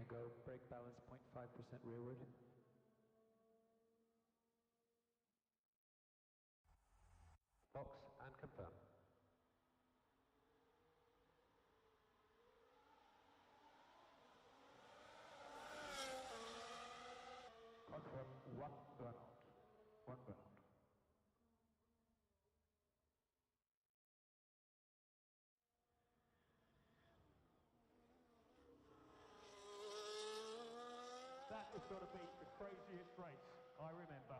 go. Brake balance 0.5% rearward. Box and confirm. Confirm one burnout. One burnout. That has got to be the craziest race I remember.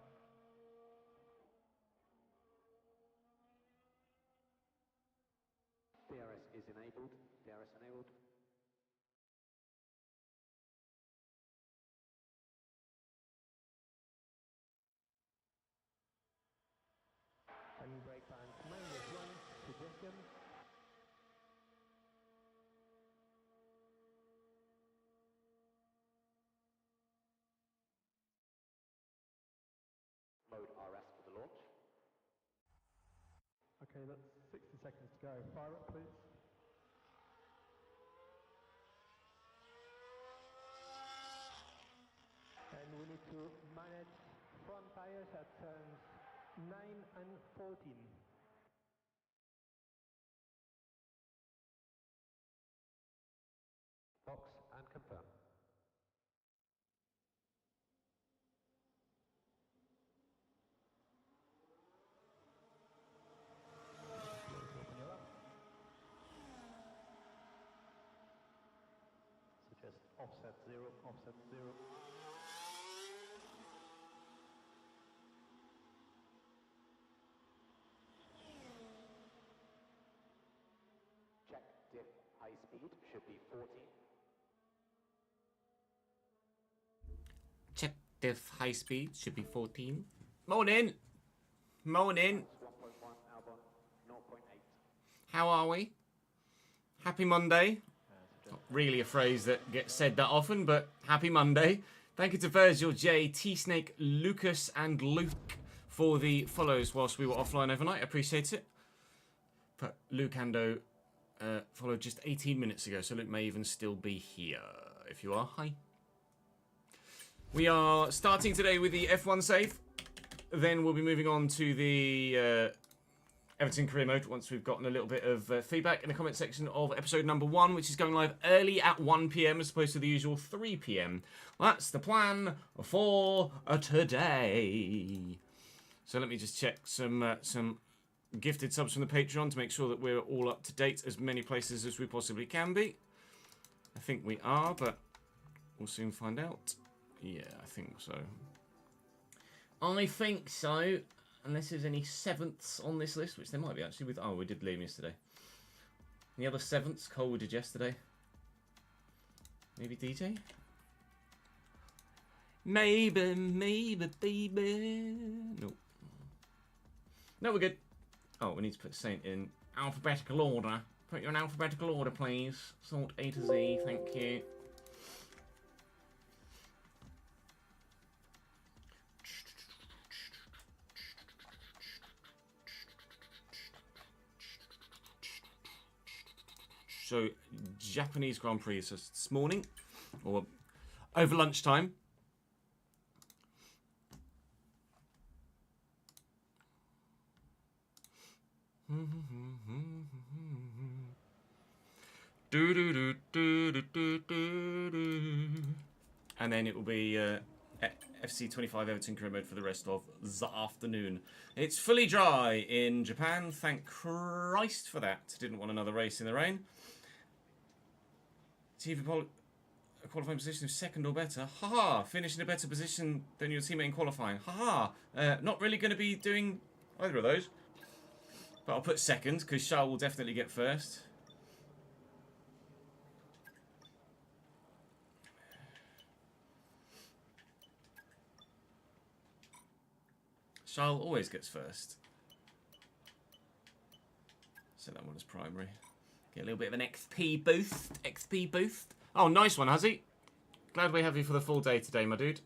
DRS is enabled. DRS enabled. And brake balance -1, suggestion. Mode RS for the launch. Okay, that's 60 seconds to go. Fire up, please. And we need to manage front tires at turns 9 and 14. Box and confirm. Suggest offset 0, offset 0. Check diff high speed should be 40. Check diff high speed should be 14. Morning! Morning! 1.1 Albon 0.8. How are we? Happy Monday. Not really a phrase that gets said that often, but happy Monday. Thank you to Virgil J, T-Snake, Lucas, and Luke for the follows whilst we were offline overnight. I appreciate it. But Luke Ando followed just 18 minutes ago, so Luke may even still be here. If you are, hi. We are starting today with the F1 save. Then we'll be moving on to the Everton career mode once we've gotten a little bit of feedback in the comment section of episode number 1, which is going live early at 1 PM as opposed to the usual 3 PM. That's the plan for today. So let me just check some gifted subs from the Patreon to make sure that we're all up to date as many places as we possibly can be. I think we are, but we'll soon find out. Yeah, I think so. I think so. Unless there's any 7ths on this list, which there might be actually with... Oh, we did Liam yesterday. Any other 7ths? Cole we did yesterday. Maybe DJ? Maybe, baby. Nope. No, we're good. Oh, we need to put Saint in alphabetical order. Put you in alphabetical order, please. Sort A to Z, thank you. So, Japanese Grand Prix is this morning, or over lunchtime. And then it will be FC25 Everton career mode for the rest of the afternoon. It's fully dry in Japan, thank Christ for that. Didn't want another race in the rain. TV a qualifying position of 2nd or better. Haha, finish in a better position than your teammate in qualifying. Haha, not really going to be doing either of those. But I'll put 2nd, because Charles will definitely get 1st. Charles always gets 1st. So that one is primary. Get a little bit of an XP boost. XP boost. Oh, nice one, Huzzy. Glad we have you for the full day today, my dude.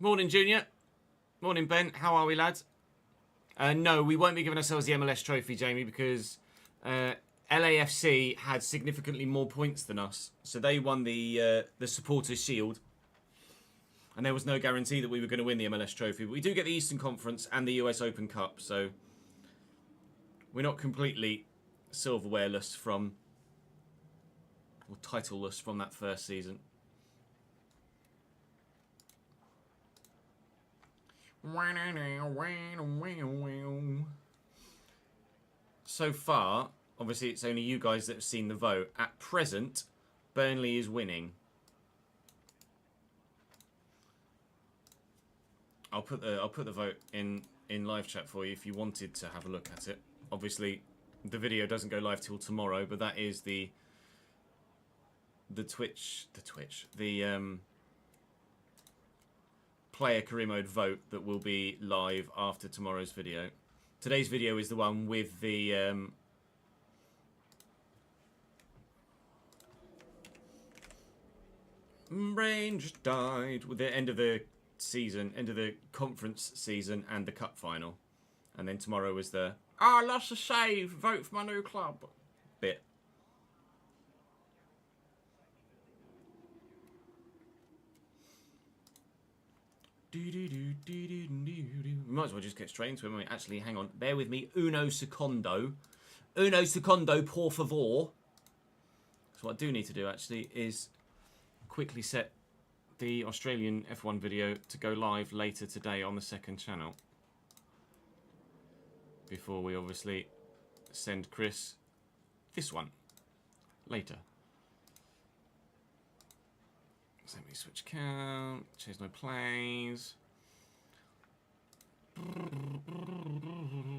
Morning, Junior. Morning, Ben. How are we, lads? No, we won't be giving ourselves the MLS trophy, Jamie, because LAFC had significantly more points than us. So they won the Supporters' Shield. And there was no guarantee that we were going to win the MLS trophy. But we do get the Eastern Conference and the US Open Cup. So we're not completely silverwareless from, or titleless from that first season. So far, obviously it's only you guys that have seen the vote. At present, Burnley is winning. I'll put the vote in live chat for you if you wanted to have a look at it. Obviously, the video doesn't go live till tomorrow, but that is the player career mode vote that will be live after tomorrow's video. Today's video is the one with the Rangers died with the end of the season, end of the conference season and the cup final. And then tomorrow was the I lost a save, vote for my new club bit. We might as well just get straight into it. Actually, hang on. Bear with me. Uno secondo. Uno secondo, por favor. So what I do need to do, actually, is quickly set the Australian F1 video to go live later today on the second channel. Before we obviously send Chris this one later. So let me switch count, change no plays.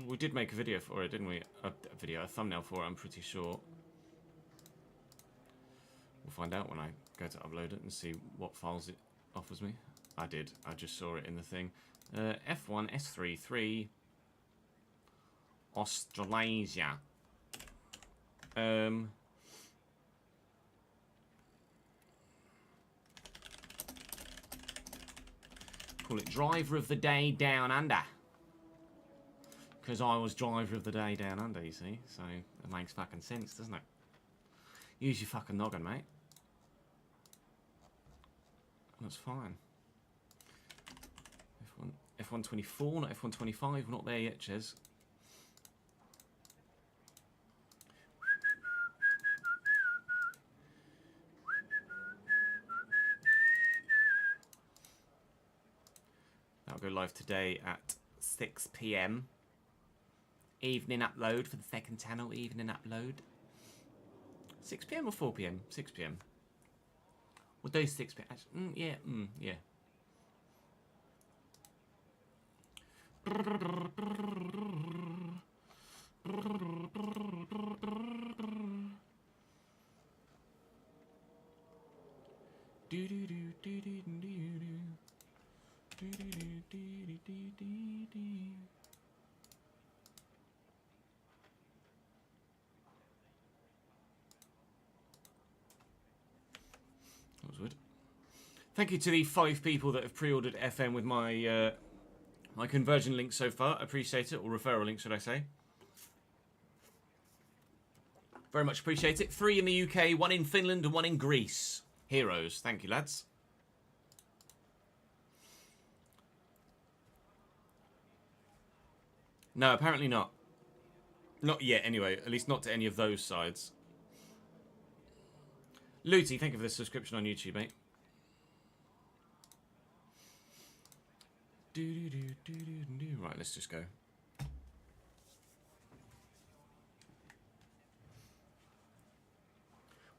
We did make a video for it, didn't we? A thumbnail for it, I'm pretty sure. We'll find out when I go to upload it and see what files it offers me. I did, I just saw it in the thing. F1 S33 Australasia. Call it Driver of the Day Down Under. Because I was Driver of the Day Down Under, you see. So it makes fucking sense, doesn't it? Use your fucking noggin, mate. That's fine. F1 F124, not F125. We're not there yet, Ches. That'll go live today at 6 PM. Evening upload for the second channel. Evening upload. 6 PM or 4 PM? 6 PM. We'll do 6 PM. Yeah. That was good. Thank you to the 5 people that have pre-ordered FM with my my conversion link so far. Appreciate it, or referral link, should I say? Very much appreciate it. 3 in the UK, 1 in Finland, and 1 in Greece. Heroes. Thank you, lads. No, apparently not. Not yet, anyway. At least not to any of those sides. Looty, thank you for the subscription on YouTube, mate. Right, let's just go.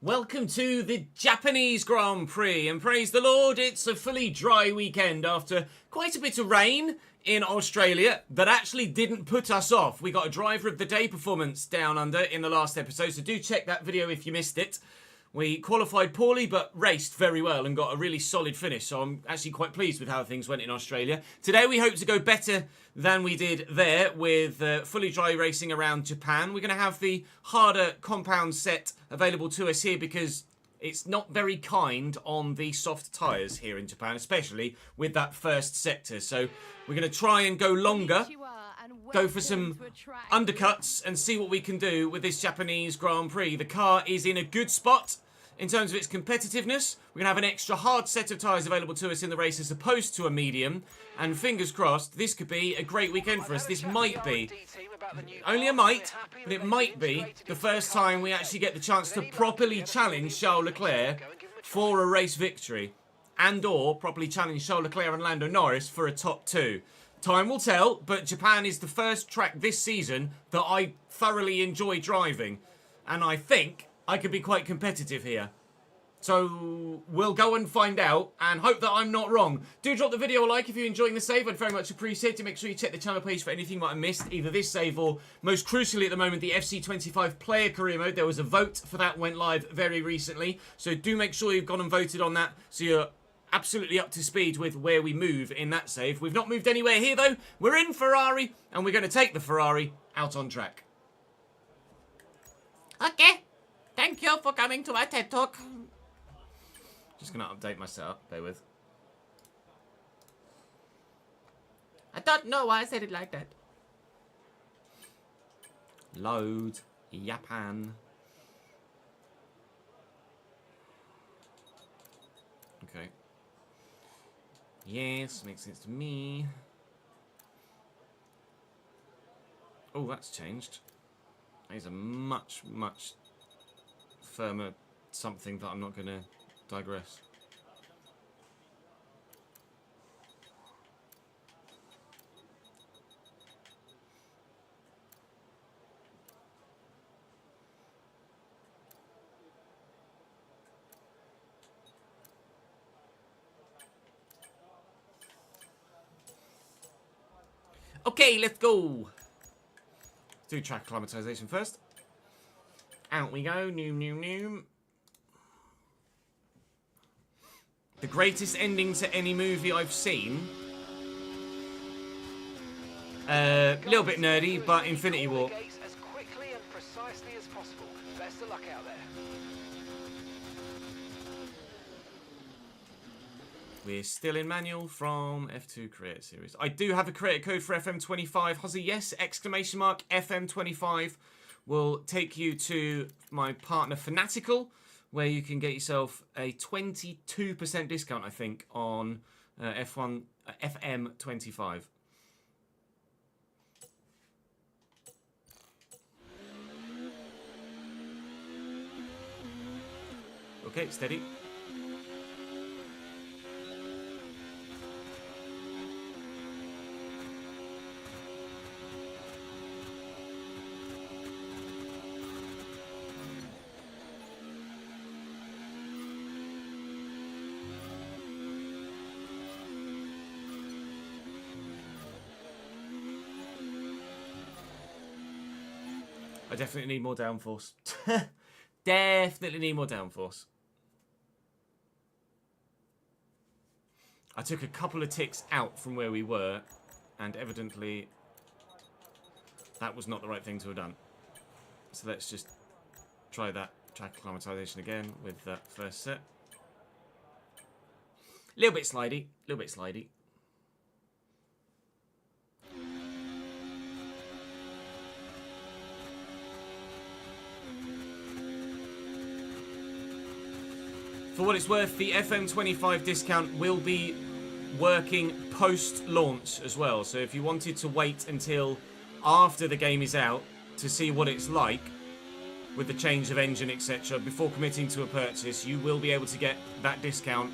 Welcome to the Japanese Grand Prix, and praise the Lord, it's a fully dry weekend after quite a bit of rain in Australia that actually didn't put us off. We got a Driver of the Day performance down under in the last episode, so do check that video if you missed it. We qualified poorly, but raced very well and got a really solid finish. So I'm actually quite pleased with how things went in Australia. Today we hope to go better than we did there with fully dry racing around Japan. We're going to have the harder compound set available to us here because It's not very kind on the soft tyres here in Japan, especially with that first sector. So we're going to try and go longer, go for some undercuts and see what we can do with this Japanese Grand Prix. The car is in a good spot in terms of its competitiveness. We're going to have an extra hard set of tyres available to us in the race as opposed to a medium. And fingers crossed, this could be a great weekend for us. This might be, only a might, but it might be the first time we actually get the chance to properly challenge Charles Leclerc for a race victory. And or properly challenge Charles Leclerc and Lando Norris for a top 2. Time will tell, but Japan is the first track this season that I thoroughly enjoy driving. And I think I could be quite competitive here. So we'll go and find out and hope that I'm not wrong. Do drop the video a like if you're enjoying the save. I'd very much appreciate it. Make sure you check the channel page for anything you might have missed. Either this save or, most crucially at the moment, the FC25 player career mode. There was a vote for that, went live very recently. So do make sure you've gone and voted on that so you're absolutely up to speed with where we move in that save. We've not moved anywhere here though. We're in Ferrari and we're going to take the Ferrari out on track. Okay. Thank you for coming to my TED Talk. Just going to update my setup. Bear with. I don't know why I said it like that. Load. Japan. Okay. Yes, makes sense to me. Oh, that's changed. That is a much, much firmer something that I'm not going to digress. Okay, let's go. Let's do track acclimatization first. Out we go. Noom, noom, noom. The greatest ending to any movie I've seen. A little bit nerdy, but Infinity War. As quickly and precisely as possible. Best of luck out there. We're still in manual from F2 Creator Series. I do have a creator code for FM25. Hozzy, yes, exclamation mark, FM25 will take you to my partner Fanatical, where you can get yourself a 22% discount, I think, on FM25. Okay, steady. I definitely need more downforce. Definitely need more downforce. I took a couple of ticks out from where we were, and evidently that was not the right thing to have done. So let's just try that track acclimatization again with that first set. A little bit slidey, a little bit slidey. For what it's worth, the FM25 discount will be working post-launch as well. So if you wanted to wait until after the game is out to see what it's like with the change of engine, etc., before committing to a purchase, you will be able to get that discount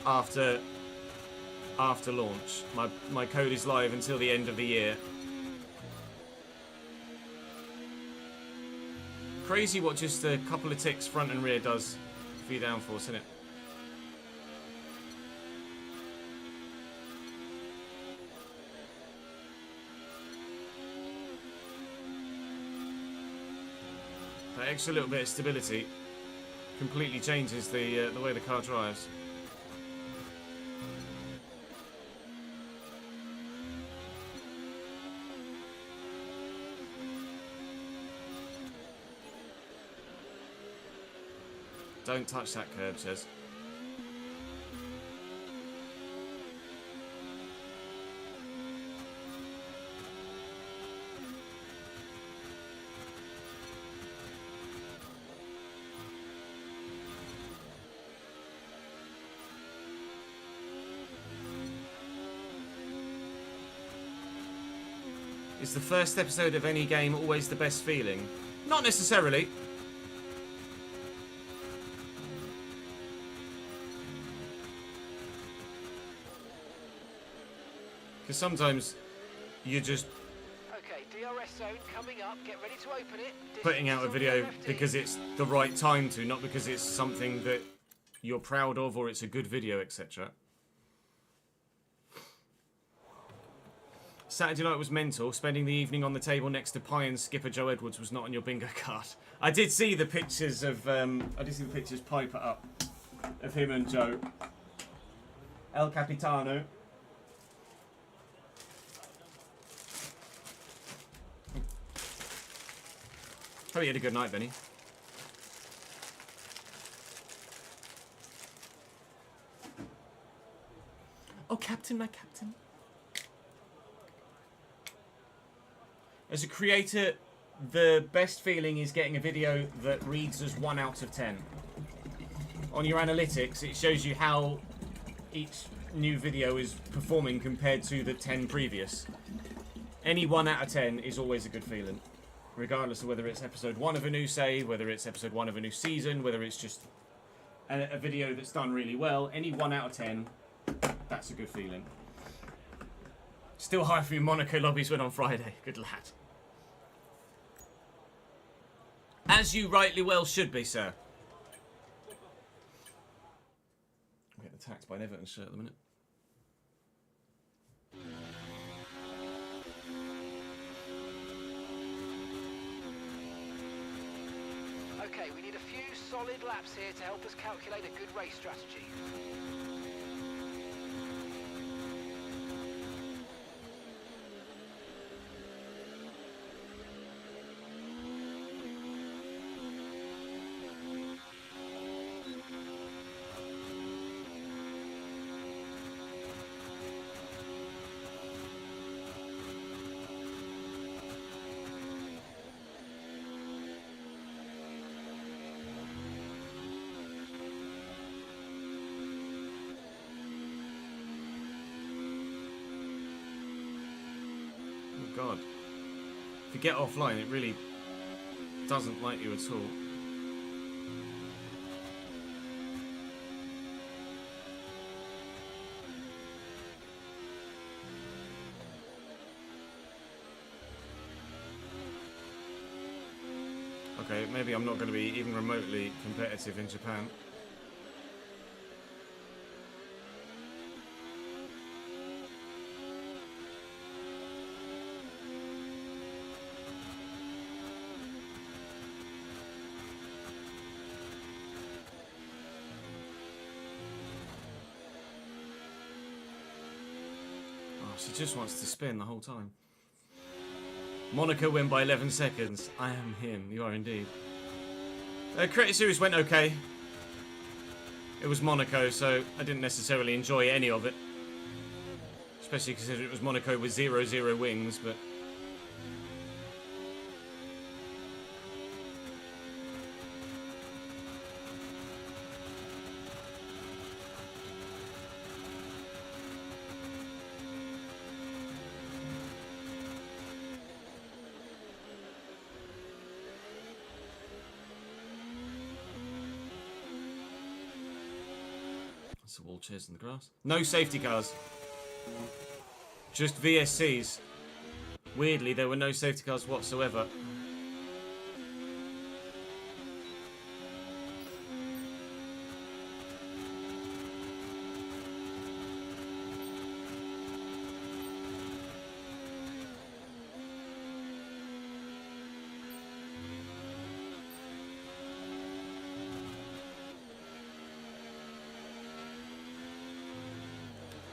after launch. My code is live until the end of the year. Crazy what just a couple of ticks front and rear does for your downforce, isn't it? That extra little bit of stability completely changes the way the car drives. Don't touch that curb, says. Is the first episode of any game always the best feeling? Not necessarily. Because sometimes you're just Okay, DRS zone coming up. Get ready to open it. putting out a Distance on video the left because here. it's the right time to, not because it's something that you're proud of or it's a good video, etc. Saturday night was mental. Spending the evening on the table next to Pie and skipper Joe Edwards was not on your bingo card. I did see the pictures of Pie put up of him and Joe. El Capitano. Hope you had a good night, Benny. Oh, Captain, my Captain. As a creator, the best feeling is getting a video that reads as 1 out of 10. On your analytics, it shows you how each new video is performing compared to the 10 previous. Any 1 out of 10 is always a good feeling. Regardless of whether it's episode 1 of a new save, whether it's episode 1 of a new season, whether it's just a video that's done really well, any 1 out of 10, that's a good feeling. Still high for your Monaco lobbies win on Friday. Good lad. As you rightly well should be, sir. I'm getting attacked by an Everton shirt at the minute. Okay, we need a few solid laps here to help us calculate a good race strategy. God. If you get offline, it really doesn't like you at all. Okay, maybe I'm not going to be even remotely competitive in Japan. She just wants to spin the whole time. Monaco win by 11 seconds. I am him. You are indeed. Creative Series went okay. It was Monaco, so I didn't necessarily enjoy any of it. Especially considering it was Monaco with 0-0 wings, but... That's the wall chairs in the grass. No safety cars. Just VSCs. Weirdly, there were no safety cars whatsoever.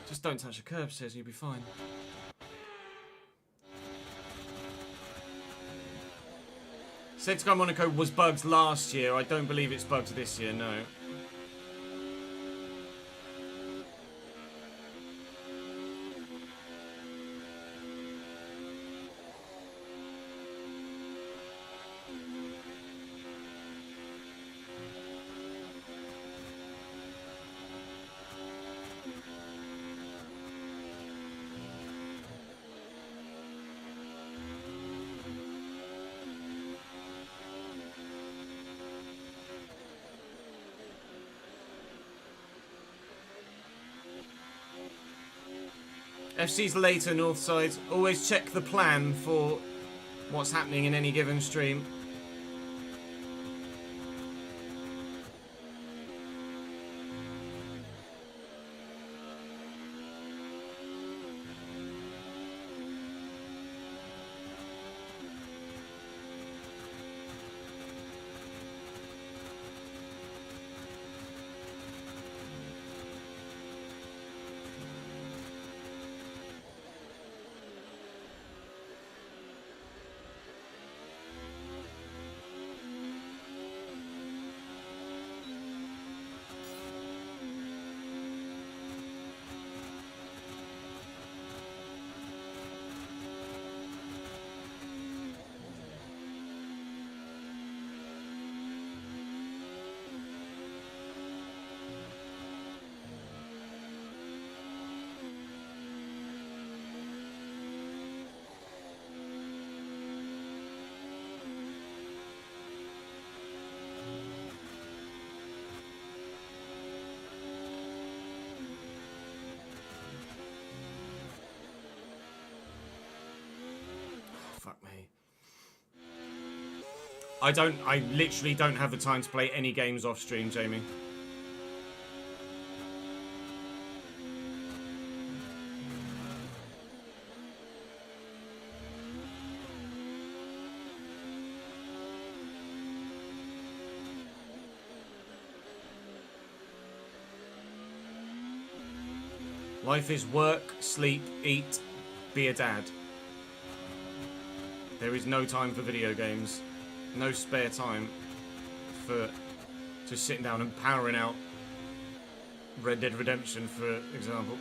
Just don't touch the curb, says you'll be fine. Said Sky Monaco was bugged last year. I don't believe it's bugged this year, no. FC's later, Northside. Always check the plan for what's happening in any given stream. Fuck me. I literally don't have the time to play any games off stream, Jamie. Life is work, sleep, eat, be a dad. There is no time for video games. No spare time for just sitting down and powering out Red Dead Redemption, for example.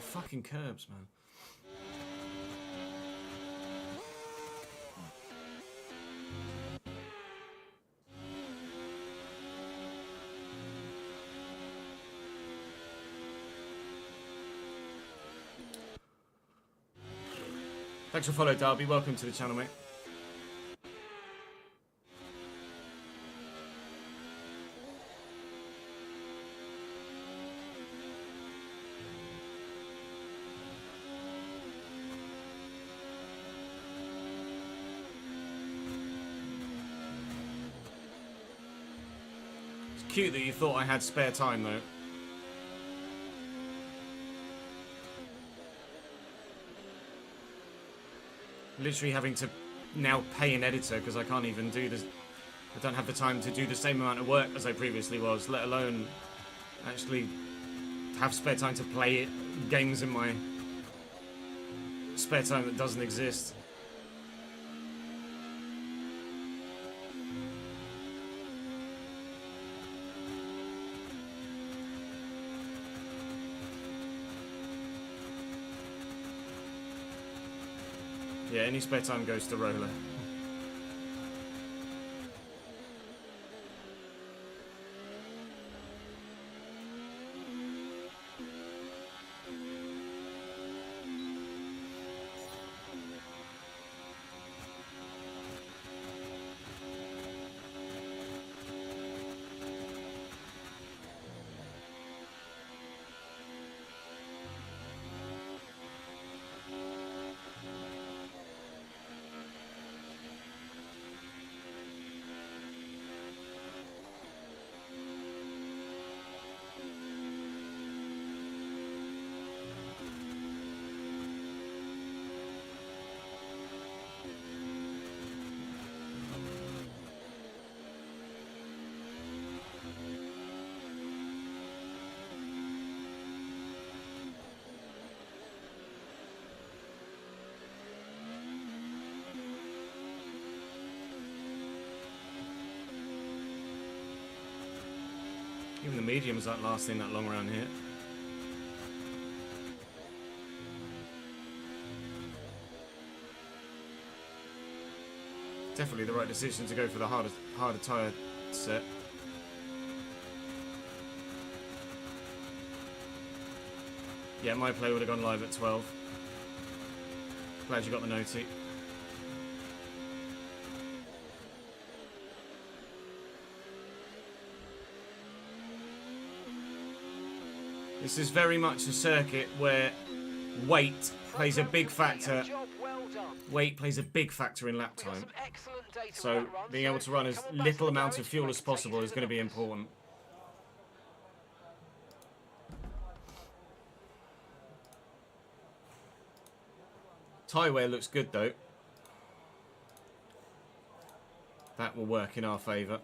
Fucking curbs, man. Thanks for following, Darby. Welcome to the channel, mate. Cute that you thought I had spare time, though. Literally having to now pay an editor because I can't even do this. I don't have the time to do the same amount of work as I previously was, let alone actually have spare time to play games in my spare time that doesn't exist. Yeah, any spare time goes to Roller. Even the mediums aren't lasting that long around here. Definitely the right decision to go for the harder tyre set. Yeah, my play would have gone live at 12. Glad you got the noti. This is very much a circuit where weight plays a big factor. Weight plays a big factor in lap time. So being able to run as little amount of fuel as possible is going to be important. Tyre wear looks good though. That will work in our favour.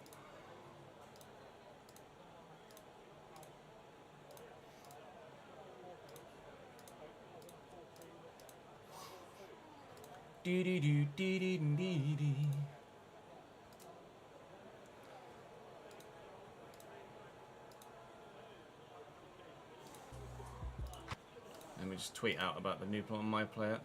Let me just tweet out about the new plot on my player.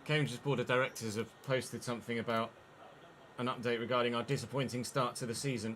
Cambridge's Board of Directors have posted something about an update regarding our disappointing start to the season.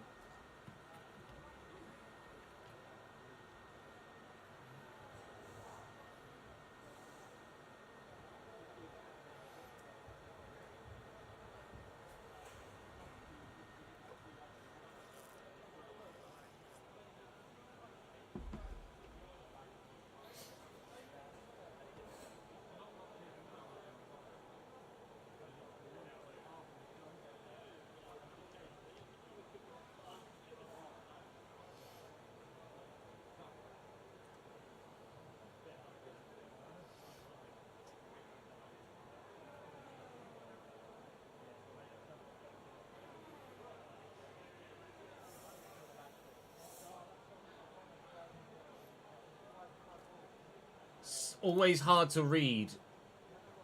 Always hard to read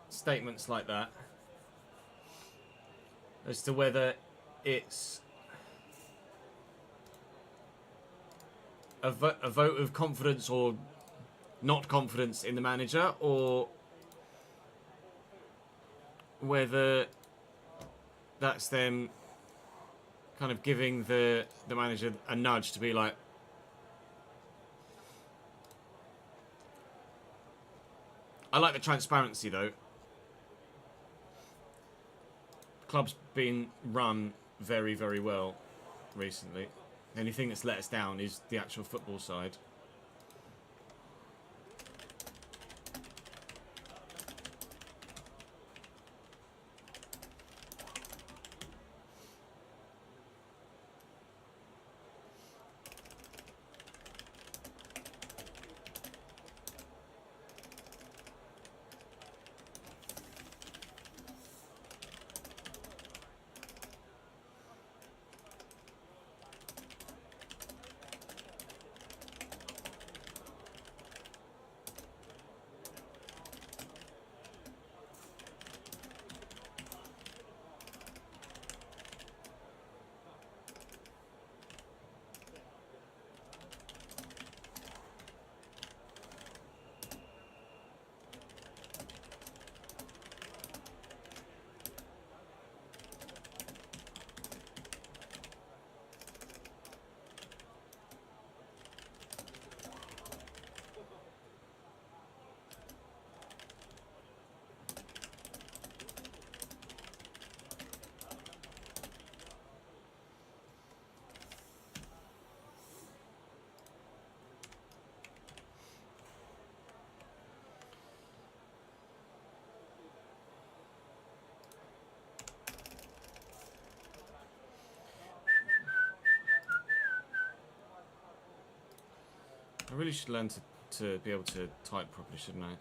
statements like that as to whether it's a vote of confidence or not confidence in the manager, or whether that's them kind of giving the manager a nudge to be like, I like the transparency though. The club's been run very, very well recently. The only thing that's let us down is the actual football side. I really should learn to be able to type properly, shouldn't I?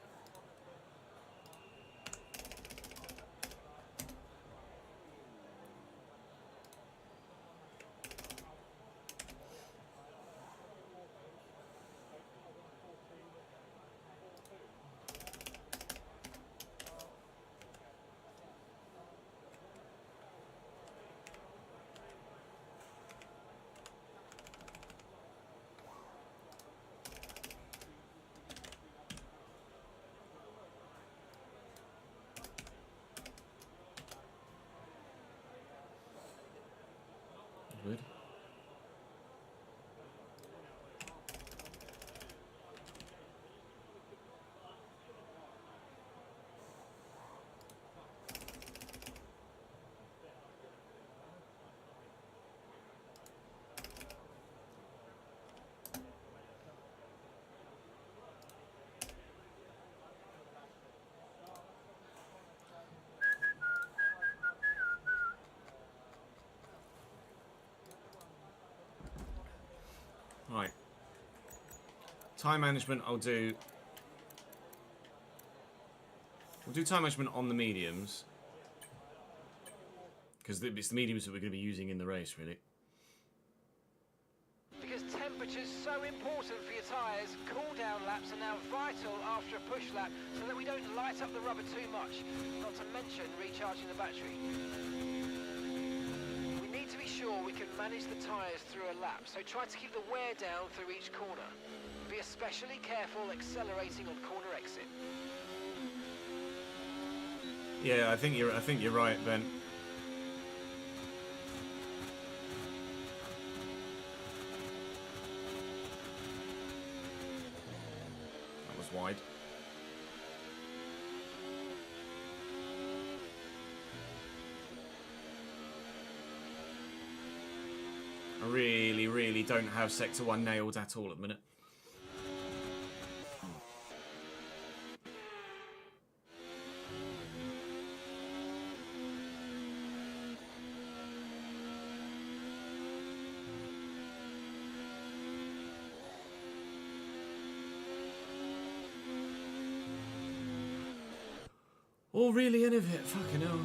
Time management, I'll do... We'll do time management on the mediums. Because it's the mediums that we're going to be using in the race, really. Because temperature's so important for your tyres, cool down laps are now vital after a push lap so that we don't light up the rubber too much, not to mention recharging the battery. We need to be sure we can manage the tyres through a lap, so try to keep the wear down through each corner. Be especially careful accelerating on corner exit. Yeah, I think you're right, Ben. That was wide. I really don't have Sector 1 nailed at all at the minute. Or really any of it, fucking hell.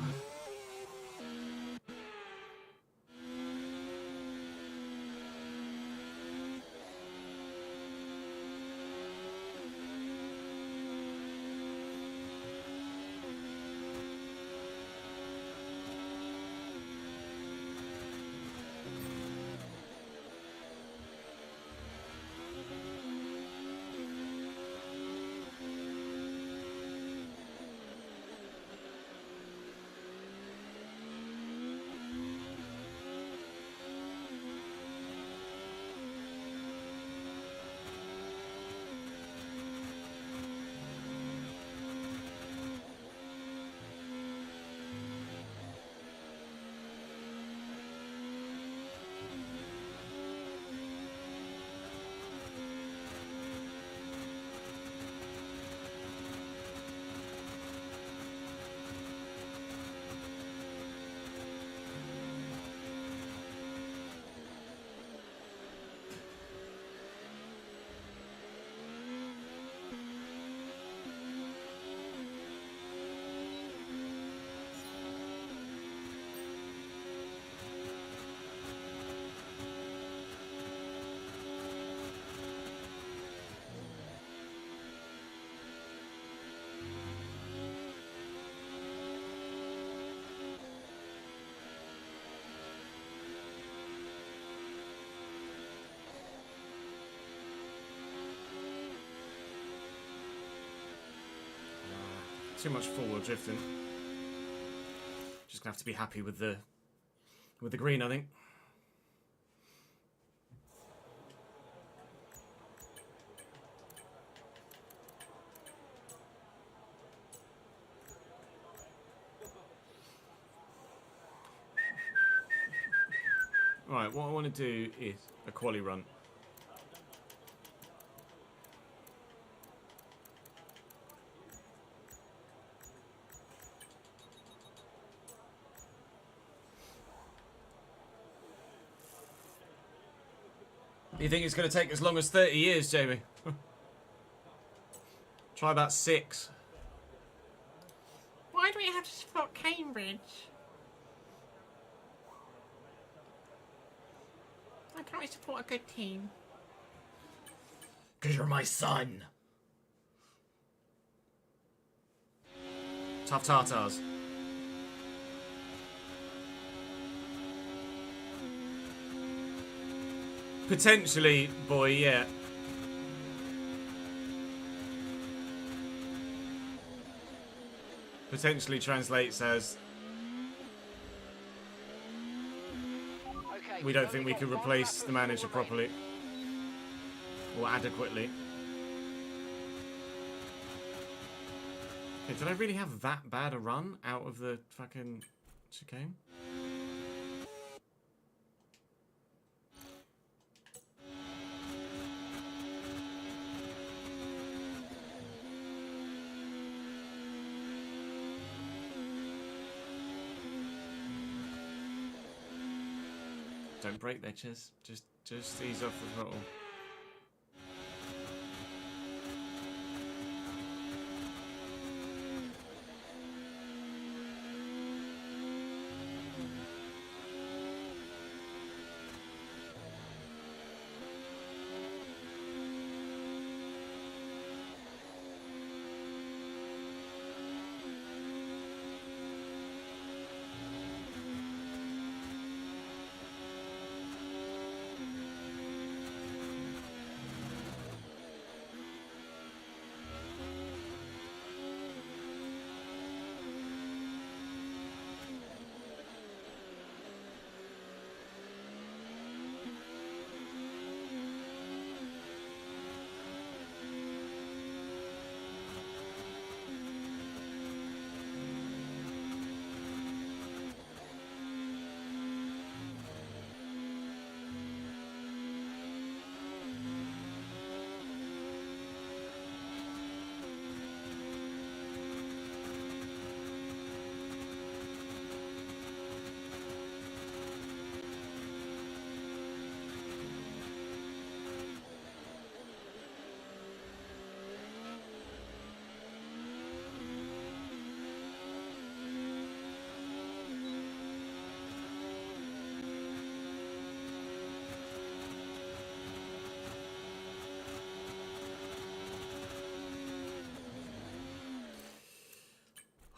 Too much forward drifting. Just gonna have to be happy with the green, I think. Right, what I want to do is a quali run. You think it's going to take as long as 30 years, Jamie? Try about 6. Why do we have to support Cambridge? Why can't we support a good team? Because you're my son. Tough Tartars. Potentially, boy, yeah. Potentially translates as... Okay, We don't think we can replace the manager properly. Or adequately. Okay, did I really have that bad a run out of the fucking chicane? Don't break there, Chiz. Just ease off the throttle.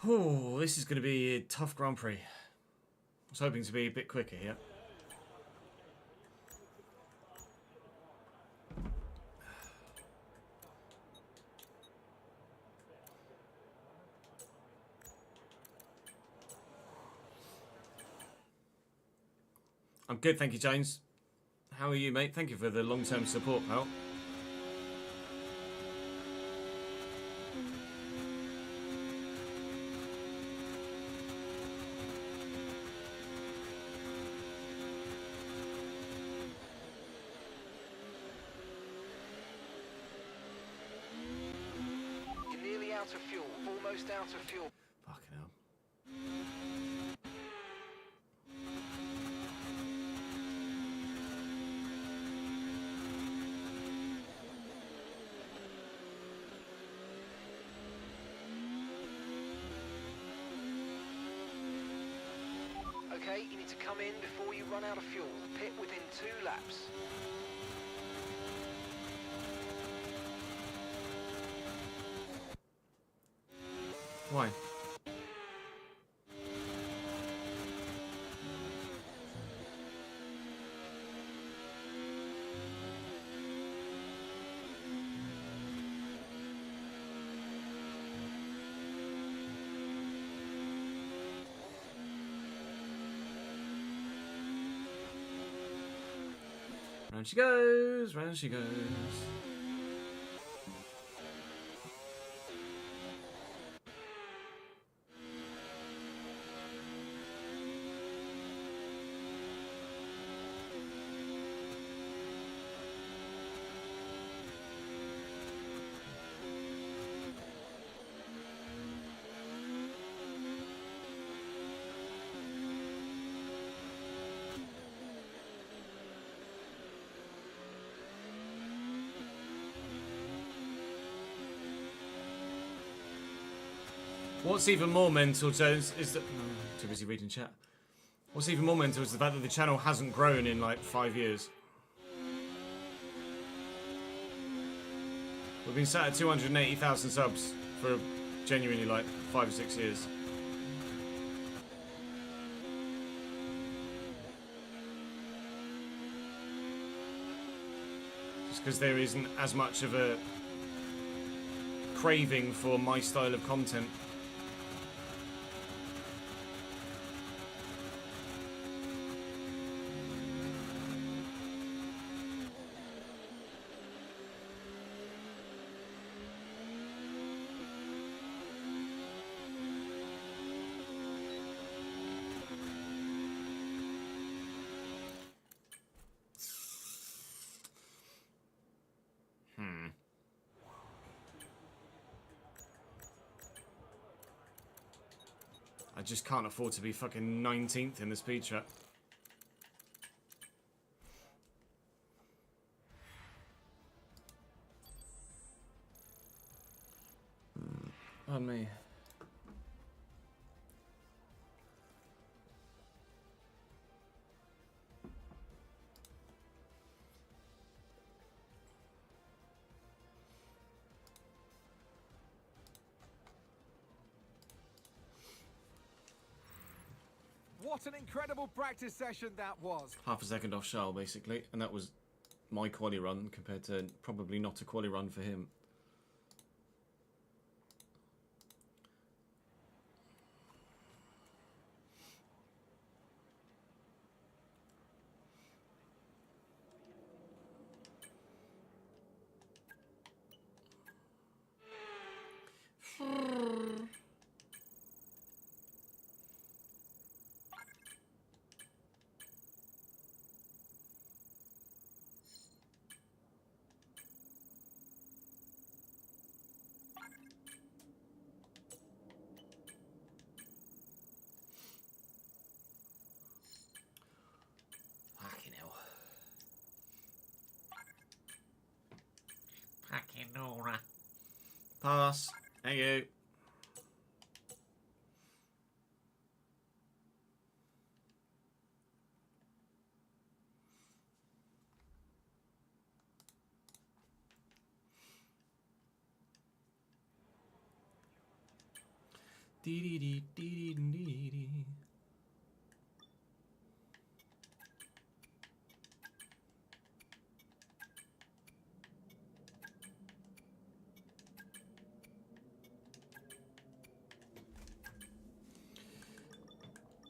Oh, this is going to be a tough Grand Prix. I was hoping to be a bit quicker here. I'm good, thank you, James. How are you, mate? Thank you for the long-term support, pal. You're nearly out of fuel, almost out of fuel. Fucking hell. Okay, you need to come in before you run out of fuel. Pit within 2 laps. Why? Round she goes, round she goes. What's even more mental, Jones, is that... Oh, too busy reading chat. What's even more mental is the fact that the channel hasn't grown in like 5 years. We've been sat at 280,000 subs for genuinely like 5 or 6 years. Just because there isn't as much of a craving for my style of content. I just can't afford to be fucking 19th in the speed trap. Pardon me. What an incredible practice session that was. Half a second off Charles, basically, and that was my quali run compared to probably not a quali run for him. Fucking hell. Fucking Nora. Pass. Thank you. Dee-dee-dee-dee-dee-dee-dee.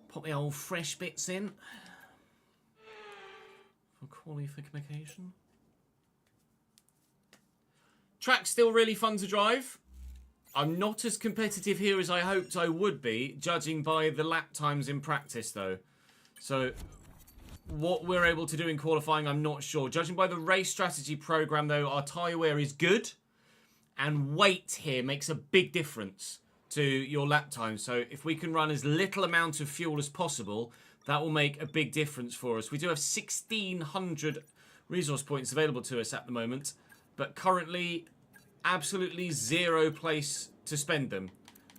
Put the old fresh bits in for qualification. Track's still really fun to drive. I'm not as competitive here as I hoped I would be, judging by the lap times in practice, though. So, what we're able to do in qualifying, I'm not sure. Judging by the race strategy program, though, our tyre wear is good. And weight here makes a big difference to your lap time. So if we can run as little amount of fuel as possible, that will make a big difference for us. We do have 1,600 resource points available to us at the moment, but currently absolutely zero place to spend them,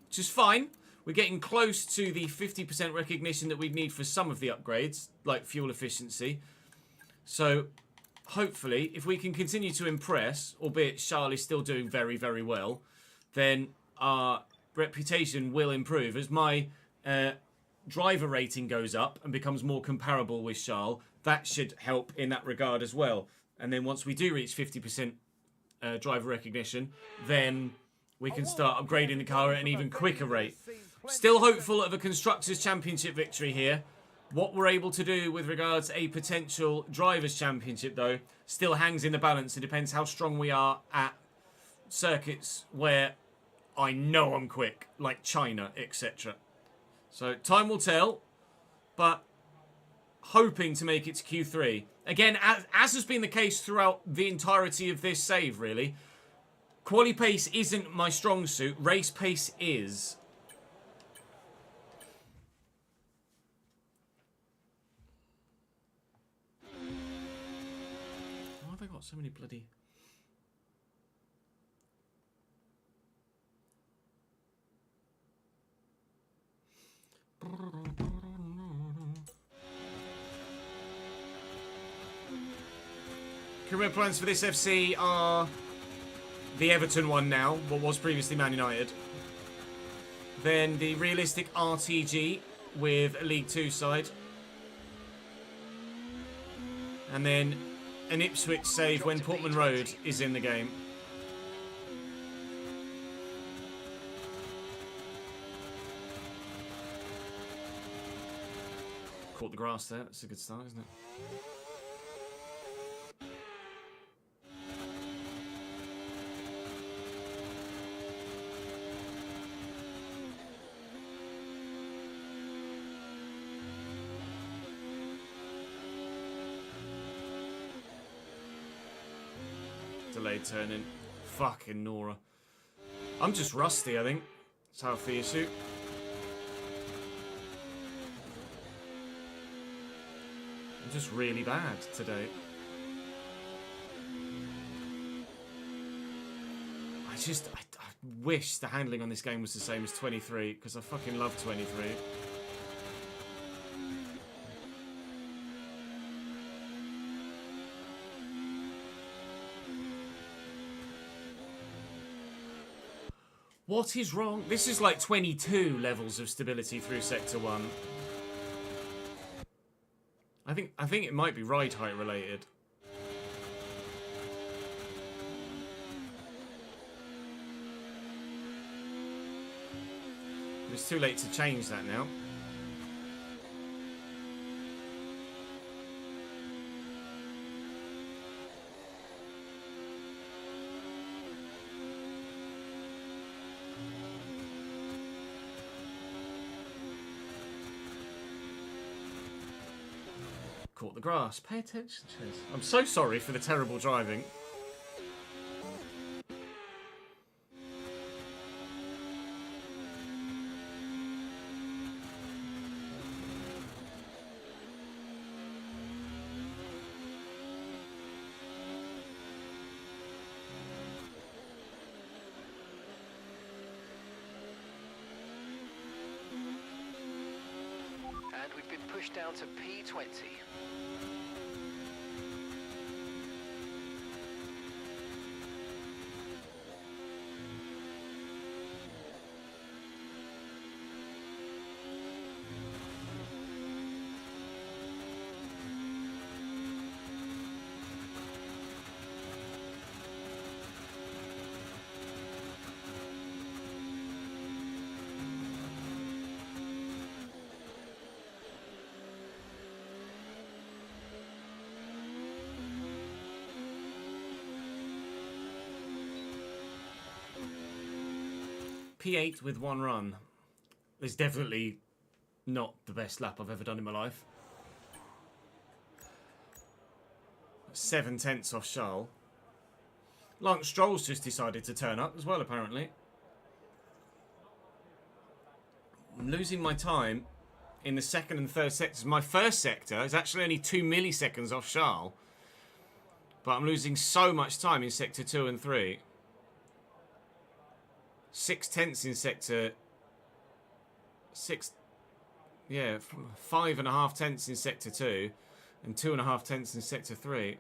which is fine. We're getting close to the 50% recognition that we'd need for some of the upgrades, like fuel efficiency. So hopefully, if we can continue to impress, albeit Charlie's still doing very, very well, then our reputation will improve. As my driver rating goes up and becomes more comparable with Charles, that should help in that regard as well. And then once we do reach 50% driver recognition, then we can start upgrading the car at an even quicker rate. Still hopeful of a Constructors' Championship victory here. What we're able to do with regards to a potential Drivers' Championship, though, still hangs in the balance. It depends how strong we are at circuits where I know I'm quick, like China, etc. So time will tell, but hoping to make it to Q3. Again, as has been the case throughout the entirety of this save, really. Quali pace isn't my strong suit. Race pace is. Why have I got so many bloody... Career plans for this FC are the Everton one now, what was previously Man United. Then the realistic RTG with a League 2 side. And then an Ipswich save when Portman Road is in the game. Caught the grass there, that's a good start, isn't it? Delayed turning. Fucking Nora. I'm just rusty, I think. That's how I feel, suit. I'm just really bad today. I wish the handling on this game was the same as 23, because I fucking love 23. What is wrong? This is like 22 levels of stability through Sector 1. I think it might be ride height related. It's too late to change that now. Caught the grass. Pay attention, Chaz. I'm so sorry for the terrible driving. And we've been pushed down to P20. P8 with 1 run. It's definitely not the best lap I've ever done in my life. 7/10 off Charles. Lance Stroll's just decided to turn up as well, apparently. I'm losing my time in the second and third sectors. My first sector is actually only 2 milliseconds off Charles. But I'm losing so much time in sector 2 and 3. 6/10 in sector... 5.5 tenths in sector 2 and 2.5 tenths in sector 3.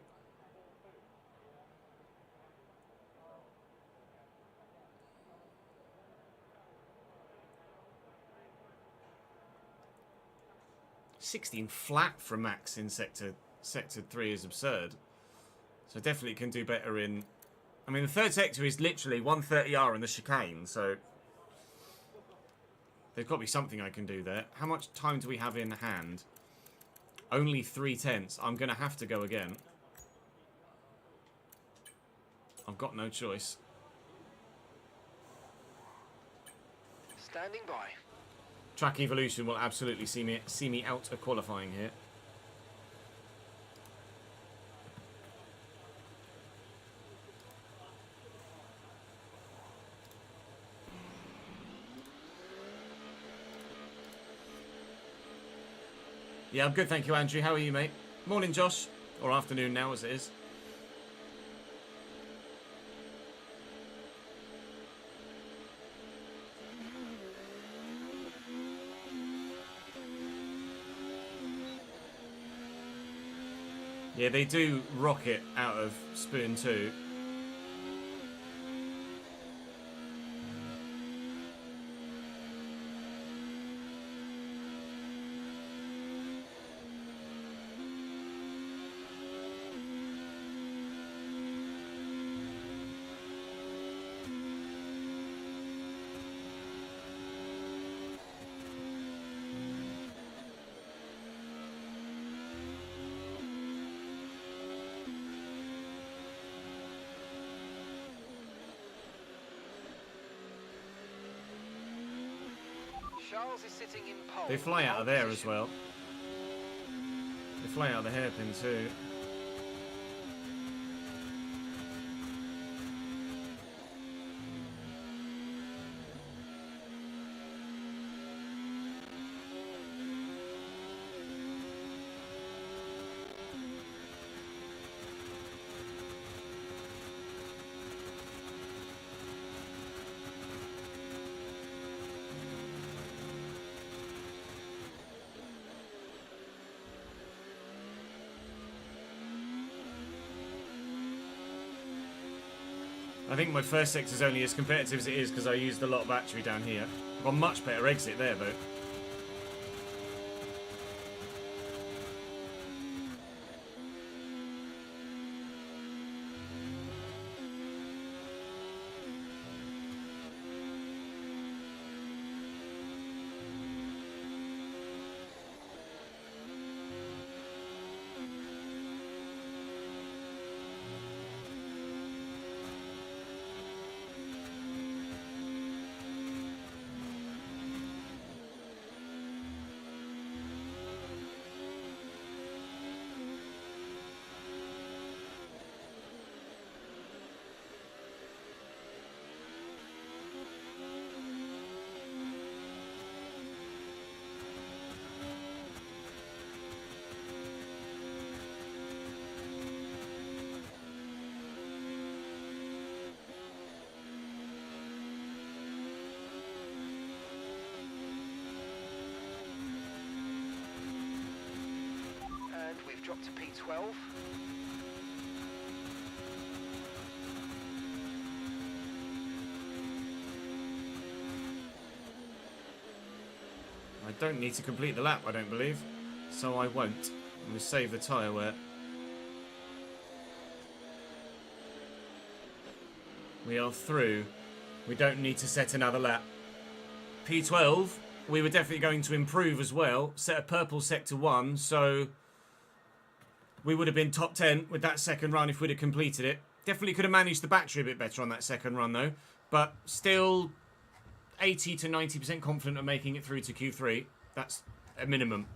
.16 flat from Max in sector 3 is absurd. So definitely can do better in... I mean, the third sector is literally 130R in the chicane, so... There's got to be something I can do there. How much time do we have in hand? Only 3/10. I'm going to have to go again. I've got no choice. Standing by. Track Evolution will absolutely see me out of qualifying here. Yeah, I'm good, thank you, Andrew. How are you, mate? Morning, Josh. Or afternoon now, as it is. Yeah, they do rocket out of Spoon 2. Charles is sitting in pole. They fly out of there as well. They fly out of the hairpin too. I think my first sector's only as competitive as it is because I used a lot of battery down here. I've got a much better exit there though. We've dropped to P12. I don't need to complete the lap, I don't believe. So I won't. I'm going to save the tyre wear. We are through. We don't need to set another lap. P12, we were definitely going to improve as well. Set a purple sector 1, so we would have been top 10 with that second run if we'd have completed it. Definitely could have managed the battery a bit better on that second run though. But still 80 to 90% confident of making it through to Q3. That's a minimum.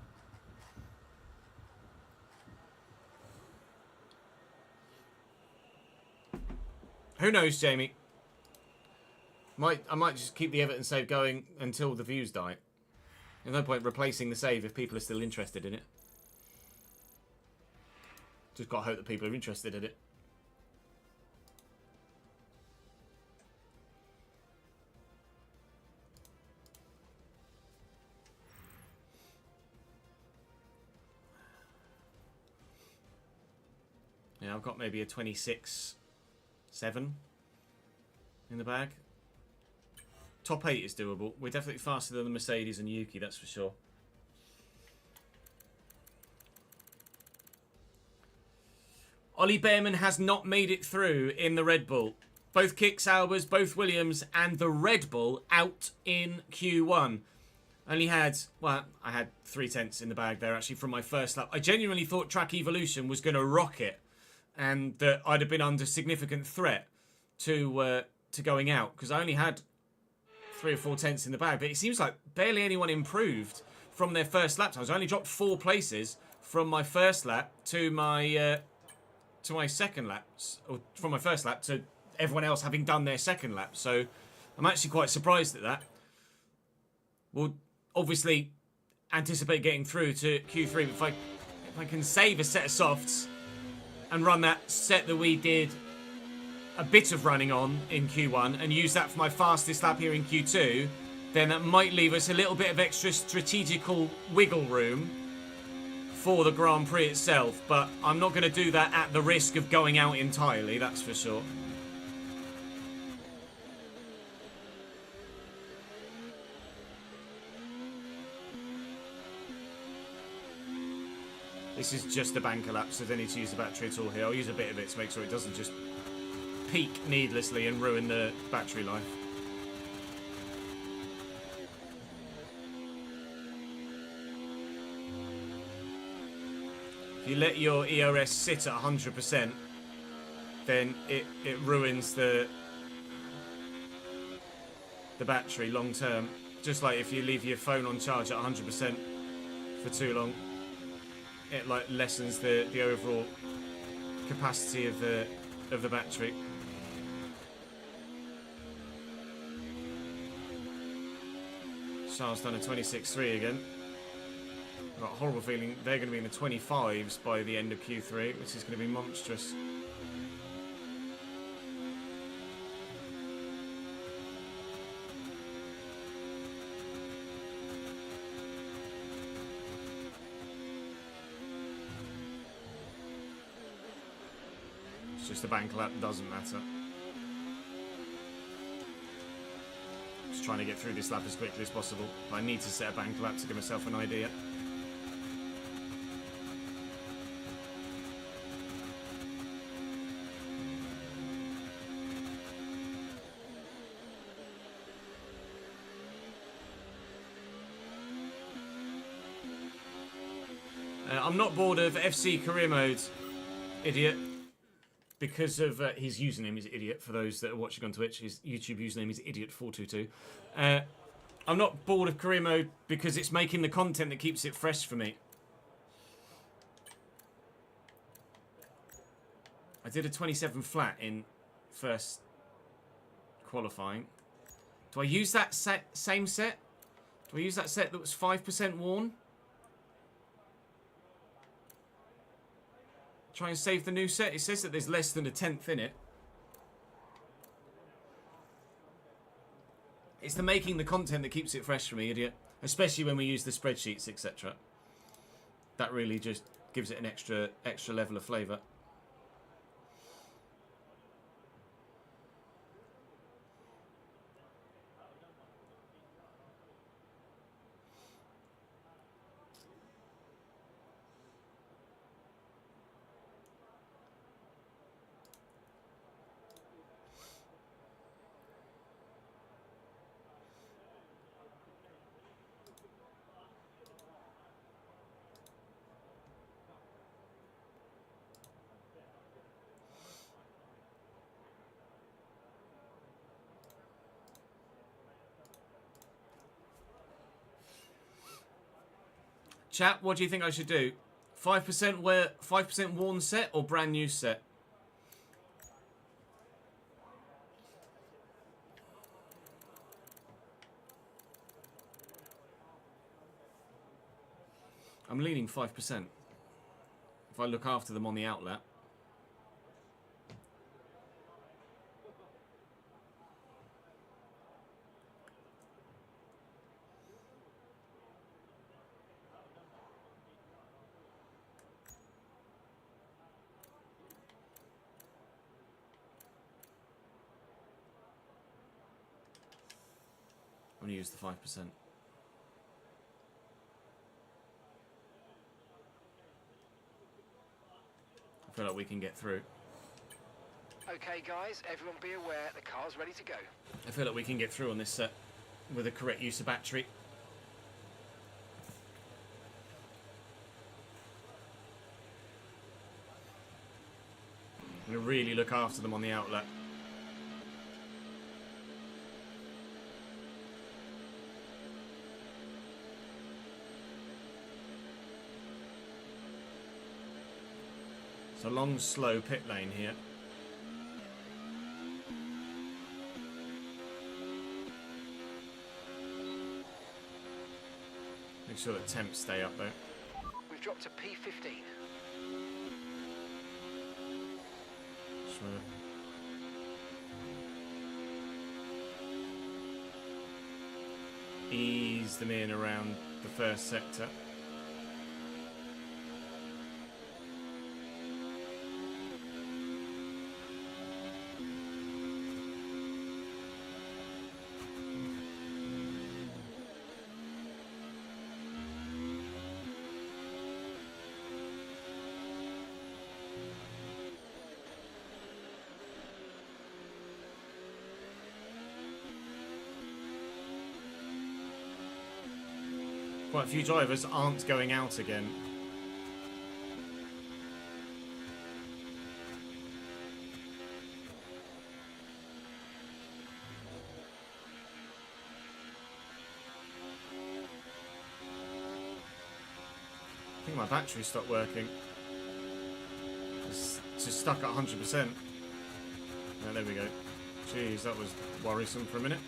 Who knows, Jamie? I might just keep the Everton save going until the views die. There's no point replacing the save if people are still interested in it. Just got to hope that people are interested in it. Yeah, I've got maybe a 26-7 in the bag. Top 8 is doable. We're definitely faster than the Mercedes and Yuki, that's for sure. Ollie Behrman has not made it through in the Red Bull. Both Kick Saubers, both Williams, and the Red Bull out in Q1. Only had, well, I had 3/10 in the bag there actually from my first lap. I genuinely thought Track Evolution was going to rock it, and that I'd have been under significant threat to going out, because I only had 3 or 4 tenths in the bag. But it seems like barely anyone improved from their first lap times. I only dropped 4 places from my first lap to my second lap, or from my first lap to everyone else having done their second lap. So I'm actually quite surprised at that. We'll obviously anticipate getting through to Q3. But if I can save a set of softs and run that set that we did a bit of running on in Q1 and use that for my fastest lap here in Q2, then that might leave us a little bit of extra strategical wiggle room for the Grand Prix itself. But I'm not going to do that at the risk of going out entirely, that's for sure. This is just a banker lap, so I don't need to use the battery at all here. I'll use a bit of it to make sure it doesn't just peak needlessly and ruin the battery life. If you let your ERS sit at 100%, then it ruins the battery long term. Just like if you leave your phone on charge at 100% for too long, it like lessens the overall capacity of the battery. Charles done a 26.3 again. I've got a horrible feeling they're going to be in the 25s by the end of Q3, which is going to be monstrous. It's just a bank lap, doesn't matter. Just trying to get through this lap as quickly as possible. I need to set a bank lap to give myself an idea. I'm not bored of FC career mode, idiot, because of his username is idiot. For those that are watching on Twitch, his YouTube username is idiot422. I'm not bored of career mode because it's making the content that keeps it fresh for me. I did a 27 flat in first qualifying. Do I use that same set? Do I use that set that was 5% worn? Try and save the new set. It says that there's less than a tenth in it. It's the making the content that keeps it fresh for me, idiot. Especially when we use the spreadsheets, etc. That really just gives it an extra level of flavour. Chat, what do you think I should do? 5% worn set or brand new set? I'm leaning 5%. If I look after them on the outlet. I'm going to use the 5%. I feel like we can get through. Okay, guys, everyone be aware the car's ready to go. I feel like we can get through on this set with the correct use of battery. I'm going to really look after them on the outlet. It's a long, slow pit lane here. Make sure that temps stay up though. We've dropped to P15. Sure. Ease them in around the first sector. Quite a few drivers aren't going out again. I think my battery stopped working. It's just stuck at 100%. Oh, there we go. Jeez, that was worrisome for a minute.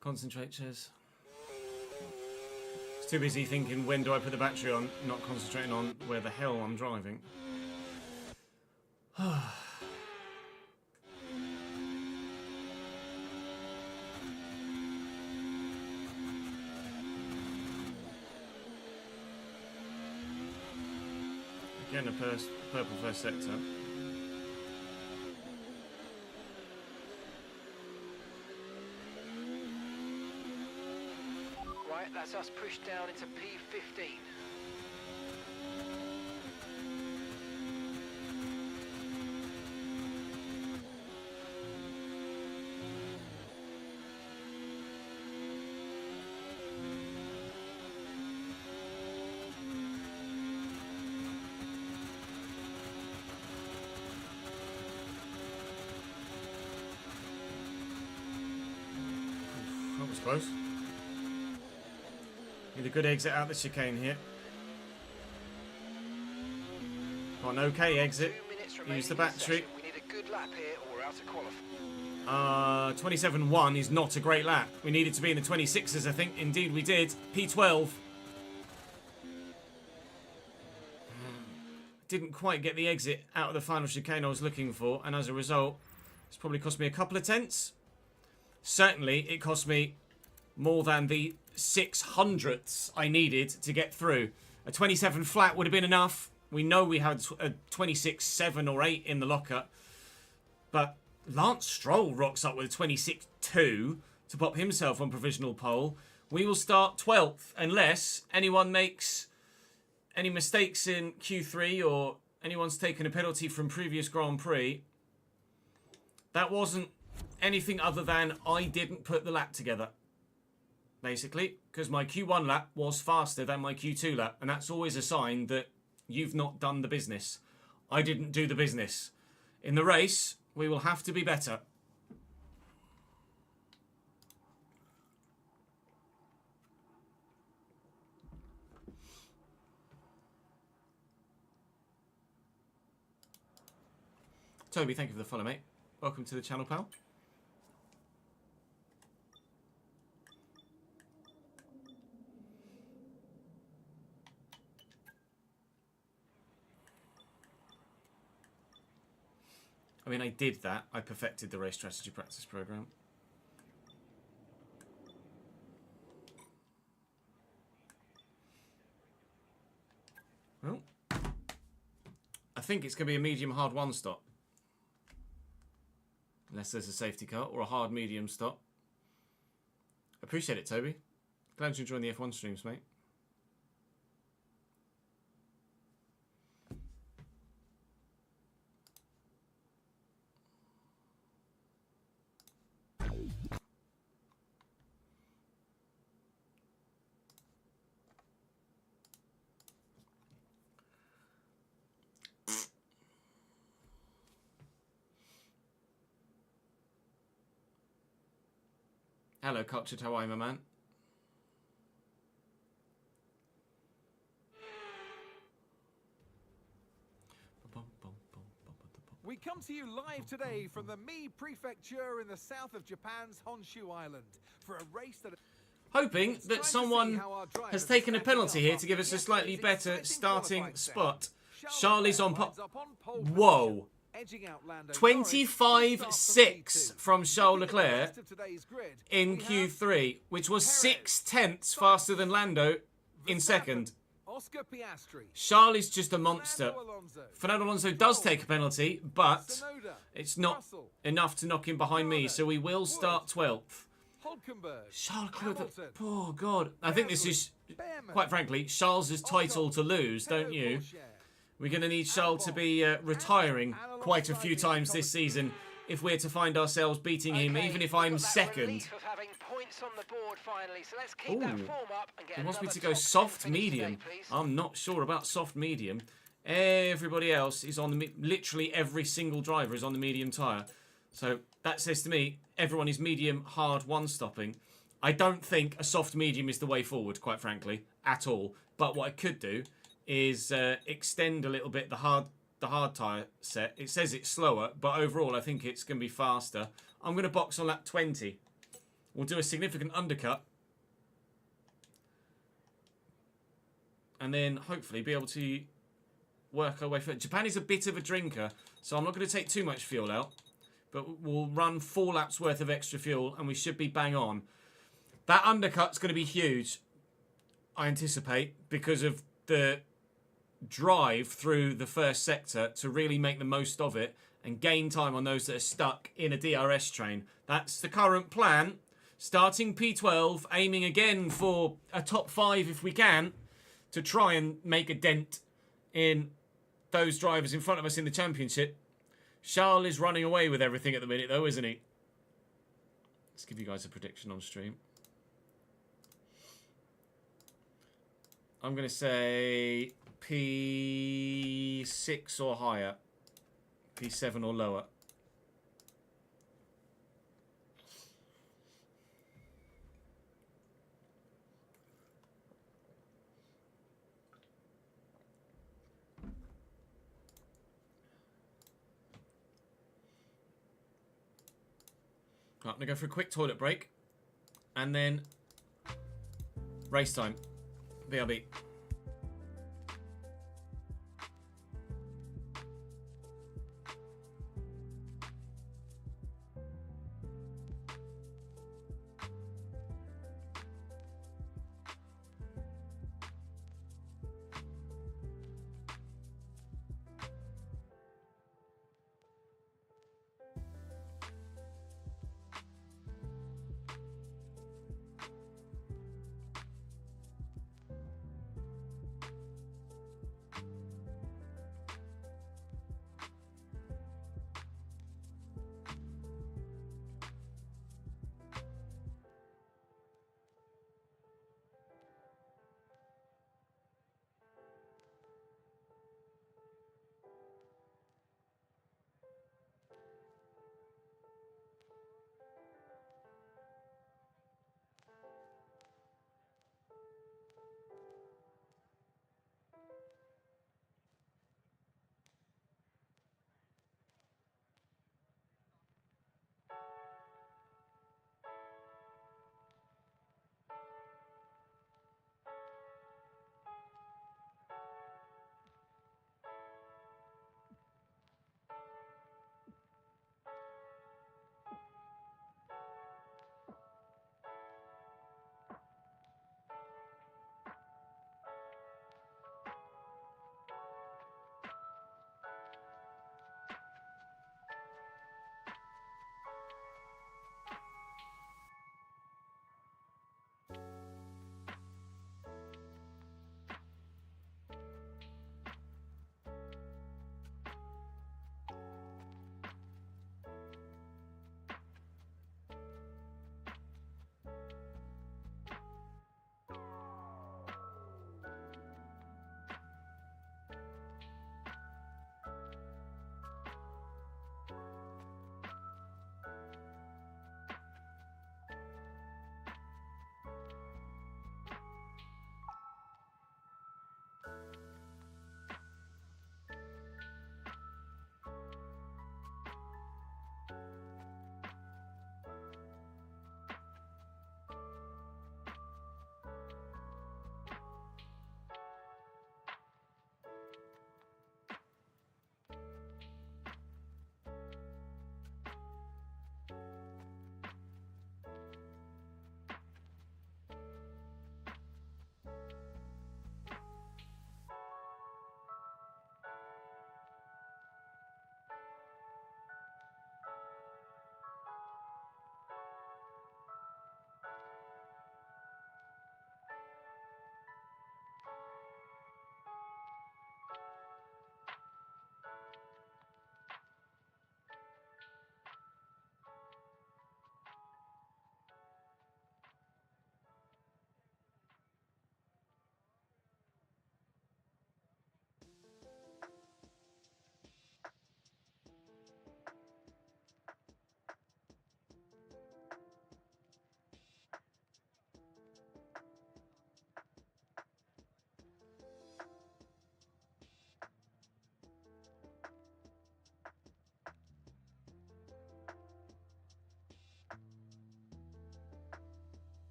Concentrate, Chaz. It's too busy thinking when do I put the battery on, not concentrating on where the hell I'm driving. Again, a purple first sector. Right, that's us pushed down into P15. That was close. Need a good exit out the chicane here. Got an okay exit. 2 minutes remaining Use the in this battery. session. We need a good lap here or we're out of qualifying. 27.1 is not a great lap. We needed to be in the 26s, I think. Indeed we did. P12. Didn't quite get the exit out of the final chicane I was looking for, and as a result, it's probably cost me a couple of tenths. Certainly, it cost me more than the 600ths I needed to get through. A 27 flat would have been enough. We know we had a 26.7 or 8 in the locker. But Lance Stroll rocks up with a 26.2 to pop himself on provisional pole. We will start 12th unless anyone makes any mistakes in Q3 or anyone's taken a penalty from previous Grand Prix. That wasn't anything other than I didn't put the lap together. Basically, because my Q1 lap was faster than my Q2 lap. And that's always a sign that you've not done the business. I didn't do the business. In the race, we will have to be better. Toby, thank you for the follow, mate. Welcome to the channel, pal. I mean, I did that. I perfected the race strategy practice program. Well, I think it's going to be a medium hard one stop. Unless there's a safety car or a hard medium stop. Appreciate it, Toby. Glad you're enjoying the F1 streams, mate. Hello, Cultured. How are you, my man? We come to you live today from the Mie Prefecture in the south of Japan's Honshu Island for a race that... Hoping that someone has taken a penalty here to give us a slightly better starting spot. Charlie's on pole. Whoa. 25.6 from Charles Leclerc in Q3, which was 6/10 faster than Lando in second. Charles is just a monster. Fernando Alonso does take a penalty, but it's not enough to knock him behind me, so we will start 12th. Charles Leclerc, oh God. I think this is, quite frankly, Charles' title to lose, don't you? We're going to need Charles to be retiring quite a few times this season if we're to find ourselves beating him, even if I'm second. He wants me to go soft medium. I'm not sure about soft medium. Everybody else is on the... Literally every single driver is on the medium tyre. So that says to me, everyone is medium hard one-stopping. I don't think a soft medium is the way forward, quite frankly, at all. But what I could do is extend a little bit the hard tyre set. It says it's slower, but overall I think it's going to be faster. I'm going to box on lap 20. We'll do a significant undercut. And then hopefully be able to work our way through. Japan is a bit of a drinker, so I'm not going to take too much fuel out. But we'll run 4 laps worth of extra fuel and we should be bang on. That undercut's going to be huge, I anticipate, because of the drive through the first sector to really make the most of it and gain time on those that are stuck in a DRS train. That's the current plan. Starting P12, aiming again for a top 5 if we can, to try and make a dent in those drivers in front of us in the championship. Charles is running away with everything at the minute though, isn't he? Let's give you guys a prediction on stream. I'm going to say P6 or higher. P7 or lower. Right, I'm going to go for a quick toilet break. And then race time. BRB.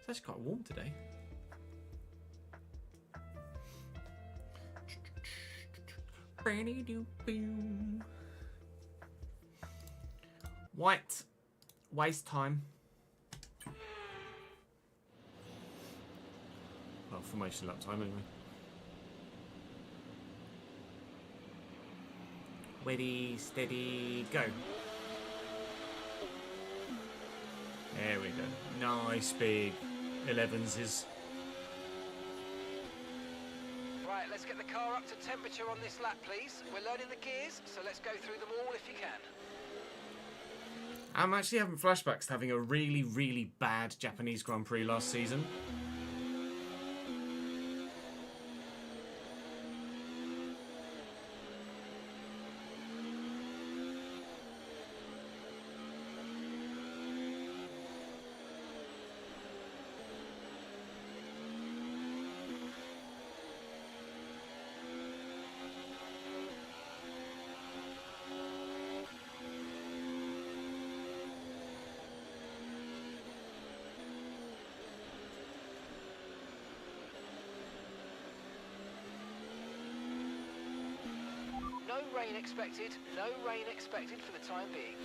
It's actually quite warm today. White. Waste time. Well, formation lap time anyway. Ready, steady, go. There we go. Nice big 11s. Right, let's get the car up to temperature on this lap, please. We're learning the gears, so let's go through them all if you can. I'm actually having flashbacks to having a really, really bad Japanese Grand Prix last season. No rain expected. No rain expected for the time being.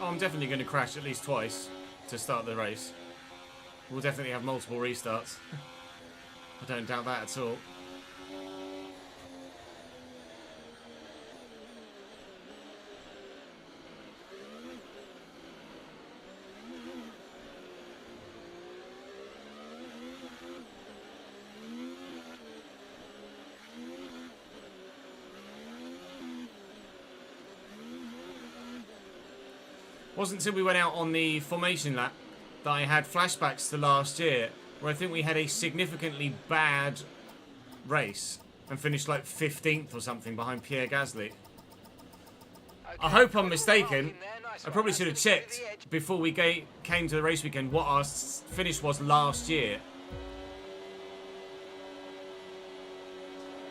Oh, I'm definitely going to crash at least twice to start the race. We'll definitely have multiple restarts. I don't doubt that at all. Wasn't until we went out on the formation lap that I had flashbacks to last year, where I think we had a significantly bad race and finished like 15th or something behind Pierre Gasly. Okay, I hope I'm mistaken. in there, nice I one. probably That's should have gonna get checked to the edge. before we came to the race weekend what our finish was last year.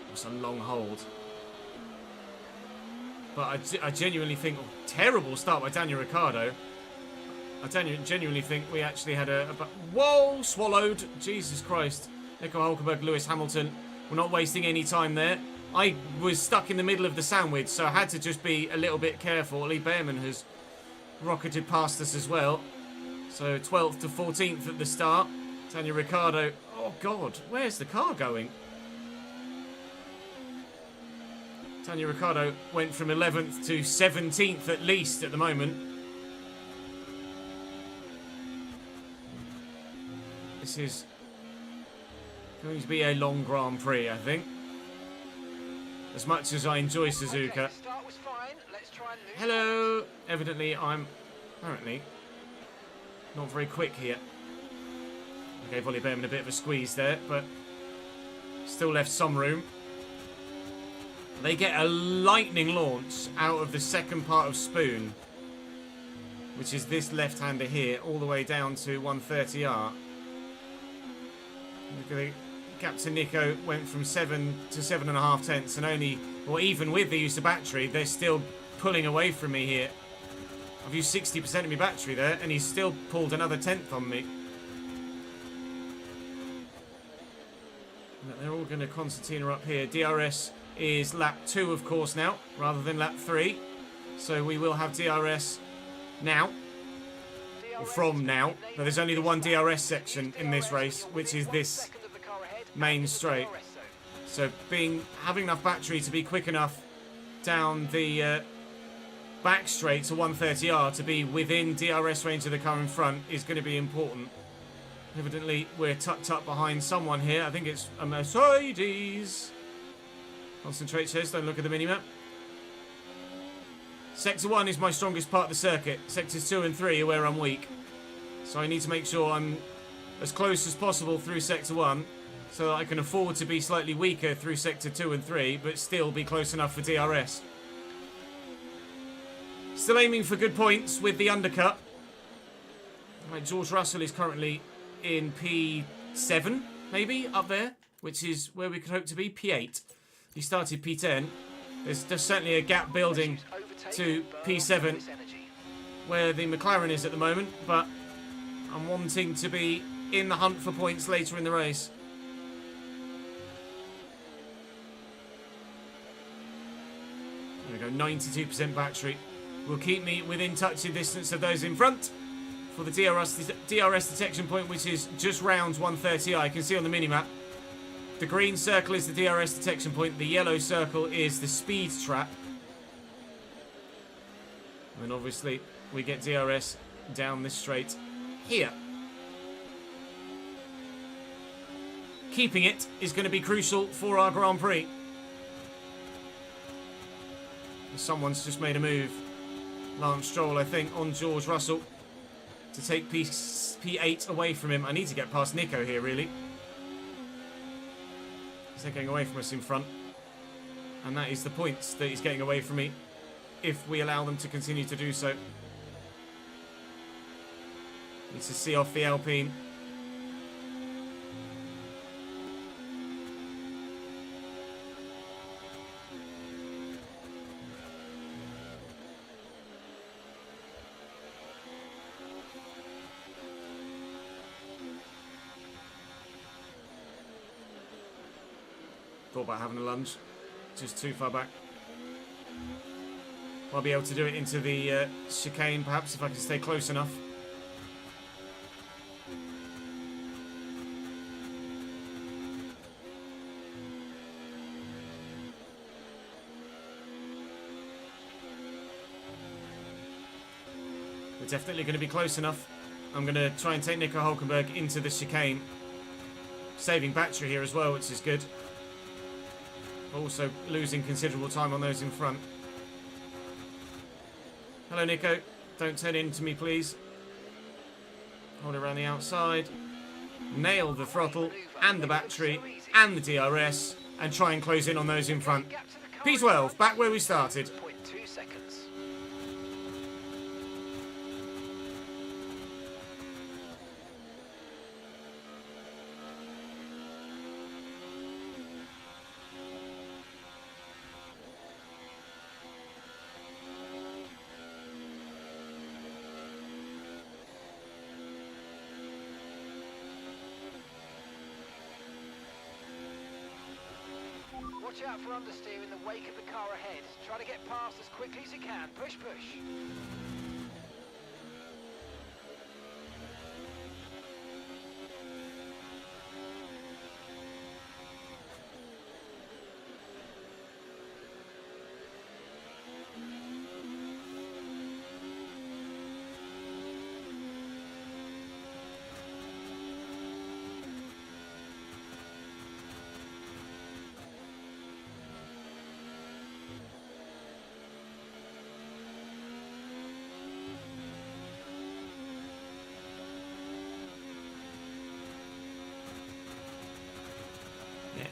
It was a long hold. But I genuinely think, terrible start by Daniel Ricciardo. I genuinely think we actually had whoa, swallowed. Jesus Christ. Nico Hulkenberg, Lewis Hamilton. We're not wasting any time there. I was stuck in the middle of the sandwich, so I had to just be a little bit careful. Lee Behrman has rocketed past us as well. So 12th to 14th at the start. Daniel Ricciardo. Oh, God. Where's the car going? Daniel Ricciardo went from 11th to 17th at least at the moment. This is going to be a long Grand Prix, I think. As much as I enjoy Suzuka. Okay, start was fine. Let's try and lose. Hello! Evidently, I'm apparently not very quick here. I gave Ollie Behrman a bit of a squeeze there, but still left some room. They get a lightning launch out of the second part of Spoon, which is this left-hander here, all the way down to 130R. Gap to Nico went from 7 to 7.5 tenths, and only, or even with the use of battery, they're still pulling away from me here. I've used 60% of my battery there, and he's still pulled another tenth on me. They're all going to concertina up here. DRS is lap 2, of course, now, rather than lap 3. So we will have DRS now, or from now. But there's only the one DRS section in this race, which is this main straight. So having enough battery to be quick enough down the back straight to 130R to be within DRS range of the car in front is going to be important. Evidently, we're tucked up behind someone here. I think it's a Mercedes. Concentrate, Chase. Don't look at the minimap. Sector 1 is my strongest part of the circuit. Sectors 2 and 3 are where I'm weak. So I need to make sure I'm as close as possible through Sector 1 so that I can afford to be slightly weaker through Sector 2 and 3, but still be close enough for DRS. Still aiming for good points with the undercut. Right, George Russell is currently in P7, maybe, up there, which is where we could hope to be, P8. He started P10. There's certainly a gap building to P7, where the McLaren is at the moment, but I'm wanting to be in the hunt for points later in the race. There we go, 92% battery. Will keep me within touching distance of those in front for the DRS detection point, which is just round 130i. I can see on the minimap. The green circle is the DRS detection point. The yellow circle is the speed trap. And obviously we get DRS down this straight here. Keeping it is going to be crucial for our Grand Prix. Someone's just made a move. Lance Stroll, I think, on George Russell to take P8 away from him. I need to get past Nico here, really. He's getting away from us in front. And that is the points that he's getting away from me if we allow them to continue to do so. Need to see off the Alpine. Thought about having a lunge, just too far back. I'll be able to do it into the chicane, perhaps, if I can stay close enough. We're definitely going to be close enough. I'm going to try and take Nico Hülkenberg into the chicane. Saving battery here as well, which is good. Also losing considerable time on those in front. Hello, Nico. Don't turn into me, please. Hold it around the outside. Nail the throttle and the battery and the DRS and try and close in on those in front. P12, back where we started. 0.2 seconds. Watch out for understeer in the wake of the car ahead. Try to get past as quickly as you can. Push, push.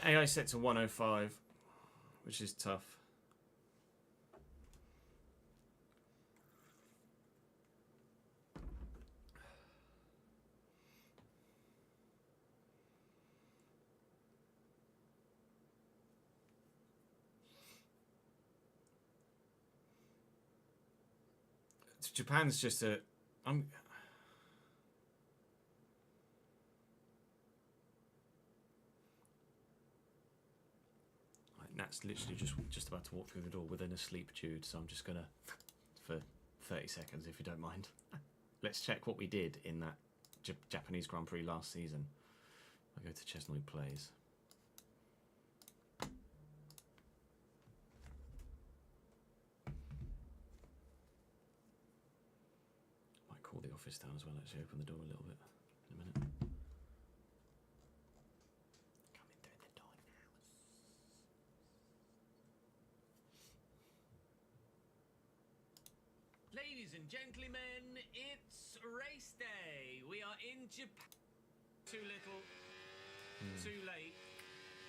AI set to 105, which is tough. Japan's just a... Nat's literally just about to walk through the door with an asleep Jude, so I'm just gonna, for 30 seconds, if you don't mind, let's check what we did in that Japanese Grand Prix last season. I go to Chesnoy Plays. Might call the office down as well, actually, open the door a little bit in a minute. Coming through the door now. Ladies and gentlemen, it's race day. We are in Japan. Too little, too late,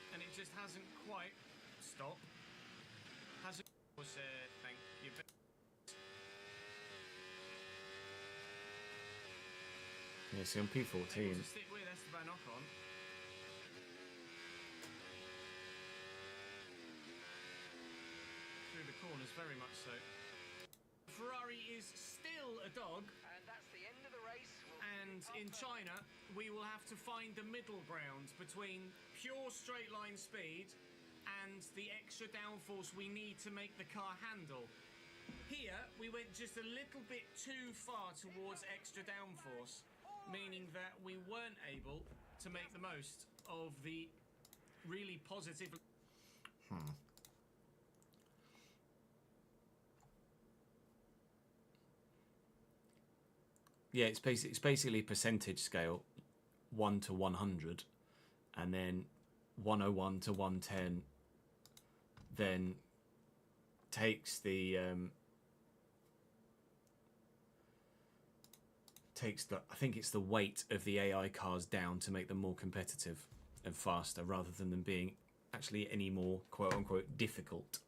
and it just hasn't quite stopped. Hasn't. Thank you. Yeah, see, on P14. Stick with Esteban Ocon. Through the corners, very much so. Ferrari is still a dog. And that's the end of the race. And in China, we will have to find the middle ground between pure straight line speed and the extra downforce we need to make the car handle. Here, we went just a little bit too far towards extra downforce, meaning that we weren't able to make the most of the really positive... Yeah, it's basically percentage scale, 1 to 100, and then 101 to 110, then takes the I think it's the weight of the AI cars down to make them more competitive and faster, rather than them being actually any more quote unquote difficult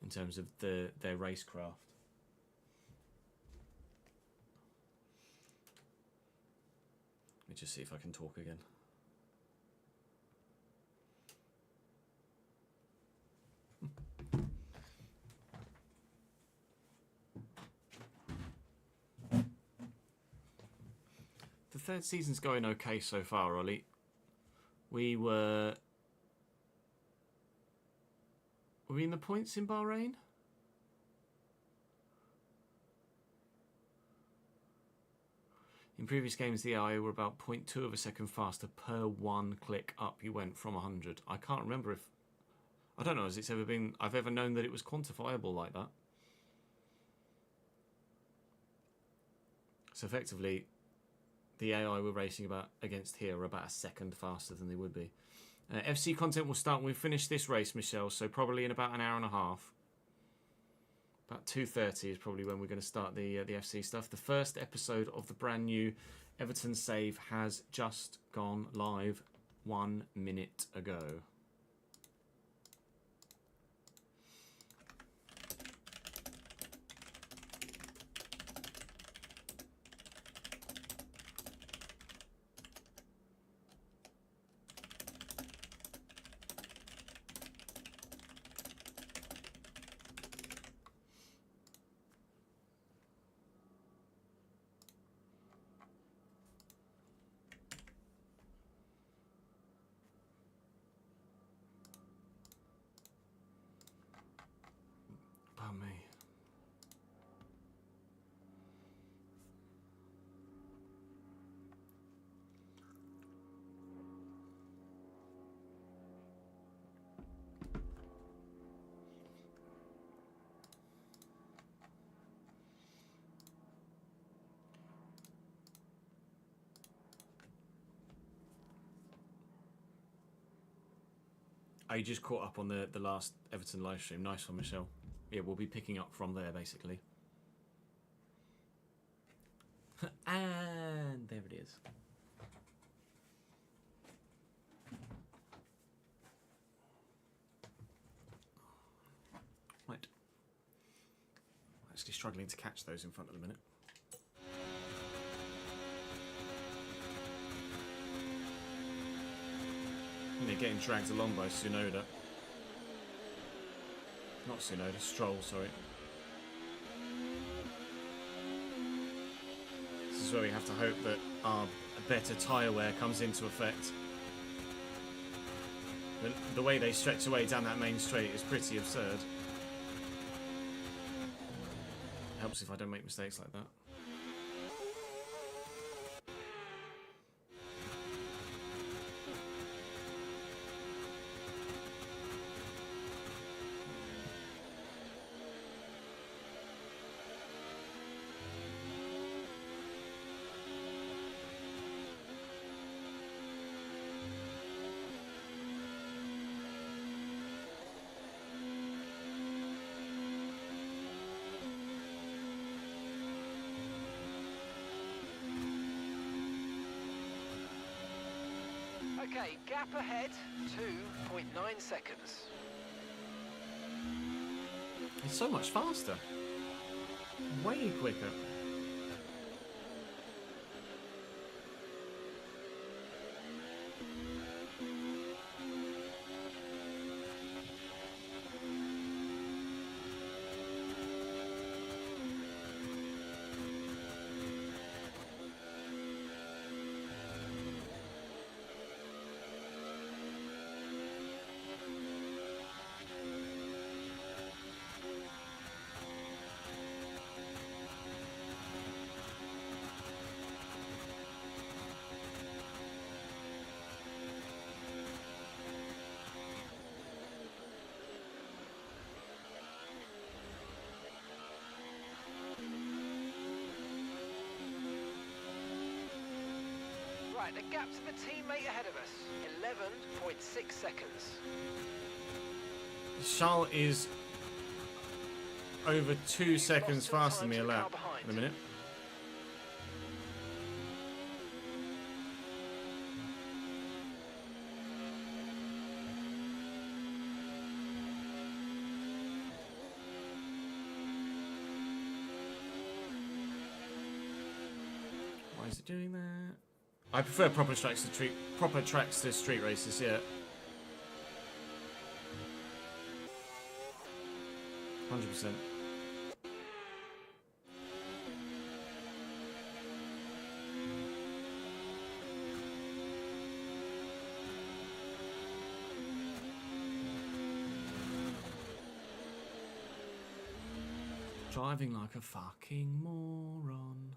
in terms of their racecraft. Let me just see if I can talk again. The third season's going okay so far, Ollie. We were we in the points in Bahrain? In previous games, the AI were about 0.2 of a second faster per one click up you went from 100. I can't remember if... I don't know if it's ever been... I've ever known that it was quantifiable like that. So effectively, the AI we're racing against here are about a second faster than they would be. FC content will start when we finish this race, Michelle, so probably in about an hour and a half. About 2:30 is probably when we're going to start the FC stuff. The first episode of the brand new Everton Save has just gone live 1 minute ago. Pardon me. I just caught up on the last Everton live stream. Nice one, Michelle. Yeah, we'll be picking up from there, basically. And there it is. Right. Actually struggling to catch those in front of the minute. And they're getting dragged along by Tsunoda. Not Tsunoda, Stroll, sorry. This is where we have to hope that our better tyre wear comes into effect. The way they stretch away down that main straight is pretty absurd. Helps if I don't make mistakes like that. Okay, gap ahead, 2.9 seconds. It's so much faster. Way quicker. Right, the gap to the teammate ahead of us, 11.6 seconds. Charles is over 2 seconds some faster than time me to a the car lap behind. in a minute. Why is it doing that? I prefer proper tracks to street races, yeah. 100%. Driving like a fucking moron.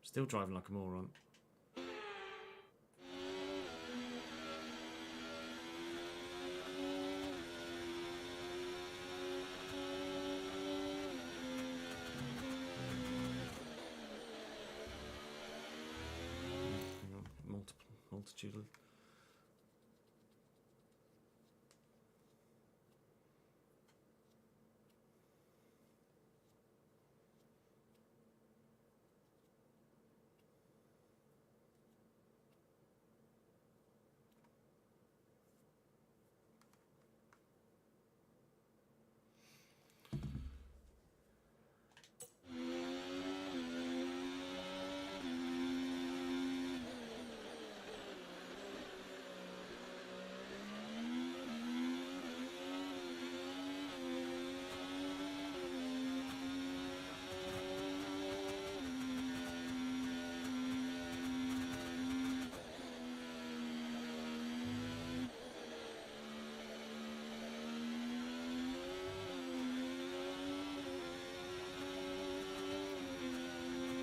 Still driving like a moron. Multitude.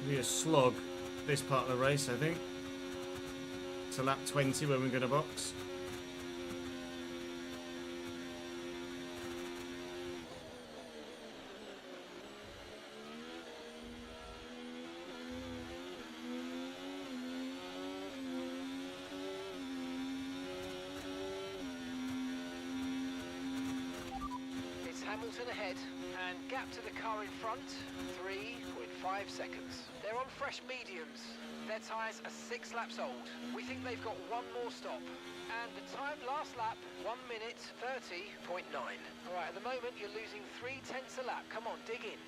Be a slog this part of the race, I think. To lap 20 when we're going to box. It's Hamilton ahead, and gap to the car in front, 3.5 seconds. They're on fresh mediums. Their tyres are 6 laps old. We think they've got one more stop. And the time last lap, 1 minute 30.9. All right, at the moment you're losing 0.3 a lap. Come on, dig in.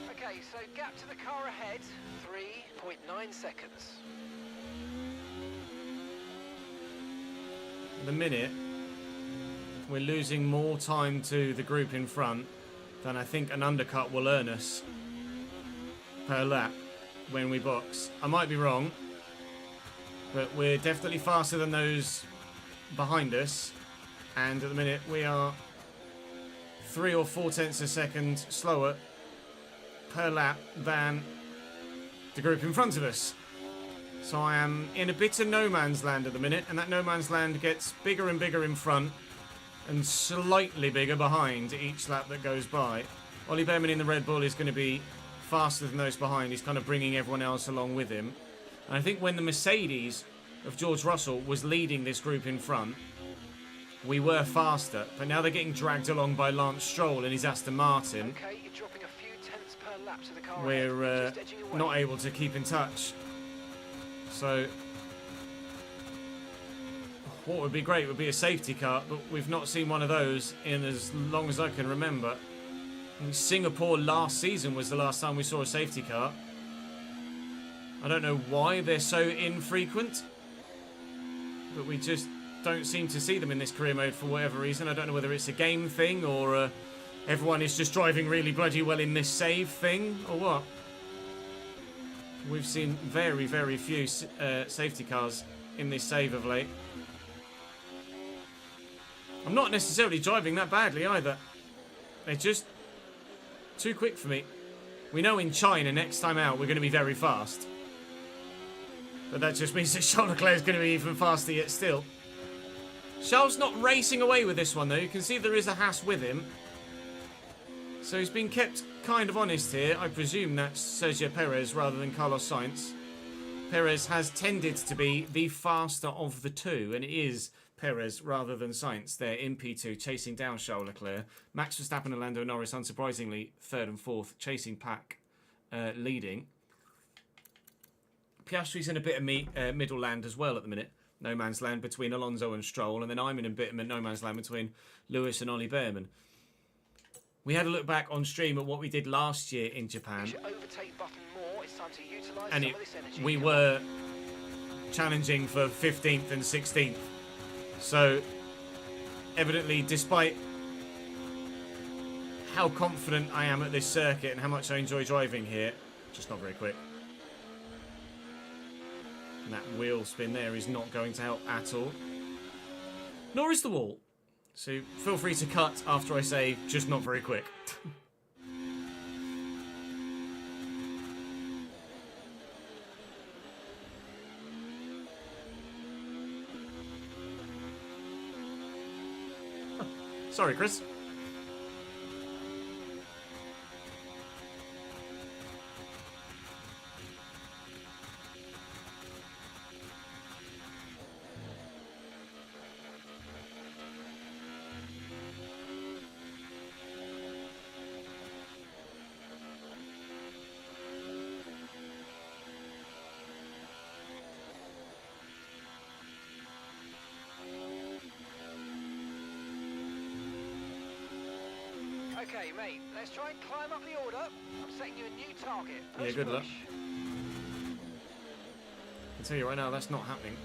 Okay, so gap to the car ahead, 3.9 seconds. At the minute, we're losing more time to the group in front than I think an undercut will earn us per lap when we box. I might be wrong, but we're definitely faster than those behind us, and at the minute we are 3 or 4 tenths a second slower per lap than the group in front of us. So I am in a bit of no man's land at the minute, and that no man's land gets bigger and bigger in front and slightly bigger behind each lap that goes by. Ollie Behrman in the Red Bull is going to be faster than those behind. He's kind of bringing everyone else along with him. And I think when the Mercedes of George Russell was leading this group in front, we were faster. But now they're getting dragged along by Lance Stroll and his Aston Martin. Okay, you're dropping a few tenths per lap to the car. We're not able to keep in touch. So what would be great would be a safety car, but we've not seen one of those in as long as I can remember. In Singapore last season was the last time we saw a safety car. I don't know why they're so infrequent, but we just don't seem to see them in this career mode for whatever reason. I don't know whether it's a game thing or everyone is just driving really bloody well in this save thing or what. We've seen very, very few safety cars in this save of late. I'm not necessarily driving that badly either. They're just too quick for me. We know in China next time out we're going to be very fast. But that just means that Charles Leclerc is going to be even faster yet still. Charles not racing away with this one though. You can see there is a Haas with him. So he's been kept kind of honest here. I presume that's Sergio Perez rather than Carlos Sainz. Perez has tended to be the faster of the two, and it is Perez rather than Sainz there in P2, chasing down Charles Leclerc. Max Verstappen and Lando Norris, unsurprisingly, third and fourth, chasing Pack, leading. Piastri's in a bit of middle land as well at the minute. No man's land between Alonso and Stroll, and then I'm in a bit of no man's land between Lewis and Ollie Behrman. We had a look back on stream at what we did last year in Japan, and we were challenging for 15th and 16th. So, evidently, despite how confident I am at this circuit and how much I enjoy driving here, just not very quick. And that wheel spin there is not going to help at all. Nor is the wall. So, feel free to cut after I say, just not very quick. Sorry, Chris. Okay, mate, let's try and climb up the order. I'm setting you a new target. Yeah, good luck. I tell you right now, that's not happening.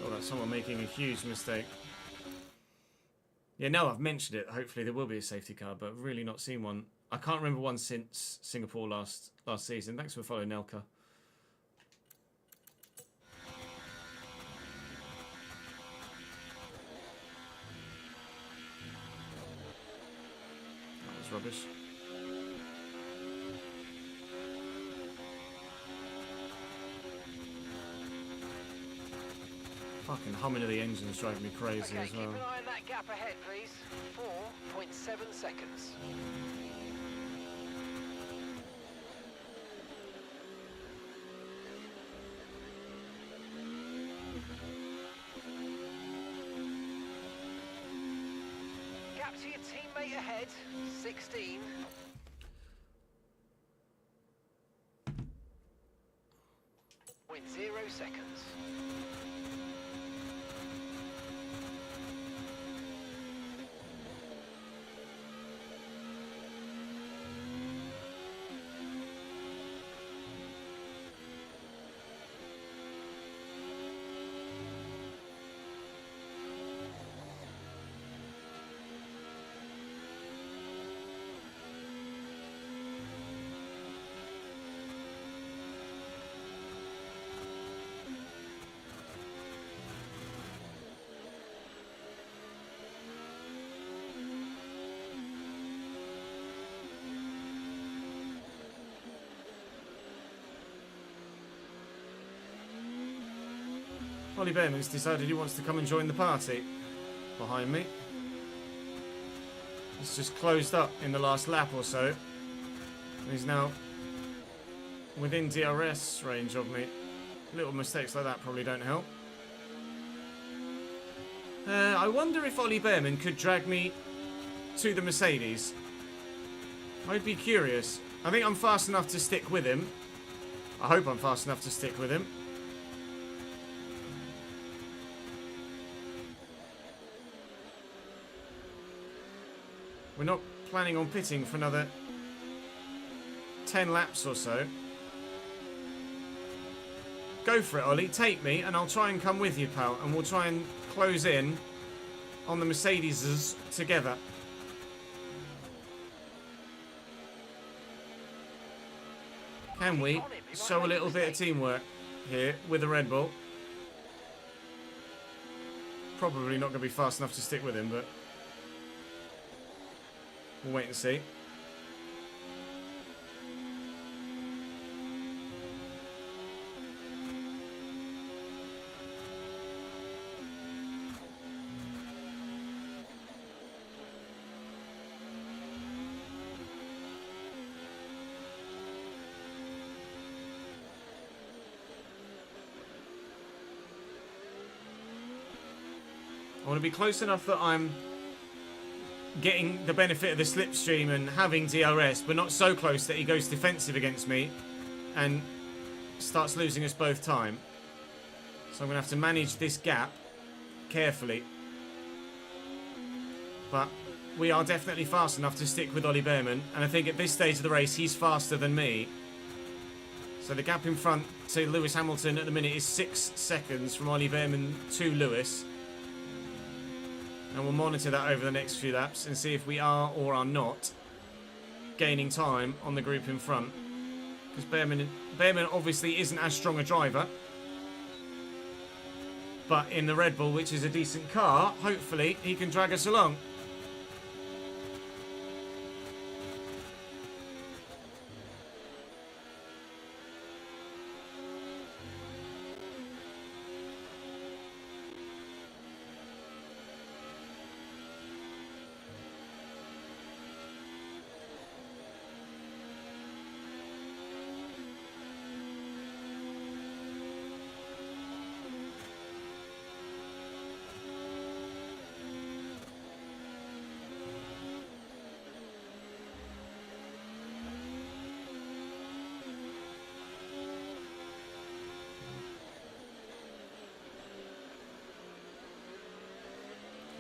Oh, that's someone making a huge mistake. Yeah, now I've mentioned it, hopefully there will be a safety car, but I've really not seen one. I can't remember one since Singapore last season. Thanks for following, Nelka. That was rubbish. Fucking humming of the engines driving me crazy as well. Keep an eye on that gap ahead, please. 4.7 seconds. Gap to your teammate ahead, 16. .0 seconds. Ollie Behrman's decided he wants to come and join the party. Behind me. He's just closed up in the last lap or so. He's now within DRS range of me. Little mistakes like that probably don't help. I wonder if Ollie Behrman could drag me to the Mercedes. I'd be curious. I think I'm fast enough to stick with him. I hope I'm fast enough to stick with him. We're not planning on pitting for another 10 laps or so. Go for it, Ollie. Take me, and I'll try and come with you, pal. And we'll try and close in on the Mercedes together. Can we show a little bit of teamwork here with the Red Bull? Probably not going to be fast enough to stick with him, but we'll wait and see. I want to be close enough that I'm getting the benefit of the slipstream and having DRS, but not so close that he goes defensive against me and starts losing us both time. So I'm going to have to manage this gap carefully. But we are definitely fast enough to stick with Ollie Behrman, and I think at this stage of the race he's faster than me. So the gap in front to Lewis Hamilton at the minute is 6 seconds from Ollie Behrman to Lewis. And we'll monitor that over the next few laps and see if we are or are not gaining time on the group in front. Because Behrman obviously isn't as strong a driver. But in the Red Bull, which is a decent car, hopefully he can drag us along.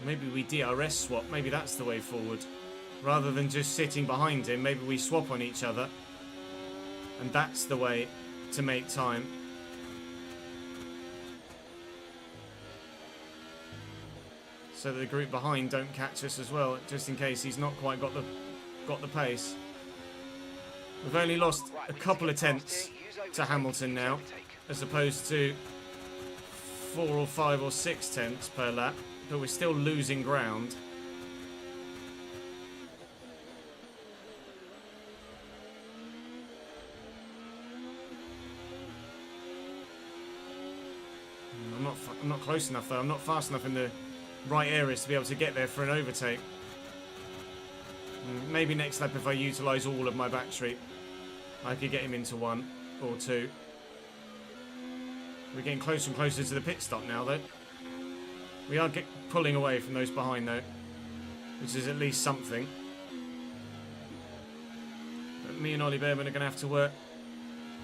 Maybe we DRS swap, maybe that's the way forward. Rather than just sitting behind him, maybe we swap on each other. And that's the way to make time. So that the group behind don't catch us as well, just in case he's not quite got the pace. We've only lost a couple of tenths to Hamilton now, as opposed to 4 or 5 or 6 tenths per lap. But we're still losing ground. I'm not close enough though. I'm not fast enough in the right areas to be able to get there for an overtake. Maybe next lap, if I utilise all of my battery, I could get him into 1 or 2. We're getting closer and closer to the pit stop now though. We are pulling away from those behind though, which is at least something. But me and Ollie Behrman are going to have to work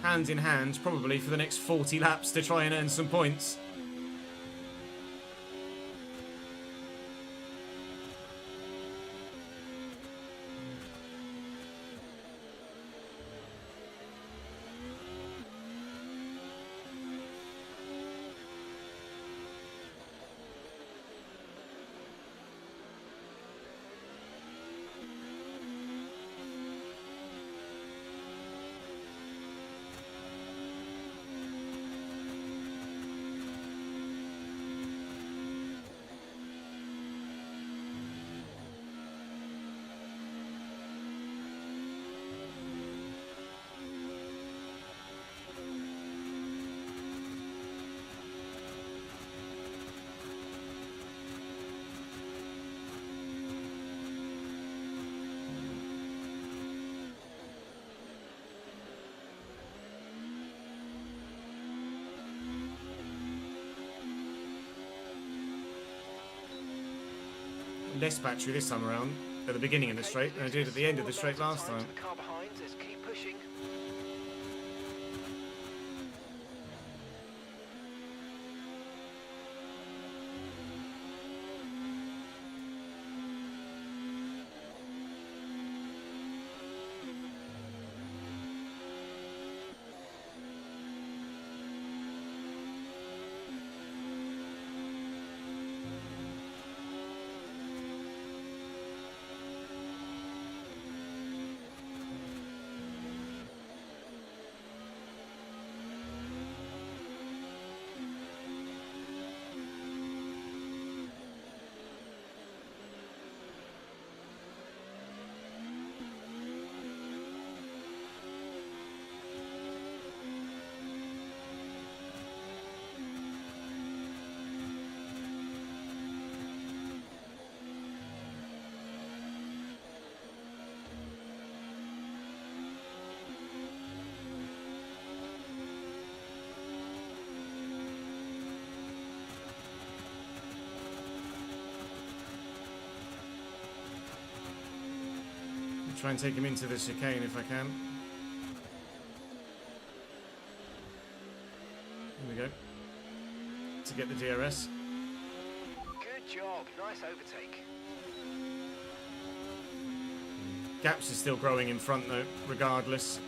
hand in hand probably for the next 40 laps to try and earn some points. less battery this time around at the beginning of the straight than I did at the end of the straight last time. The car behind, let's keep pushing. Try and take him into the chicane if I can. Here we go. To get the DRS. Good job, nice overtake. Gaps are still growing in front though, regardless.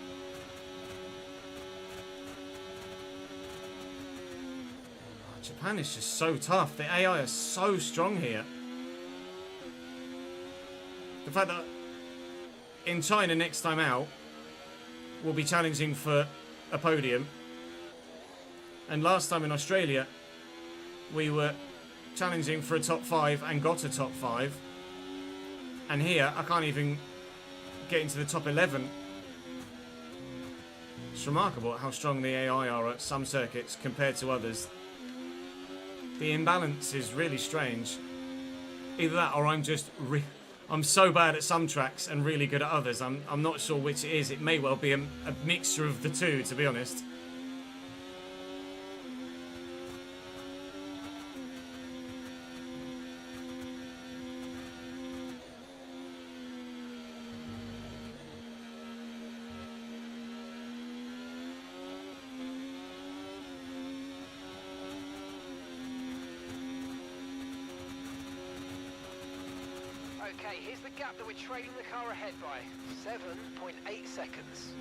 Oh, Japan is just so tough. The AI are so strong here. The fact that in China next time out, we'll be challenging for a podium. And last time in Australia, we were challenging for a top 5 and got a top 5. And here, I can't even get into the top 11. It's remarkable how strong the AI are at some circuits compared to others. The imbalance is really strange. Either that or I'm so bad at some tracks and really good at others. I'm not sure which it is. It may well be a mixture of the two, to be honest. Okay, here's the gap that we're trailing the car ahead by. 7.8 seconds.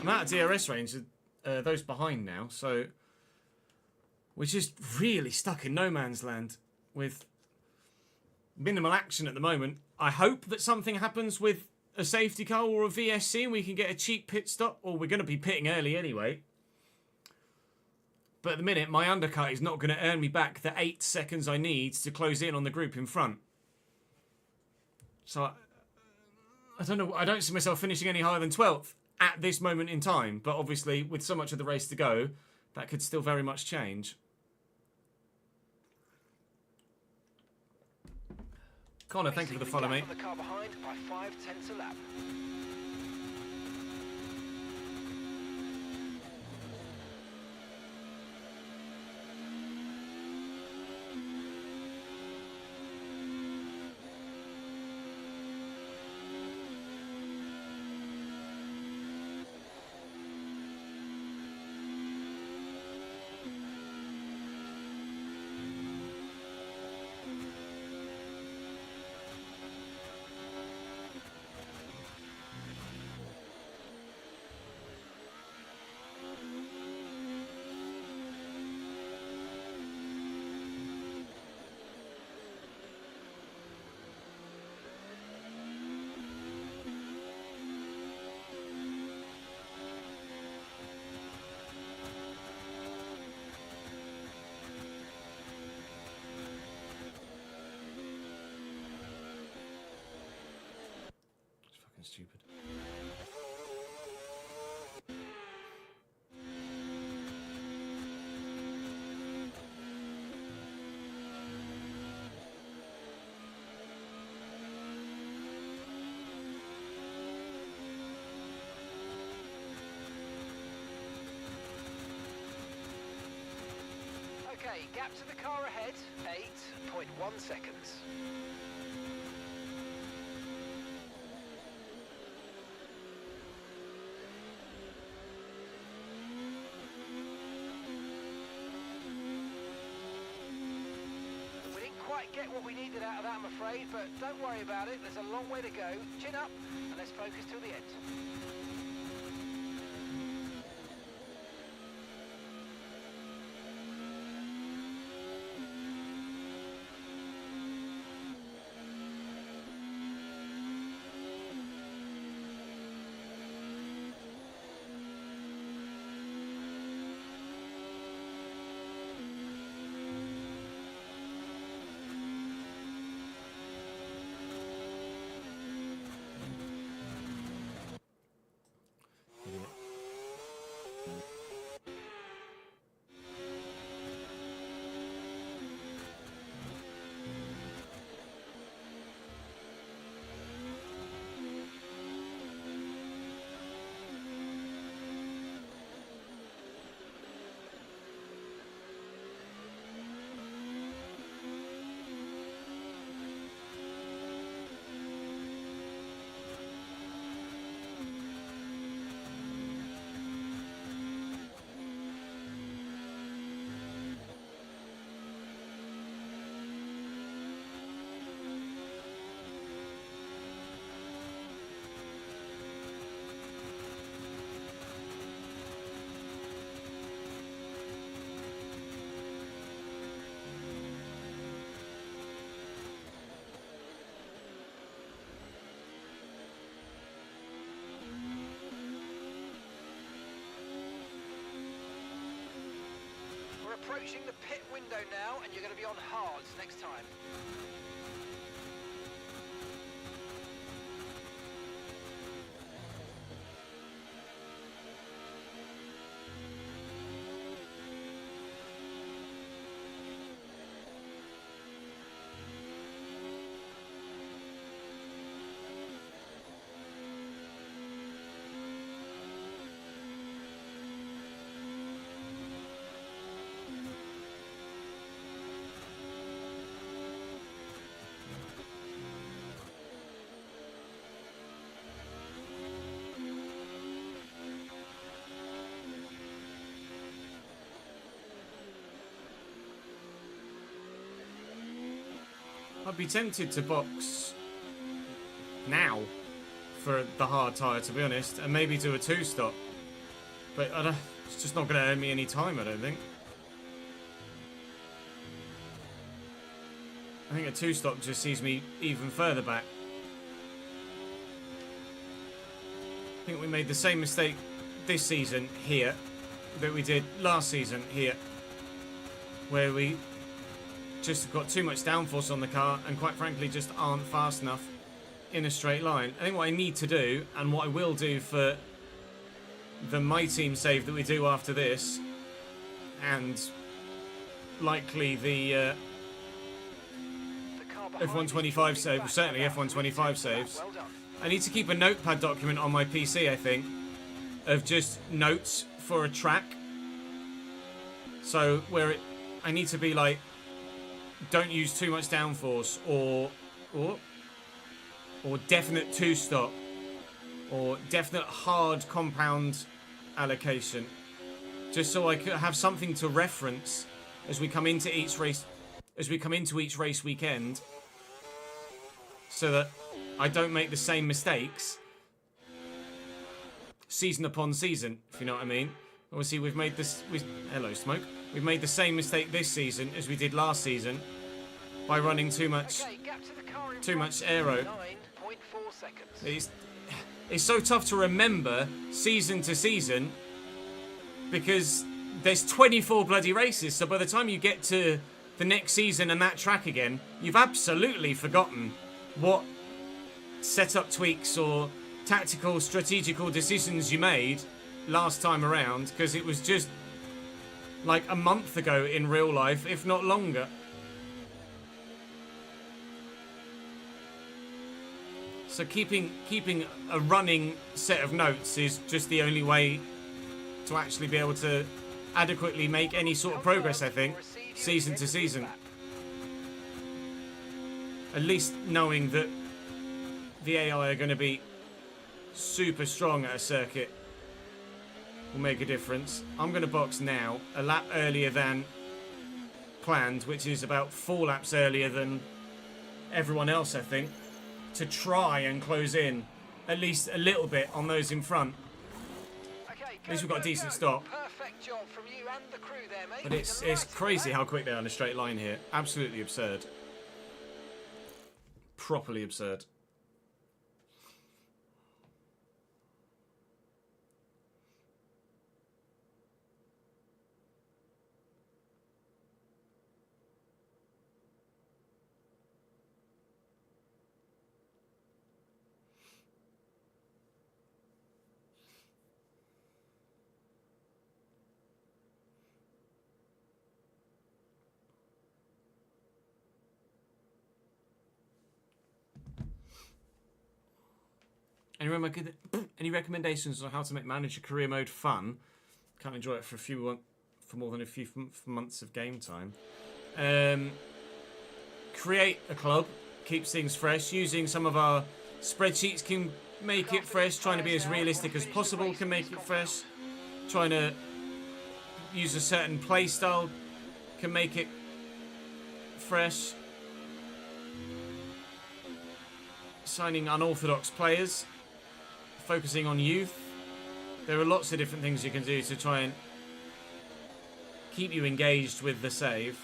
I'm out of DRS range, those behind now, so we're just really stuck in no man's land with minimal action at the moment. I hope that something happens with a safety car or a VSC and we can get a cheap pit stop, or we're going to be pitting early anyway. But at the minute, my undercut is not going to earn me back the 8 seconds I need to close in on the group in front. So I don't know. I don't see myself finishing any higher than 12th at this moment in time. But obviously, with so much of the race to go, that could still very much change. Connor, thank you for the follow, mate. The car behind by 5/10 a lap. Stupid. Okay, gap to the car ahead, 8.1 seconds. We didn't quite get what we needed out of that, I'm afraid, but don't worry about it. There's a long way to go. Chin up, and let's focus till the end. Approaching the pit window now, and you're going to be on hards next time. I'd be tempted to box now for the hard tyre, to be honest, and maybe do a 2-stop. But it's just not going to earn me any time, I don't think. I think a 2-stop just sees me even further back. I think we made the same mistake this season here that we did last season here, where we just got too much downforce on the car and quite frankly just aren't fast enough in a straight line. I think what I need to do, and what I will do for the My Team save that we do after this, and likely the F125 save, well, certainly F125 saves, I need to keep a notepad document on my PC, I think, of just notes for a track. So where I need to be like, don't use too much downforce, or definite 2-stop, or definite hard compound allocation, just so I could have something to reference as we come into each race, weekend, so that I don't make the same mistakes season upon season, if you know what I mean. Obviously, we've made this. Hello, Smoke. We've made the same mistake this season as we did last season by running too much aero. 9.4 seconds. It's so tough to remember season to season because there's 24 bloody races. So by the time you get to the next season and that track again, you've absolutely forgotten what setup tweaks or tactical, strategical decisions you made last time around, because it was just like a month ago in real life, if not longer. So keeping a running set of notes is just the only way to actually be able to adequately make any sort of progress, I think, season to season. At least knowing that the AI are going to be super strong at a circuit will make a difference. I'm going to box now, a lap earlier than planned, which is about 4 laps earlier than everyone else, I think, to try and close in at least a little bit on those in front. At least we've got a decent stop. Perfect job from you and the crew there, mate. But it's crazy how quick they are in a straight line here. Absolutely absurd. Properly absurd. Any recommendations on how to make manager career mode fun? Can't enjoy it for more than a few months of game time. Create a club, keeps things fresh. Using some of our spreadsheets can make it fresh. Trying to be as realistic as possible can make it fresh. Trying to use a certain play style can make it fresh. Signing unorthodox players. Focusing on youth. There are lots of different things you can do to try and keep you engaged with the save.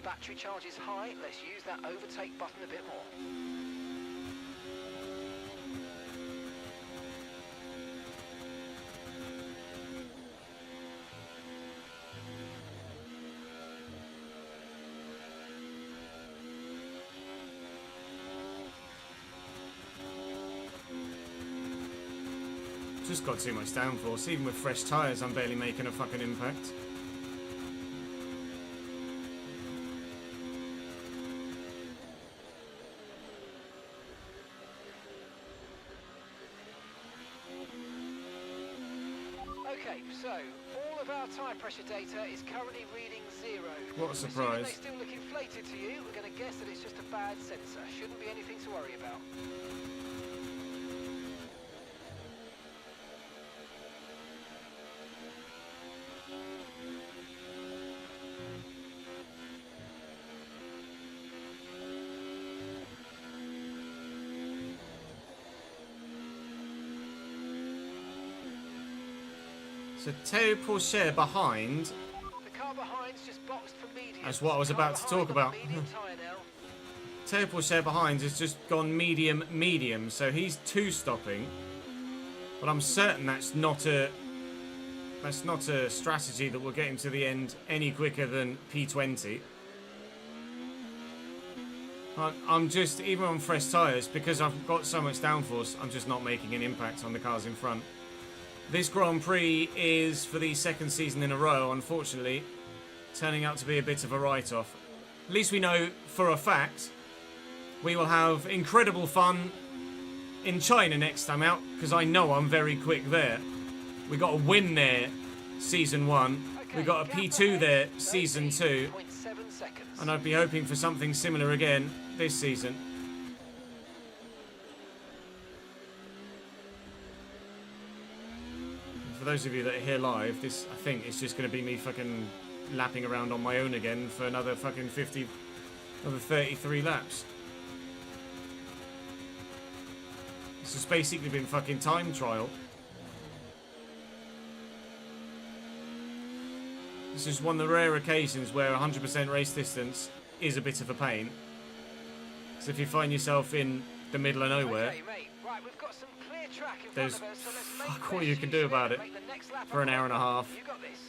Battery charge is high, let's use that overtake button a bit more. Just got too much downforce. Even with fresh tyres, I'm barely making a fucking impact. Okay, so all of our tyre pressure data is currently reading 0. What a surprise. Assuming they still look inflated to you, we're going to guess that it's just a bad sensor. Shouldn't be anything to worry about. So Teo Pourchaire behind. The car behind's just boxed for medium. That's what I was about to talk about. Teo Pourchaire behind has just gone medium, so he's 2-stopping. But I'm certain that's not a strategy that will get him to the end any quicker than P20. I'm just, even on fresh tyres, because I've got so much downforce, I'm just not making an impact on the cars in front. This Grand Prix is, for the second season in a row, unfortunately, turning out to be a bit of a write-off. At least we know for a fact we will have incredible fun in China next time out, because I know I'm very quick there. We got a win there, Season 1. We got a P2 there, Season 2. And I'd be hoping for something similar again this season. For those of you that are here live, this, I think, is just going to be me fucking lapping around on my own again for another fucking 33 laps. This has basically been fucking time trial. This is one of the rare occasions where 100% race distance is a bit of a pain. So if you find yourself in the middle of nowhere, Okay, mate. Right, Right, we've got some clear track in There's front of us, so let's make fuck the all best you can use do of it about and it make the next lap for an a hour and a point. half. You got this.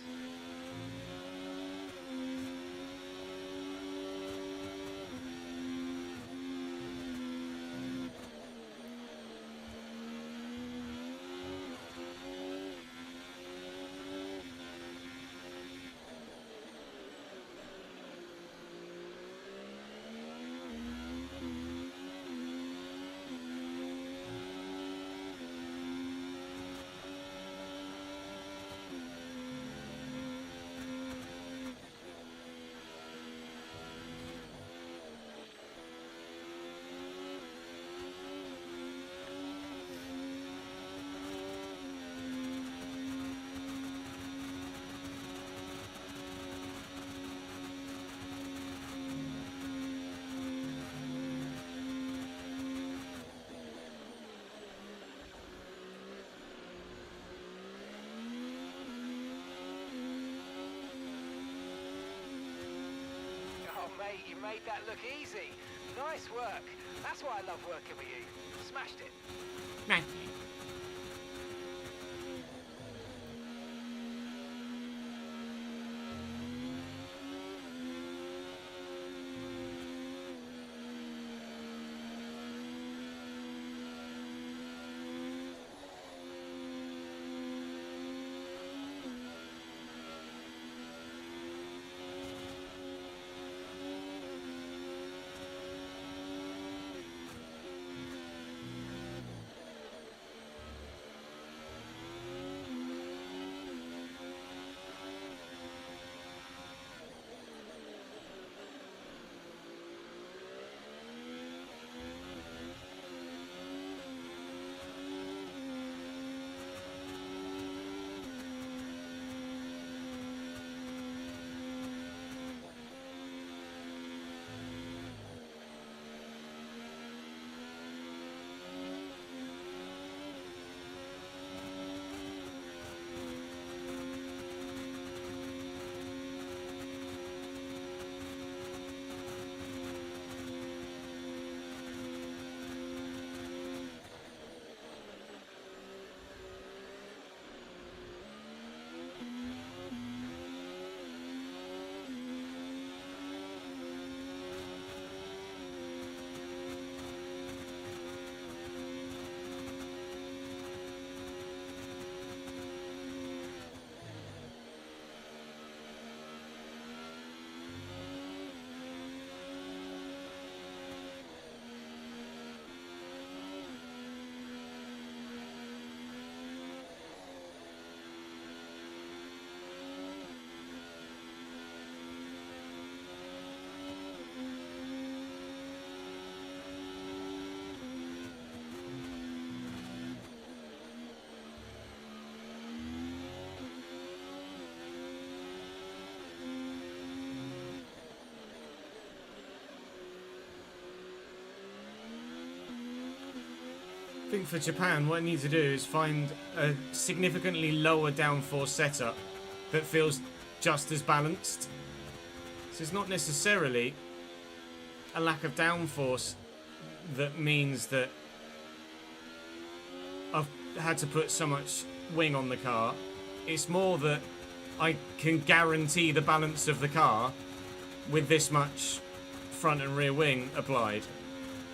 Oh, mate, you made that look easy. Nice work. That's why I love working with you. Smashed it. Right. I think for Japan, what I need to do is find a significantly lower downforce setup that feels just as balanced. So it's not necessarily a lack of downforce that means that I've had to put so much wing on the car. It's more that I can guarantee the balance of the car with this much front and rear wing applied.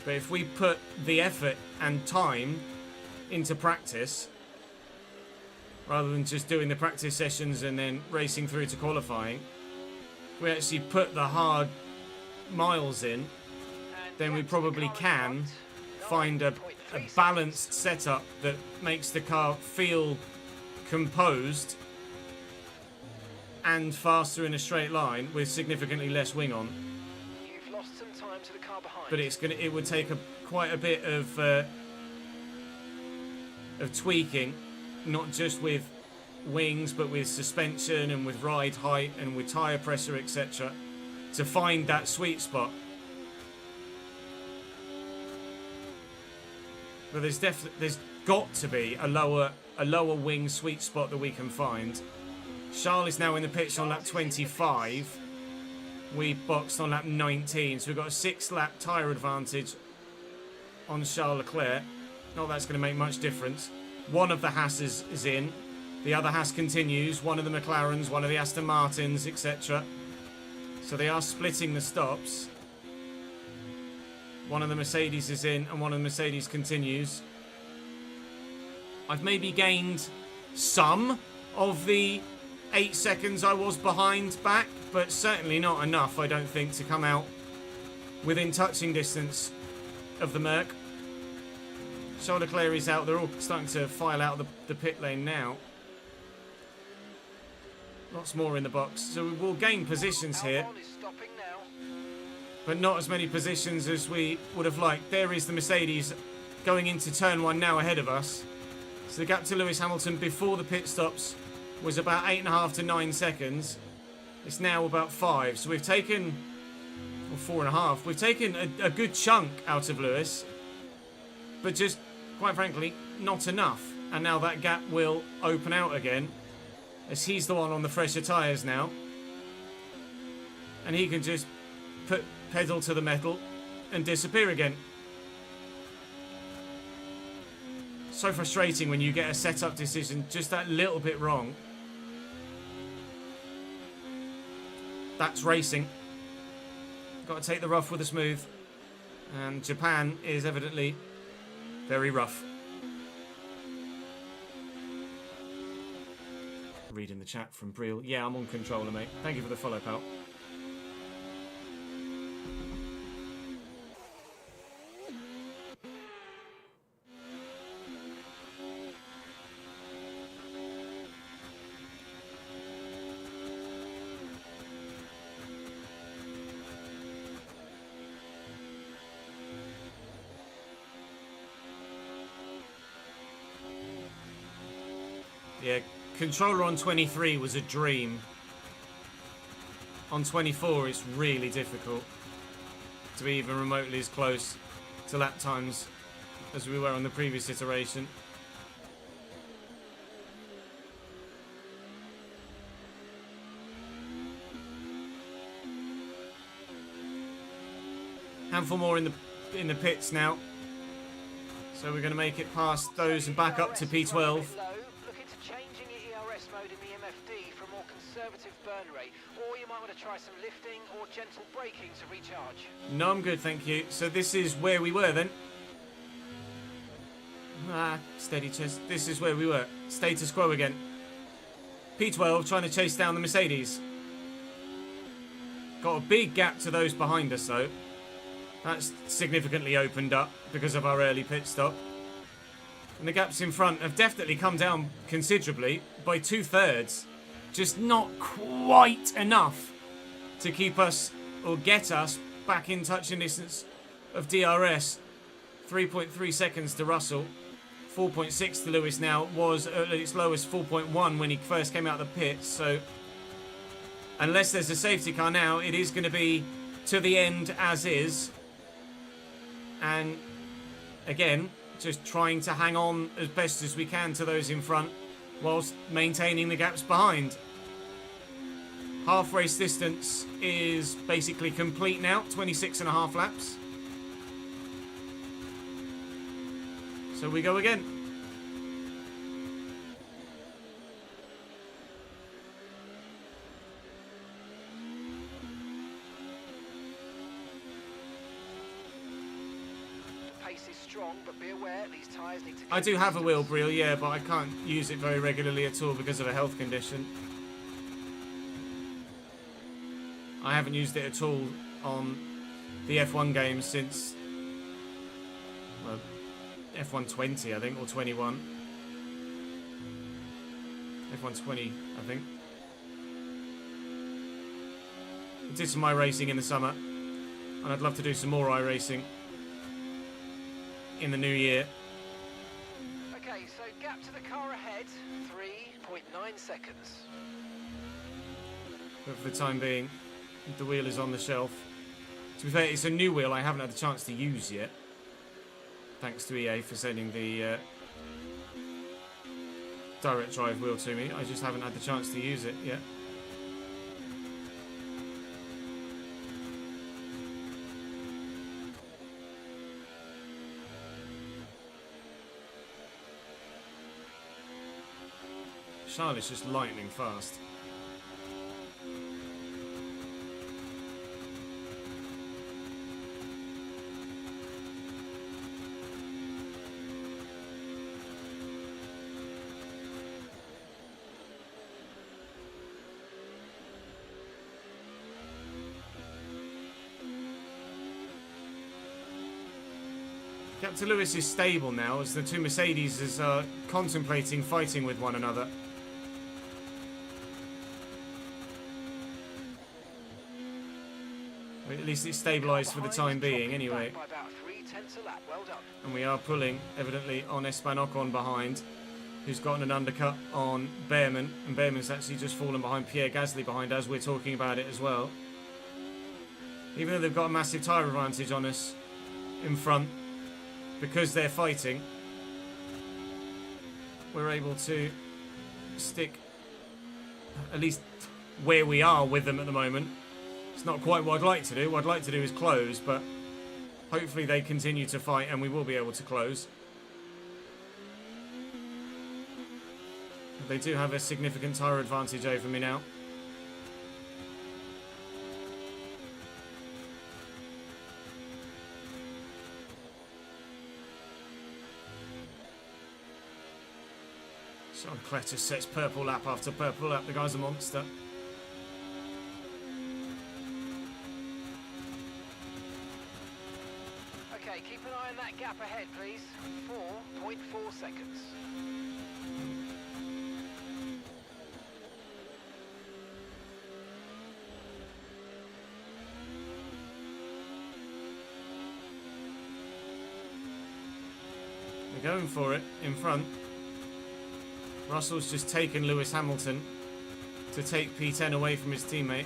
But if we put the effort and time into practice, rather than just doing the practice sessions and then racing through to qualifying, we actually put the hard miles in, then we probably can find a balanced setup that makes the car feel composed and faster in a straight line with significantly less wing on. You've lost some time to the car behind. But it would take quite a bit of tweaking, not just with wings, but with suspension and with ride height and with tyre pressure, etc., to find that sweet spot. But there's got to be a lower wing sweet spot that we can find. Charles is now in the pits on lap 25. We boxed on lap 19, so we've got a 6-lap tyre advantage on Charles Leclerc. Not that's going to make much difference. One of the Hasses is in. The other Haas continues. One of the McLarens, one of the Aston Martins, etc. So they are splitting the stops. One of the Mercedes is in and one of the Mercedes continues. I've maybe gained some of the 8 seconds I was behind back, but certainly not enough, I don't think, to come out within touching distance of the Merc. Charles Leclerc is out. They're all starting to file out the pit lane now. Lots more in the box. So we'll gain positions here, but not as many positions as we would have liked. There is the Mercedes going into turn 1 now ahead of us. So the gap to Lewis Hamilton before the pit stops was about 8.5 to 9 seconds. It's now about 5. So we've taken, or 4.5, we've taken a good chunk out of Lewis, but just, quite frankly, not enough. And now that gap will open out again, as he's the one on the fresher tyres now. And he can just put pedal to the metal and disappear again. So frustrating when you get a setup decision just that little bit wrong. That's racing. Got to take the rough with the smooth. And Japan is evidently very rough. Reading the chat from Briel. Yeah, I'm on controller, mate. Thank you for the follow, pal. Yeah, controller on 23 was a dream. On 24, it's really difficult to be even remotely as close to lap times as we were on the previous iteration. Handful more in the pits now. So we're going to make it past those and back up to P12. Or you might want to try some lifting or gentle braking to recharge. No, I'm good, thank you. So this is where we were then. Steady chest. This is where we were. Status quo again. P12 trying to chase down the Mercedes. Got a big gap to those behind us though. That's significantly opened up because of our early pit stop. And the gaps in front have definitely come down considerably by 2/3. Just not quite enough to keep us or get us back in touching distance of DRS. 3.3 seconds to Russell. 4.6 to Lewis now. Was at its lowest 4.1 when he first came out of the pits. So unless there's a safety car now, it is going to be to the end as is. And again, just trying to hang on as best as we can to those in front whilst maintaining the gaps behind. Half race distance is basically complete now, 26.5 laps. So we go again. Pace is strong, but be aware these tyres need to. I do have a wheel Briel, yeah, but I can't use it very regularly at all because of a health condition. I haven't used it at all on the F1 games since, well, F1 20, I think, or 21. F1 20, I think. I did some iRacing in the summer, and I'd love to do some more iRacing in the new year. Okay, so gap to the car ahead, 3.9 seconds. But for the time being, the wheel is on the shelf. To be fair, it's a new wheel I haven't had the chance to use yet. Thanks to EA for sending the direct drive wheel to me. I just haven't had the chance to use it yet. Charlotte's just lightning fast. Gap to Lewis is stable now as the two Mercedes are contemplating fighting with one another. At least it's stabilised for the time being anyway. By about 0.3 a lap. Well done. And we are pulling evidently on Esteban Ocon behind, who's gotten an undercut on Behrman, and Behrman's actually just fallen behind Pierre Gasly behind as we're talking about it as well. Even though they've got a massive tyre advantage on us in front, because they're fighting, we're able to stick at least where we are with them at the moment. It's not quite what I'd like to do. What I'd like to do is close, but hopefully they continue to fight and we will be able to close. They do have a significant tyre advantage over me now. Sean Leclerc just sets purple lap after purple lap. The guy's a monster. Okay, keep an eye on that gap ahead, please. 4.4 seconds. They're going for it in front. Russell's just taken Lewis Hamilton to take P10 away from his teammate.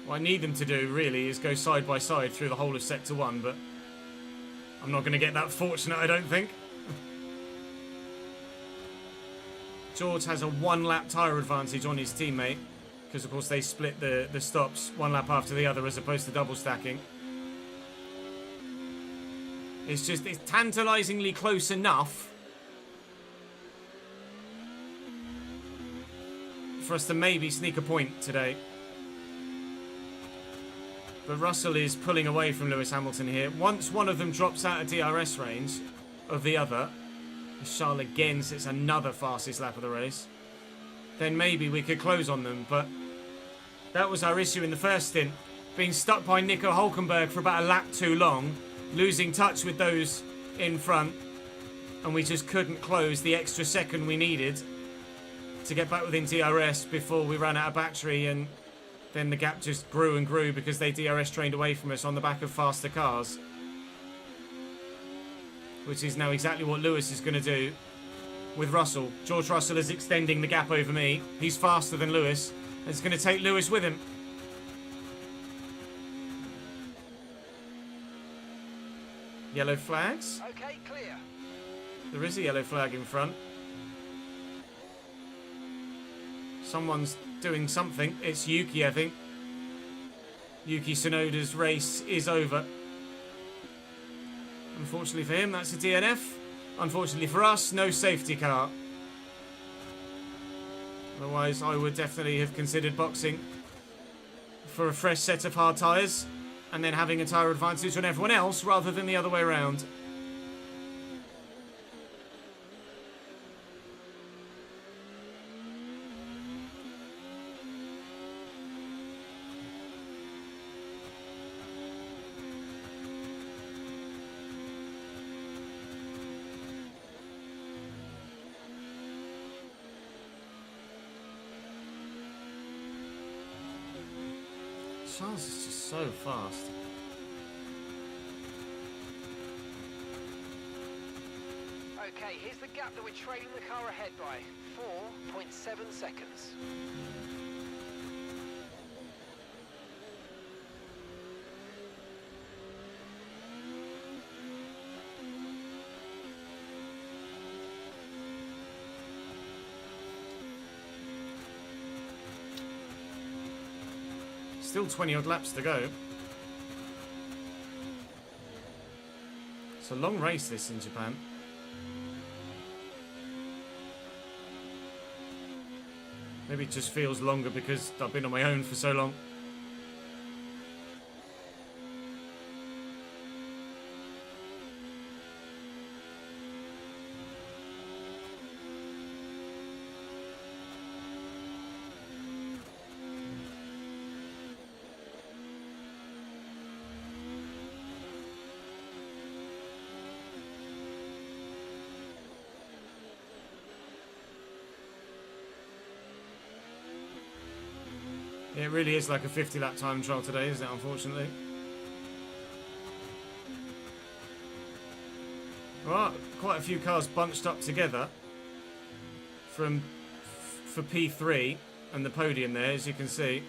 What I need them to do really is go side by side through the whole of Sector 1, but I'm not going to get that fortunate, I don't think. George has a 1 lap tyre advantage on his teammate because of course they split the stops 1 lap after the other as opposed to double stacking. It's tantalisingly close enough for us to maybe sneak a point today. But Russell is pulling away from Lewis Hamilton here. Once one of them drops out of DRS range of the other, Charles again sits another fastest lap of the race, then maybe we could close on them. But that was our issue in the first stint, being stuck by Nico Hülkenberg for about a lap too long, losing touch with those in front, and we just couldn't close the extra second we needed to get back within DRS before we ran out of battery, and then the gap just grew and grew because they DRS trained away from us on the back of faster cars. Which is now exactly what Lewis is going to do with Russell. George Russell is extending the gap over me. He's faster than Lewis. And it's going to take Lewis with him. Yellow flags. Okay, clear. There is a yellow flag in front. Someone's doing something. It's Yuki, I think. Yuki Tsunoda's race is over. Unfortunately for him, that's a DNF. Unfortunately for us, no safety car. Otherwise, I would definitely have considered boxing for a fresh set of hard tyres and then having a tyre advantage on everyone else rather than the other way around. Charles is just so fast. Okay, here's the gap that we're trailing the car ahead by. 4.7 seconds. Still 20 odd laps to go. It's a long race this in Japan. Maybe it just feels longer because I've been on my own for so long. It really is like a 50 lap time trial today, isn't it, unfortunately? Well, quite a few cars bunched up together for P3 and the podium there, as you can see.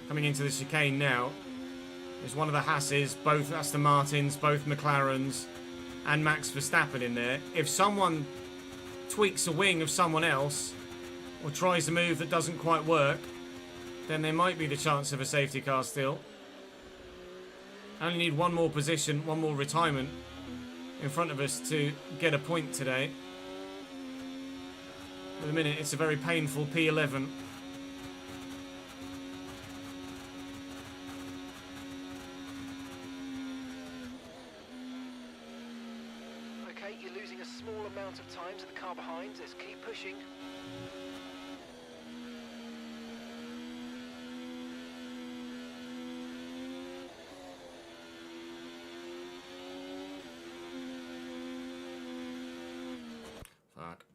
Coming into the chicane now is one of the Hasses, both Aston Martins, both McLarens, and Max Verstappen in there. If someone tweaks a wing of someone else or tries a move that doesn't quite work, then there might be the chance of a safety car still. Only need one more position, one more retirement in front of us to get a point today. At the minute, it's a very painful P11. Okay, you're losing a small amount of time to the car behind. Let's keep pushing. Fuck.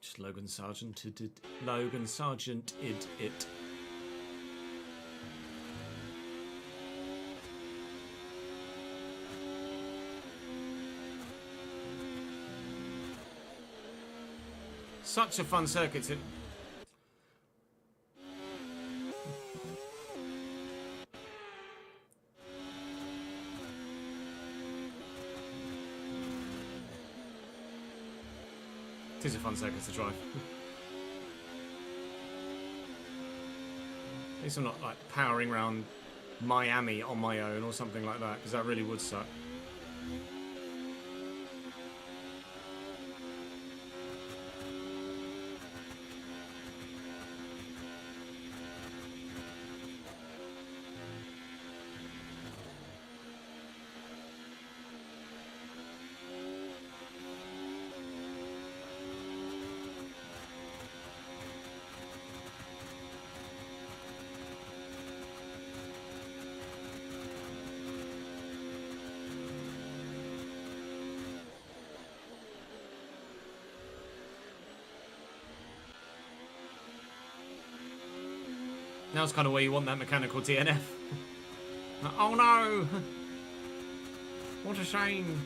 Just Logan Sargent did Logan Sargent it. Such a fun circuit to... It is a fun circuit to drive. At least I'm not like powering around Miami on my own or something like that, because that really would suck. Now's kind of where you want that mechanical DNF. Oh no! What a shame.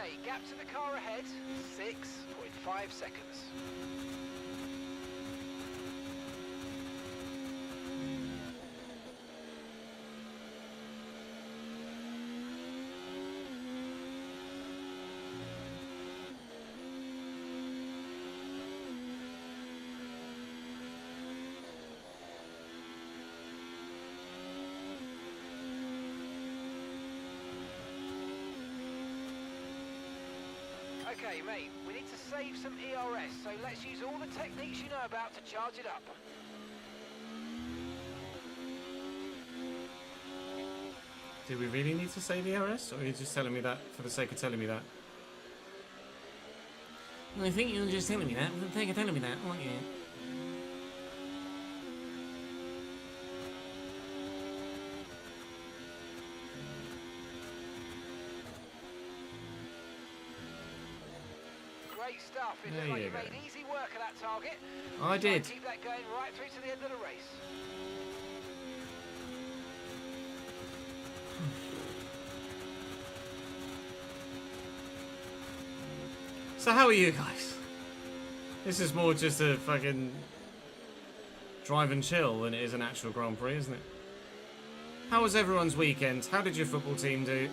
Okay, gap to the car ahead, 6.5 seconds. Okay, mate, we need to save some ERS, so let's use all the techniques you know about to charge it up. Do we really need to save ERS, or are you just telling me that for the sake of telling me that? I think you're just telling me that. For the sake of telling me that, aren't you? Great stuff. It There looked like you you go. made easy work of that target. I Try did. and keep that going right through to the end of the race. So how are you guys? This is more just a fucking drive and chill than it is an actual Grand Prix, isn't it? How was everyone's weekend? How did your football team do?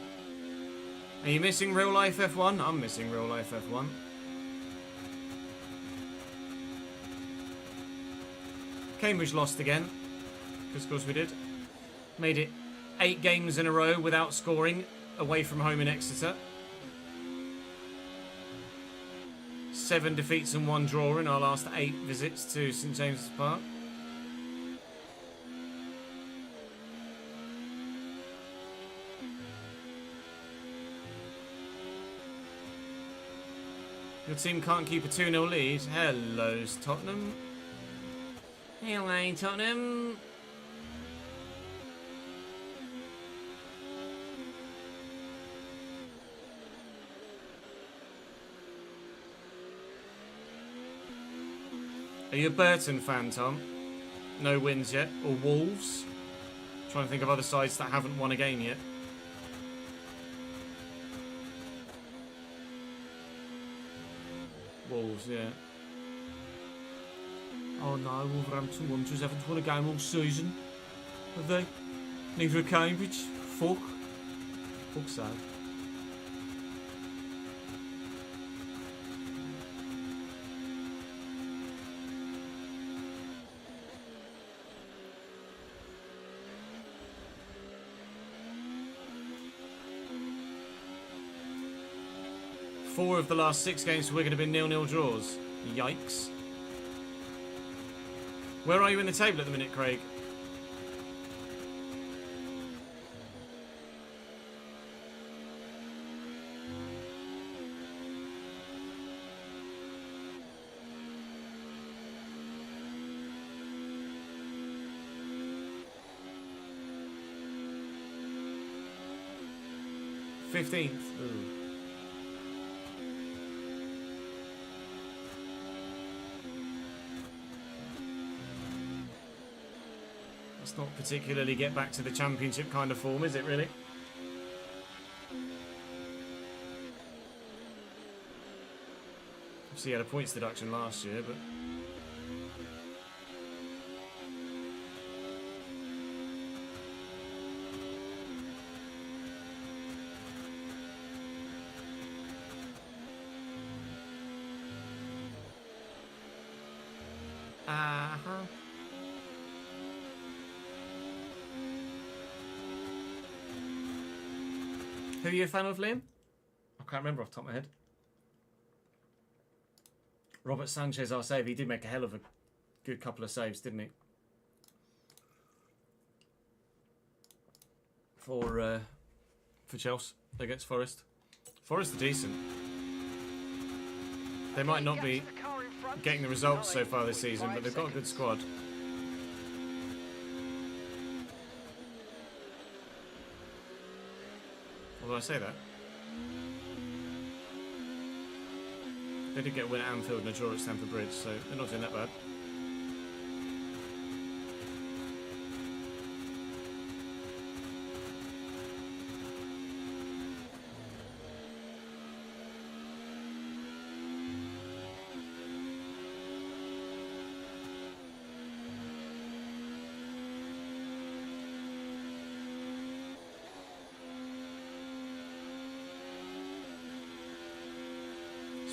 Are you missing real life F1? I'm missing real life F1. Cambridge lost again, because of course we did. Made it 8 games in a row without scoring away from home in Exeter. 7 defeats and 1 draw in our last 8 visits to St James's Park. Your team can't keep a 2-0 lead. Hello, Tottenham. Hello, Tottenham. Are you a Burton fan, Tom? No wins yet. Or Wolves? Trying to think of other sides that haven't won a game yet. Wolves, yeah. Oh no, Wolverhampton Wanderers haven't won a game all season, have they? Neither have Cambridge. Fuck. Fuck's sake. Four of the last 6 games for Wigan have been 0-0 draws. Yikes. Where are you in the table at the minute, Craig? Fifteenth. Let's not particularly get back to the championship kind of form, is it really? Obviously, he had a points deduction last year, but... Who are you a fan of, Liam? I can't remember off the top of my head. Robert Sanchez, our save. He did make a hell of a good couple of saves, didn't he? For Chelsea against Forest. Forest are decent. They might not be getting the results so far this season, but they've got a good squad. Although I say that, they did get a win at Anfield and a draw at Stamford Bridge, so they're not doing that bad.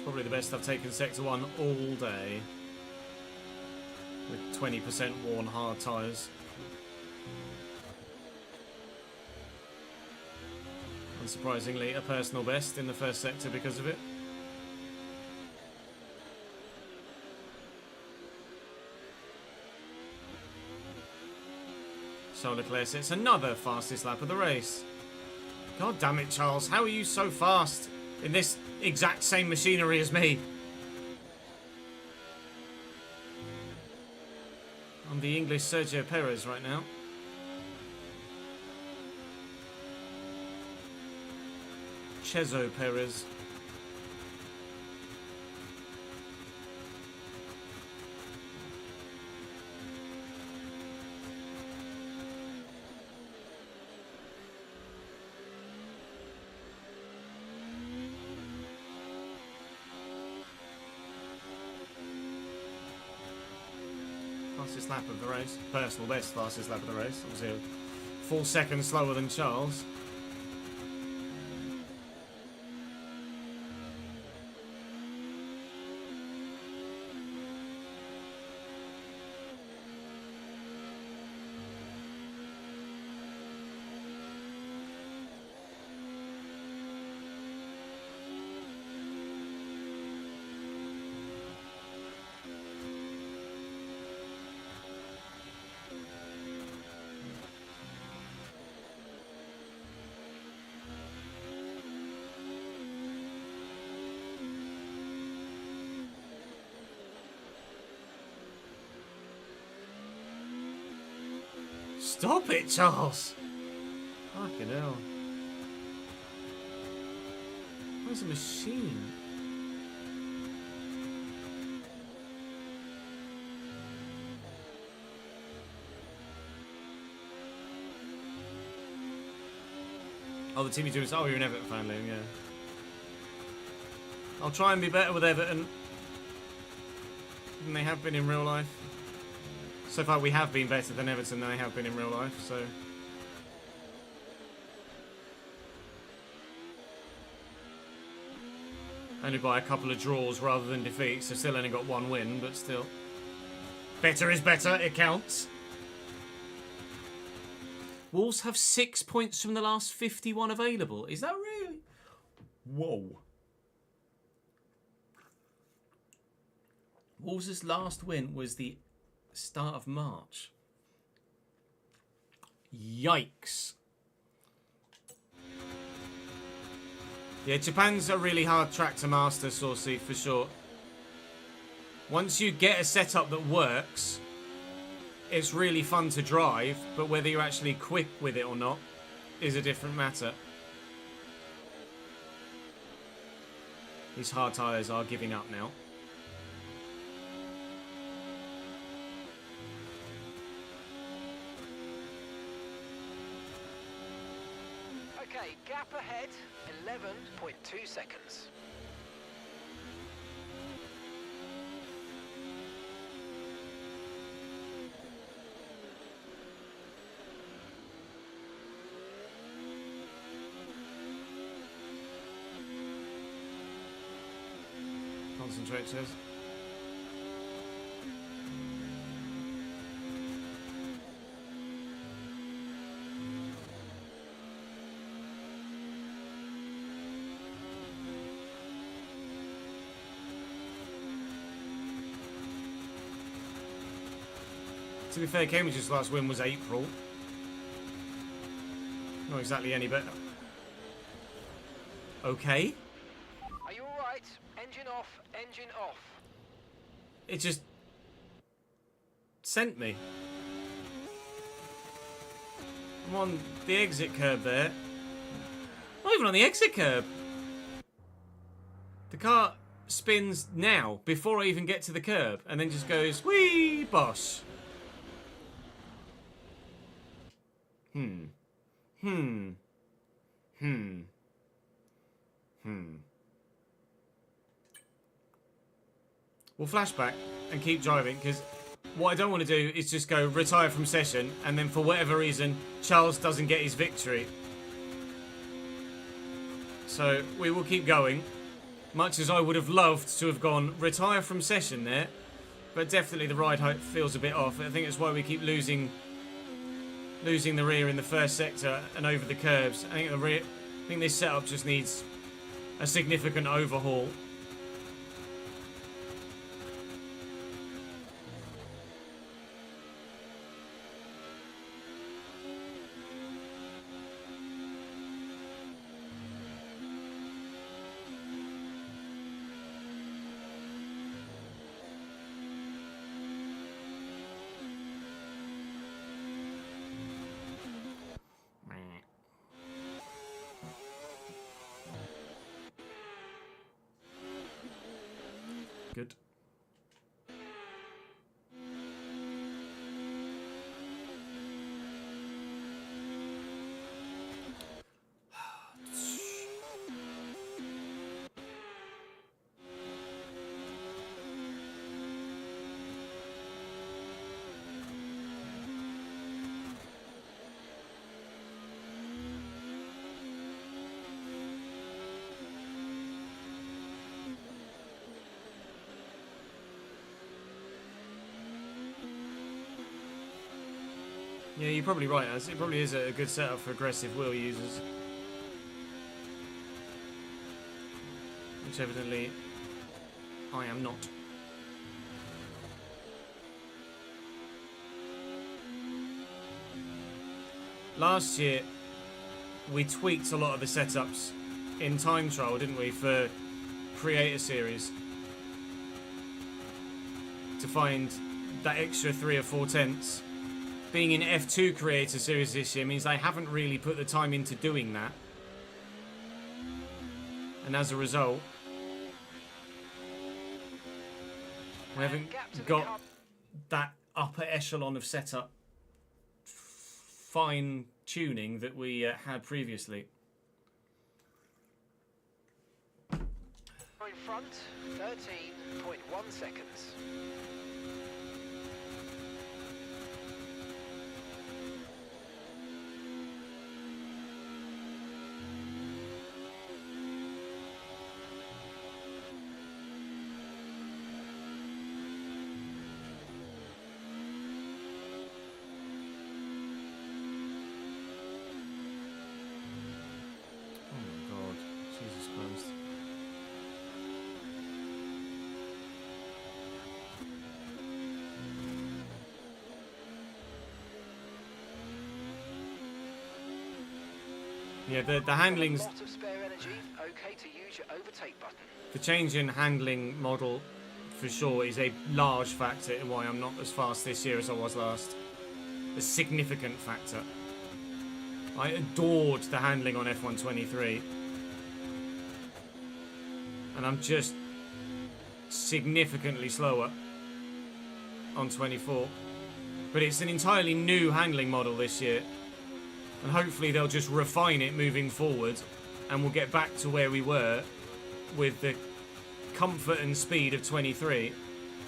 It's probably the best I've taken Sector 1 all day. With 20% worn hard tyres. Unsurprisingly, a personal best in the first sector because of it. Charles Leclerc sets another fastest lap of the race. God damn it, Charles. How are you so fast in this exact same machinery as me? I'm the English Sergio Perez right now. Chezo Perez. Fastest lap of the race. Personal best fastest lap of the race. Obviously a full second slower than Charles. Stop it, Charles! Fucking hell. Where's the machine? Oh, the team you're doing is... Oh, you're an Everton fan, Liam, yeah. I'll try and be better with Everton than they have been in real life. So far, we have been better than Everton than they have been in real life, so... Only by a couple of draws rather than defeats, so still only got one win, but still. Better is better, it counts. Wolves have 6 points from the last 51 available. Is that really? Whoa. Wolves' last win was the start of March. Yikes. Yeah, Japan's a really hard track to master, Saucy, for sure. Once you get a setup that works, it's really fun to drive, but whether you're actually quick with it or not is a different matter. These hard tyres are giving up now. Okay, gap ahead, 11.2 seconds. Concentrate, says. To be fair, Cambridge's last win was April. Not exactly any better. Okay. Are you alright? Engine off, engine off. It just sent me. I'm on the exit curb there. Not even on the exit curb. The car spins now, before I even get to the curb, and then just goes, whee, bosh. We'll flashback and keep driving, because what I don't want to do is just go retire from session, and then for whatever reason, Charles doesn't get his victory. So, we will keep going. Much as I would have loved to have gone retire from session there, but definitely the ride height feels a bit off. I think that's why we keep losing the rear in the first sector and over the curves. I think this setup just needs a significant overhaul. Good. Yeah, you're probably right, Az. It probably is a good setup for aggressive wheel users. Which evidently I am not. Last year, we tweaked a lot of the setups in Time Trial, didn't we, for Creator Series? To find that extra 3 or 4 tenths. Being in F2 Creator Series this year means they haven't really put the time into doing that. And as a result, we haven't got that upper echelon of setup fine tuning that we had previously. In front, 13.1 seconds. Yeah, the handling's... Lot of spare energy. Okay to use your overtake button. The change in handling model, for sure, is a large factor in why I'm not as fast this year as I was last. A significant factor. I adored the handling on F123. And I'm just significantly slower on 24. But it's an entirely new handling model this year. And hopefully they'll just refine it moving forward, and we'll get back to where we were with the comfort and speed of 23.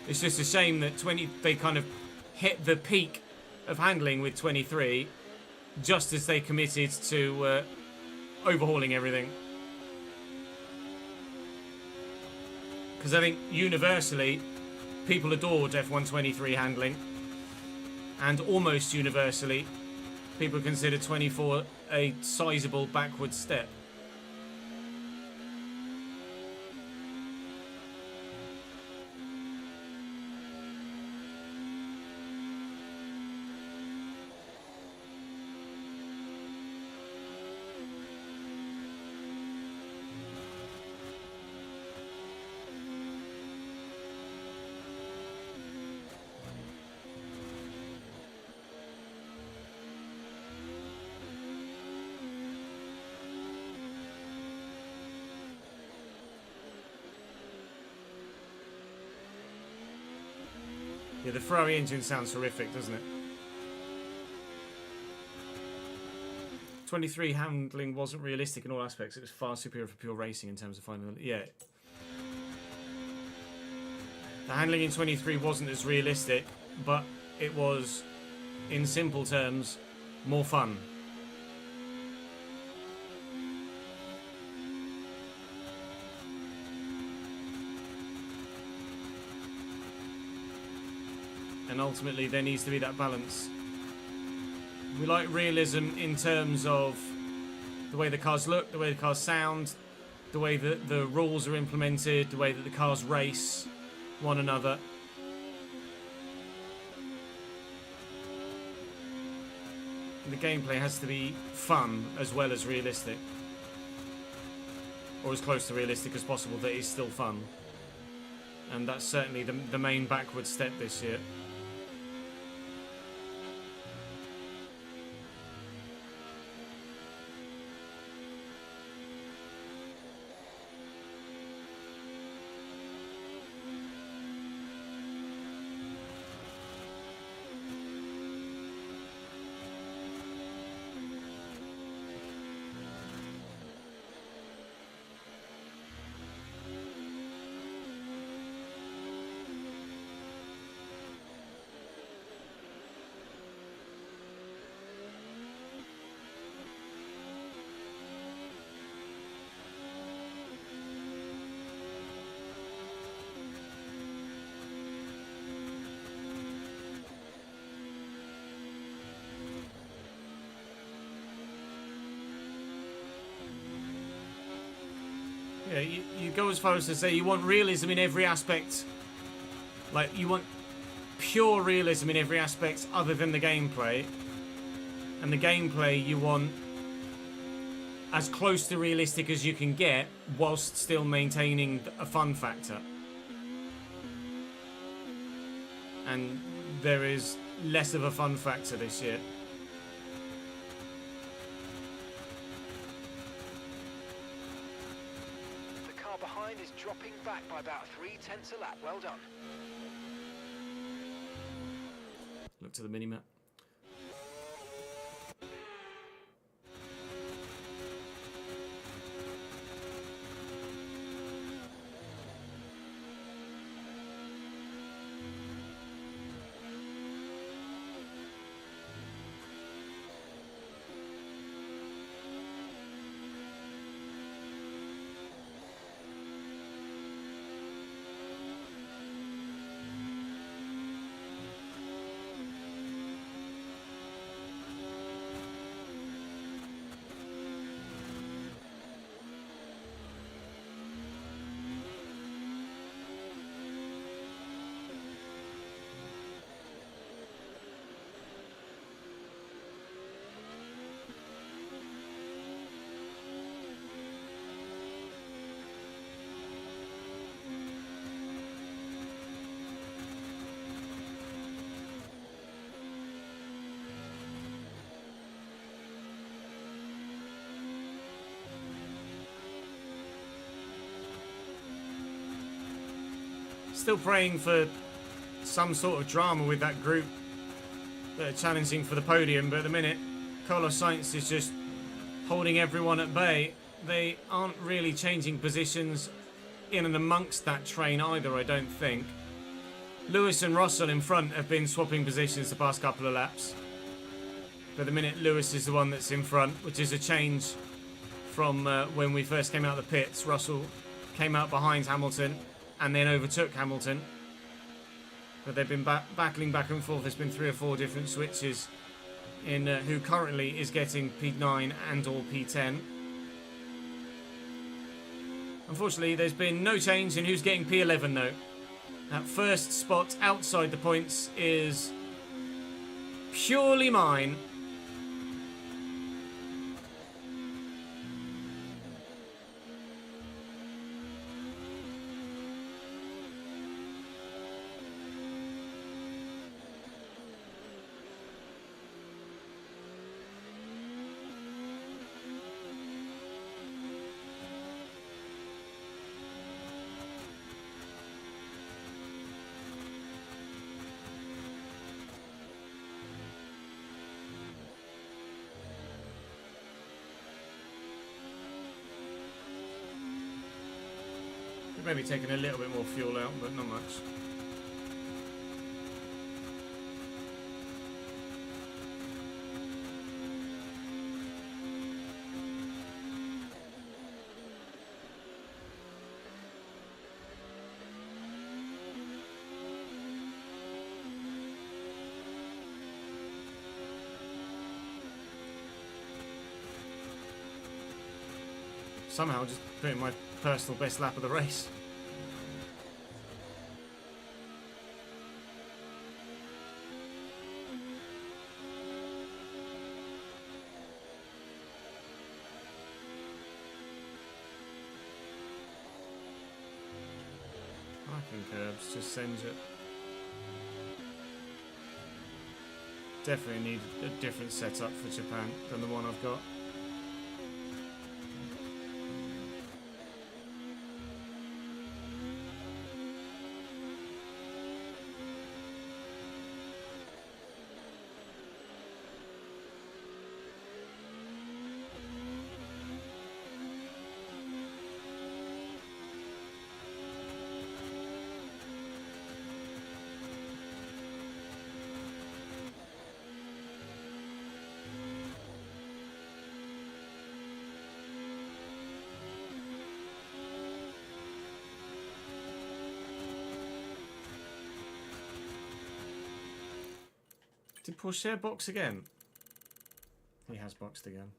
It's just a shame that they kind of hit the peak of handling with 23 just as they committed to overhauling everything. Because I think universally people adored F123 handling, and almost universally people consider 24 a sizable backward step. Yeah, the Ferrari engine sounds horrific, doesn't it? 23 handling wasn't realistic in all aspects. It was far superior for pure racing in terms of final. Yeah. The handling in 23 wasn't as realistic, but it was, in simple terms, more fun. and ultimately there needs to be that balance. We like realism in terms of the way the cars look, the way the cars sound, the way that the rules are implemented, the way that the cars race one another. The gameplay has to be fun as well as realistic. Or as close to realistic as possible that is still fun. And that's certainly the main backward step this year. Yeah, you go as far as to say you want realism in every aspect. Like, you want pure realism in every aspect other than the gameplay. And the gameplay you want as close to realistic as you can get whilst still maintaining a fun factor. And there is less of a fun factor this year. Is dropping back by about 0.3 a lap. Well done. Look to the mini-map. Still praying for some sort of drama with that group that are challenging for the podium, but at the minute Carlos Sainz is just holding everyone at bay. They aren't really changing positions in and amongst that train either, I don't think. Lewis and Russell in front have been swapping positions the past couple of laps. But at the minute Lewis is the one that's in front, which is a change from when we first came out of the pits. Russell came out behind Hamilton and then overtook Hamilton. But they've been battling back and forth. There's been 3 or 4 different switches in who currently is getting P9 and or P10. Unfortunately, there's been no change in who's getting P11 though. That first spot outside the points is purely mine. Maybe taking a little bit more fuel out, but not much. somehow just putting my personal best lap of the race. Parking curbs just sends it. Definitely need a different setup for Japan than the one I've got. Did Pourchaire box again? He has boxed again.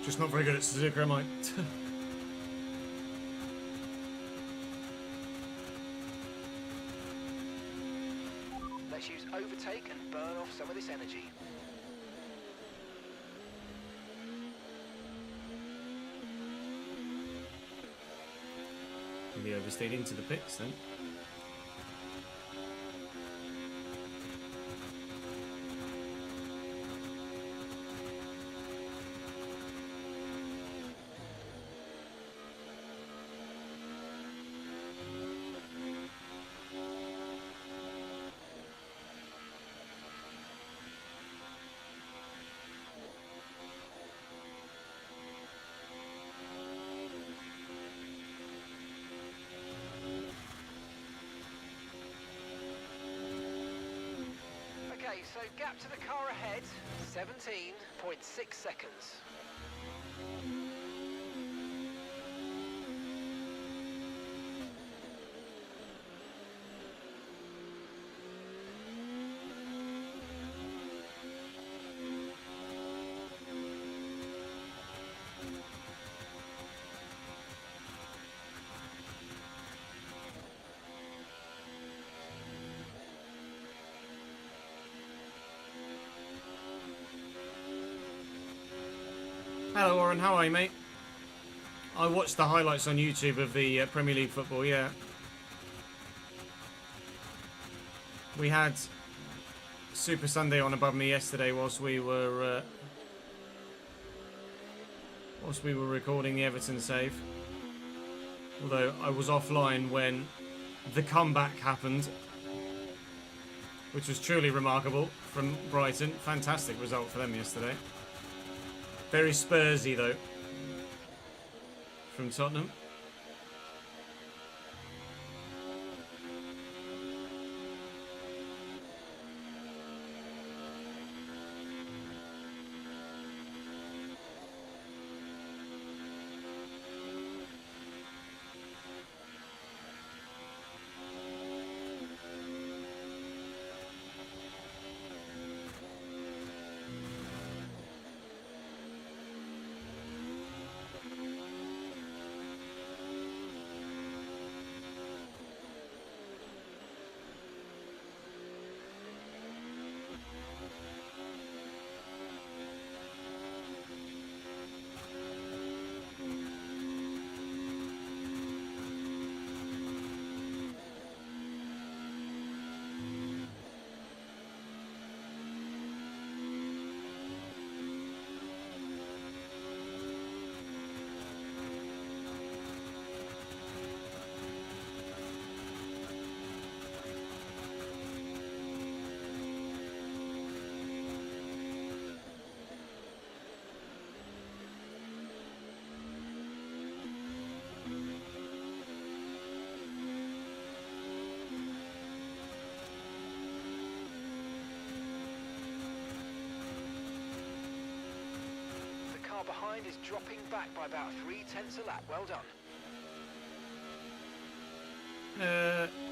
Just not very good at Suzuka, am I? Let's use overtake and burn off some of this energy. Maybe overstayed into the pits then. Okay, so gap to the car ahead, 17.6 seconds. Hello Warren, how are you, mate? I watched the highlights on YouTube of the Premier League football, yeah. We had Super Sunday on above me yesterday whilst we were recording the Everton save. Although I was offline when the comeback happened, which was truly remarkable from Brighton. Fantastic result for them yesterday. Very Spursy though, from Tottenham. car behind is dropping back by about 0.3 a lap. Well done.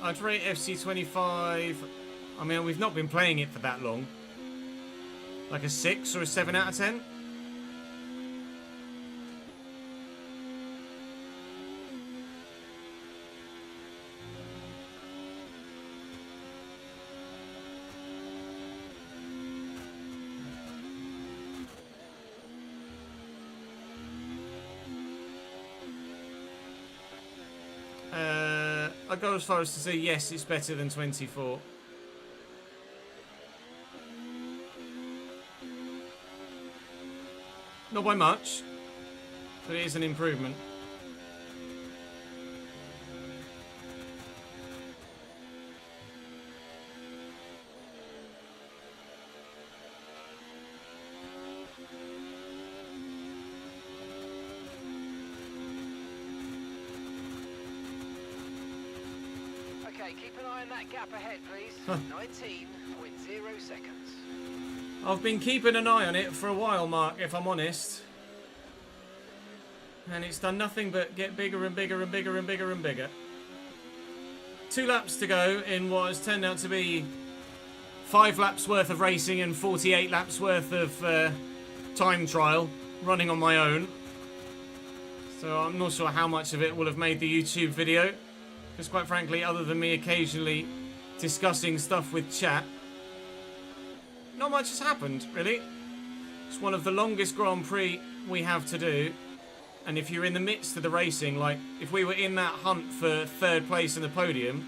I'd rate FC25. I mean, we've not been playing it for that long. Like a 6 or a 7 out of 10. I'd go as far as to say yes, it's better than 24. Not by much, but it is an improvement. Okay, keep an eye on that gap ahead, please. 19.0 seconds. I've been keeping an eye on it for a while, Mark, if I'm honest. And it's done nothing but get bigger and bigger and bigger and bigger and bigger. 2 laps to go in what has turned out to be 5 laps worth of racing and 48 laps worth of time trial running on my own. So I'm not sure how much of it will have made the YouTube video. Because quite frankly, other than me occasionally discussing stuff with chat, not much has happened, really. It's one of the longest Grand Prix we have to do. And if you're in the midst of the racing, like if we were in that hunt for 3rd place in the podium,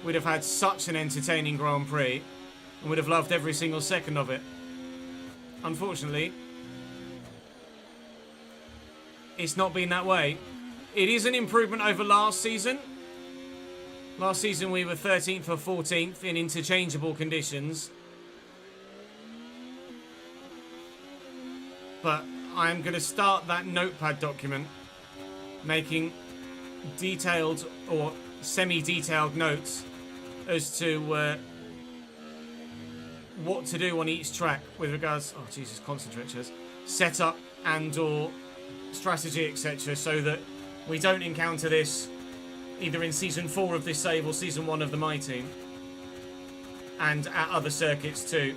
we'd have had such an entertaining Grand Prix and would have loved every single second of it. Unfortunately, it's not been that way. It is an improvement over last season. Last season we were 13th or 14th in interchangeable conditions. But I'm going to start that notepad document making detailed or semi-detailed notes as to what to do on each track with regards, oh Jesus, concentrate, Chaz, setup and or strategy, etc., so that we don't encounter this either in Season 4 of this save or Season 1 of the My Team, and at other circuits too.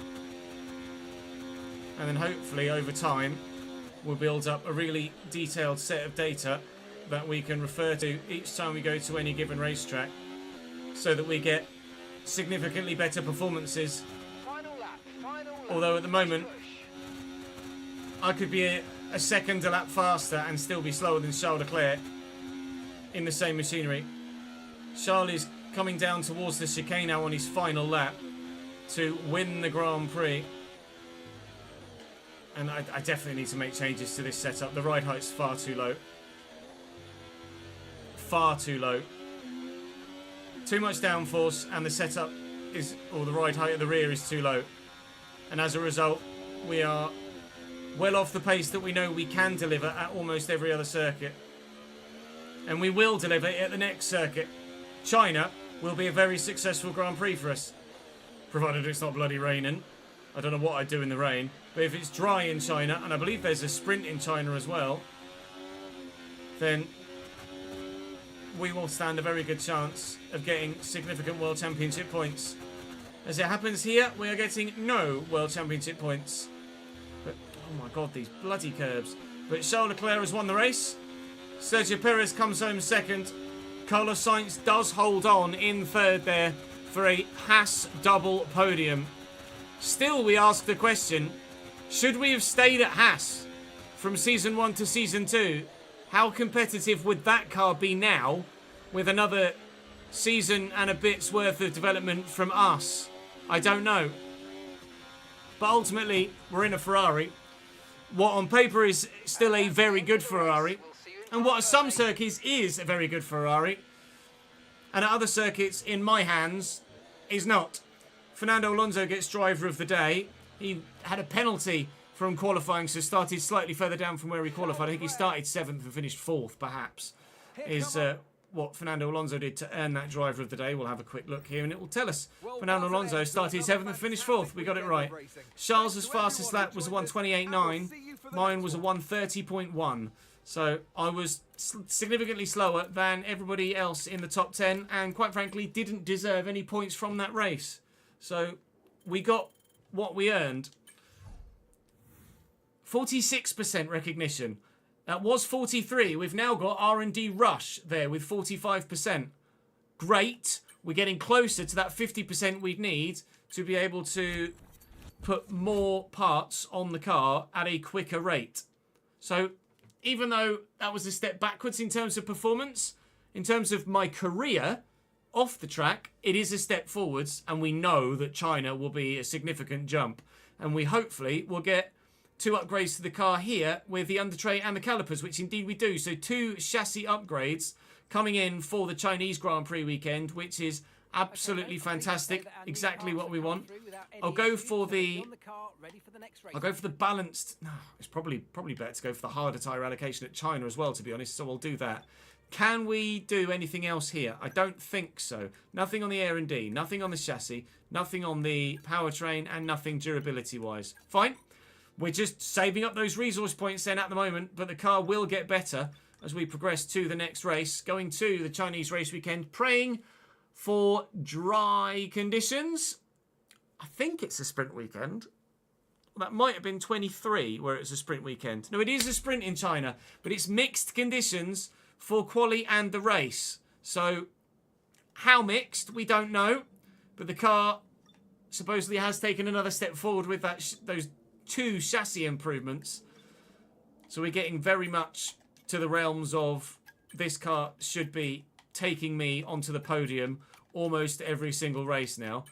And then hopefully over time we'll build up a really detailed set of data that we can refer to each time we go to any given racetrack, so that we get significantly better performances. Final lap. Although at the moment I could be a second a lap faster and still be slower than Charles Leclerc in the same machinery. Charles is coming down towards the chicane now on his final lap to win the Grand Prix. And I definitely need to make changes to this setup. The ride height's far too low. Far too low. Too much downforce, and the setup is, or the ride height at the rear is too low. And as a result, we are well off the pace that we know we can deliver at almost every other circuit. And we will deliver it at the next circuit. China will be a very successful Grand Prix for us, provided it's not bloody raining. I don't know what I'd do in the rain, but if it's dry in China, and I believe there's a sprint in China as well, then we will stand a very good chance of getting significant World Championship points. As it happens here, we are getting no World Championship points. But, oh my god, these bloody curbs. But Charles Leclerc has won the race. Sergio Perez comes home second. Carlos Sainz does hold on in third there for a Haas double podium. Still, we ask the question, should we have stayed at Haas from Season 1 to Season 2? How competitive would that car be now with another season and a bit's worth of development from us? I don't know. But ultimately, we're in a Ferrari. What on paper is still a very good Ferrari, and what at some circuits is a very good Ferrari, and at other circuits, in my hands, is not. Fernando Alonso gets driver of the day. He had a penalty from qualifying, so started slightly further down from where he qualified. I think he started 7th and finished 4th, perhaps, is what Fernando Alonso did to earn that driver of the day. We'll have a quick look here and it will tell us. Fernando Alonso started 7th and finished 4th. We got it right. Charles' fastest lap was 1:28.9. for the Mine next was a one. 130.1. So I was significantly slower than everybody else in the top 10 and quite frankly didn't deserve any points from that race. So we got what we earned. 46% recognition. That was 43. We've now got R&D Rush there with 45%. Great. We're getting closer to that 50% we'd need to be able to put more parts on the car at a quicker rate. So even though that was a step backwards in terms of performance, in terms of my career off the track, it is a step forwards, and we know that China will be a significant jump. And we hopefully will get 2 upgrades to the car here with the undertray and the calipers, which indeed we do. So 2 chassis upgrades coming in for the Chinese Grand Prix weekend, which is absolutely fantastic. Exactly what we want. I'll go for the balanced. No, it's probably better to go for the harder tyre allocation at China as well, to be honest. So I'll do that. Can we do anything else here? I don't think so. Nothing on the R&D, nothing on the chassis, nothing on the powertrain, and nothing durability-wise. Fine. We're just saving up those resource points then at the moment, but the car will get better as we progress to the next race. Going to the Chinese race weekend, praying for dry conditions. I think it's a sprint weekend. That might have been 23 where it's a sprint weekend. No, it is a sprint in China, but it's mixed conditions for quali and the race. So how mixed, we don't know. But the car supposedly has taken another step forward with that those 2 chassis improvements. So we're getting very much to the realms of this car should be taking me onto the podium almost every single race now.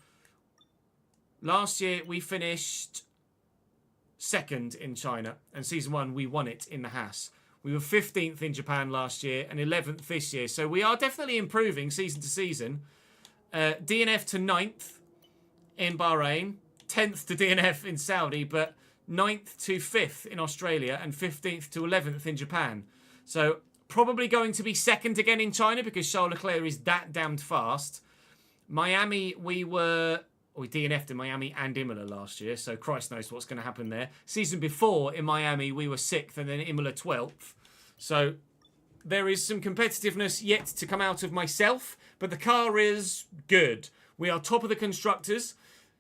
Last year we finished 2nd in China, and season 1 we won it in the Haas. We were 15th in Japan last year and 11th this year, so we are definitely improving season to season. DNF to 9th in Bahrain, 10th to DNF in Saudi, but 9th to 5th in Australia and 15th to 11th in Japan. So probably going to be 2nd again in China because Charles Leclerc is that damned fast. Miami, we DNF'd in Miami and Imola last year, so Christ knows what's going to happen there. Season before in Miami, we were 6th and then Imola 12th. So there is some competitiveness yet to come out of myself, but the car is good. We are top of the constructors.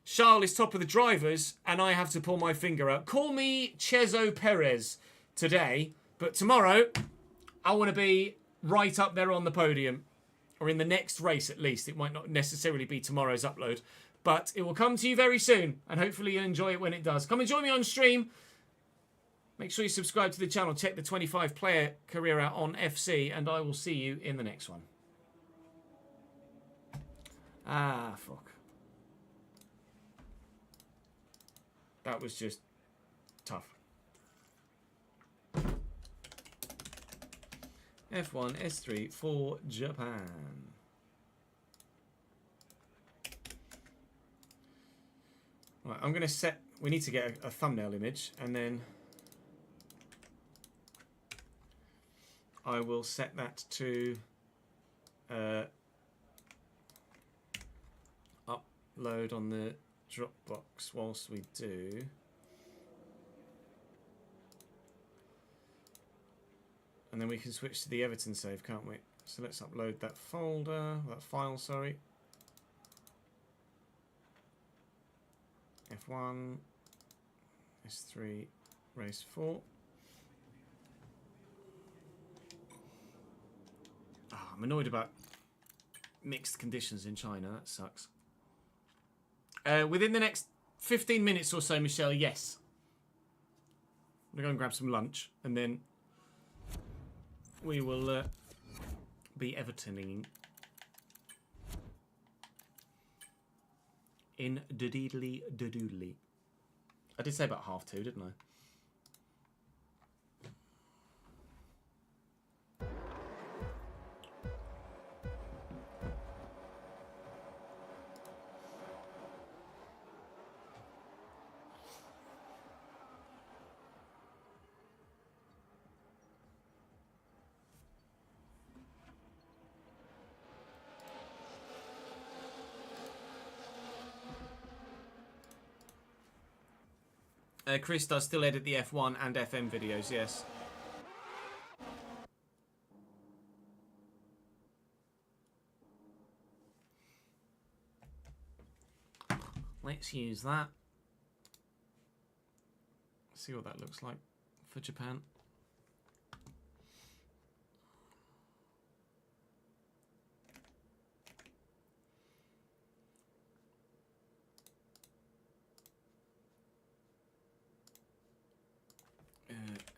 Charles is top of the drivers, and I have to pull my finger out. Call me Chezo Perez today, but tomorrow I want to be right up there on the podium, or in the next race at least. It might not necessarily be tomorrow's upload, but it will come to you very soon, and hopefully you'll enjoy it when it does. Come and join me on stream. Make sure you subscribe to the channel. Check the 25 player career out on FC, and I will see you in the next one. Ah, fuck. That was just tough. F1 S3 for Japan. Right, I'm going to set... We need to get a thumbnail image, and then I will set that to upload on the Dropbox whilst we do. And then we can switch to the Everton save, can't we? So let's upload that folder, that file, sorry. F1, S3, race 4. Oh, I'm annoyed about mixed conditions in China. That sucks. Within the next 15 minutes or so, Michelle, yes. I'm going to go and grab some lunch, and then we will be Evertoning in doodly. I did say about 2:30, didn't I? Chris does still edit the F1 and FM videos, yes. Let's use that. See what that looks like for Japan.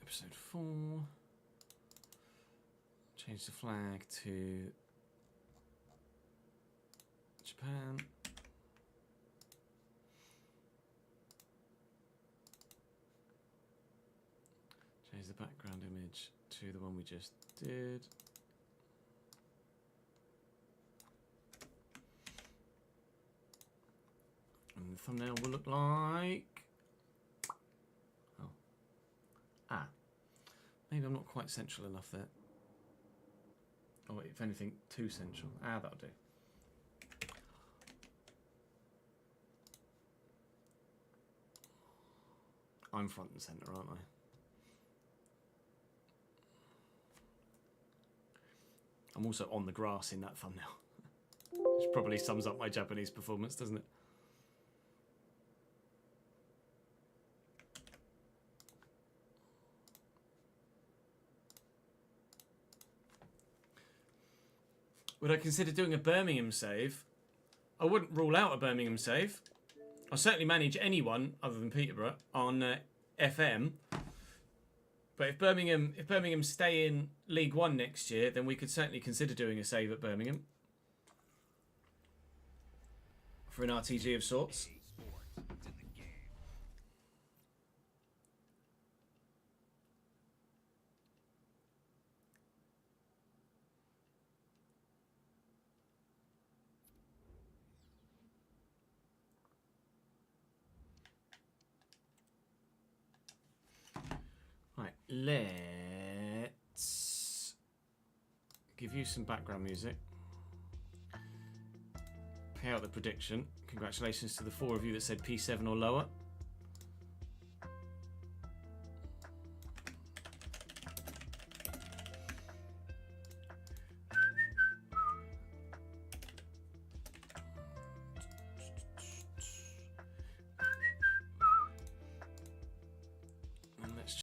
Episode 4. Change the flag to Japan. Change the background image to the one we just did. And the thumbnail will look like... Maybe I'm not quite central enough there. Or if anything, too central. That'll do. I'm front and centre, aren't I? I'm also on the grass in that thumbnail. Which probably sums up my Japanese performance, doesn't it? Would I consider doing a Birmingham save? I wouldn't rule out a Birmingham save. I'll certainly manage anyone other than Peterborough on FM. But if Birmingham stay in League One next year, then we could certainly consider doing a save at Birmingham for an RTG of sorts. Right, let's give you some background music. Pay out the prediction. Congratulations to the 4 of you that said P7 or lower.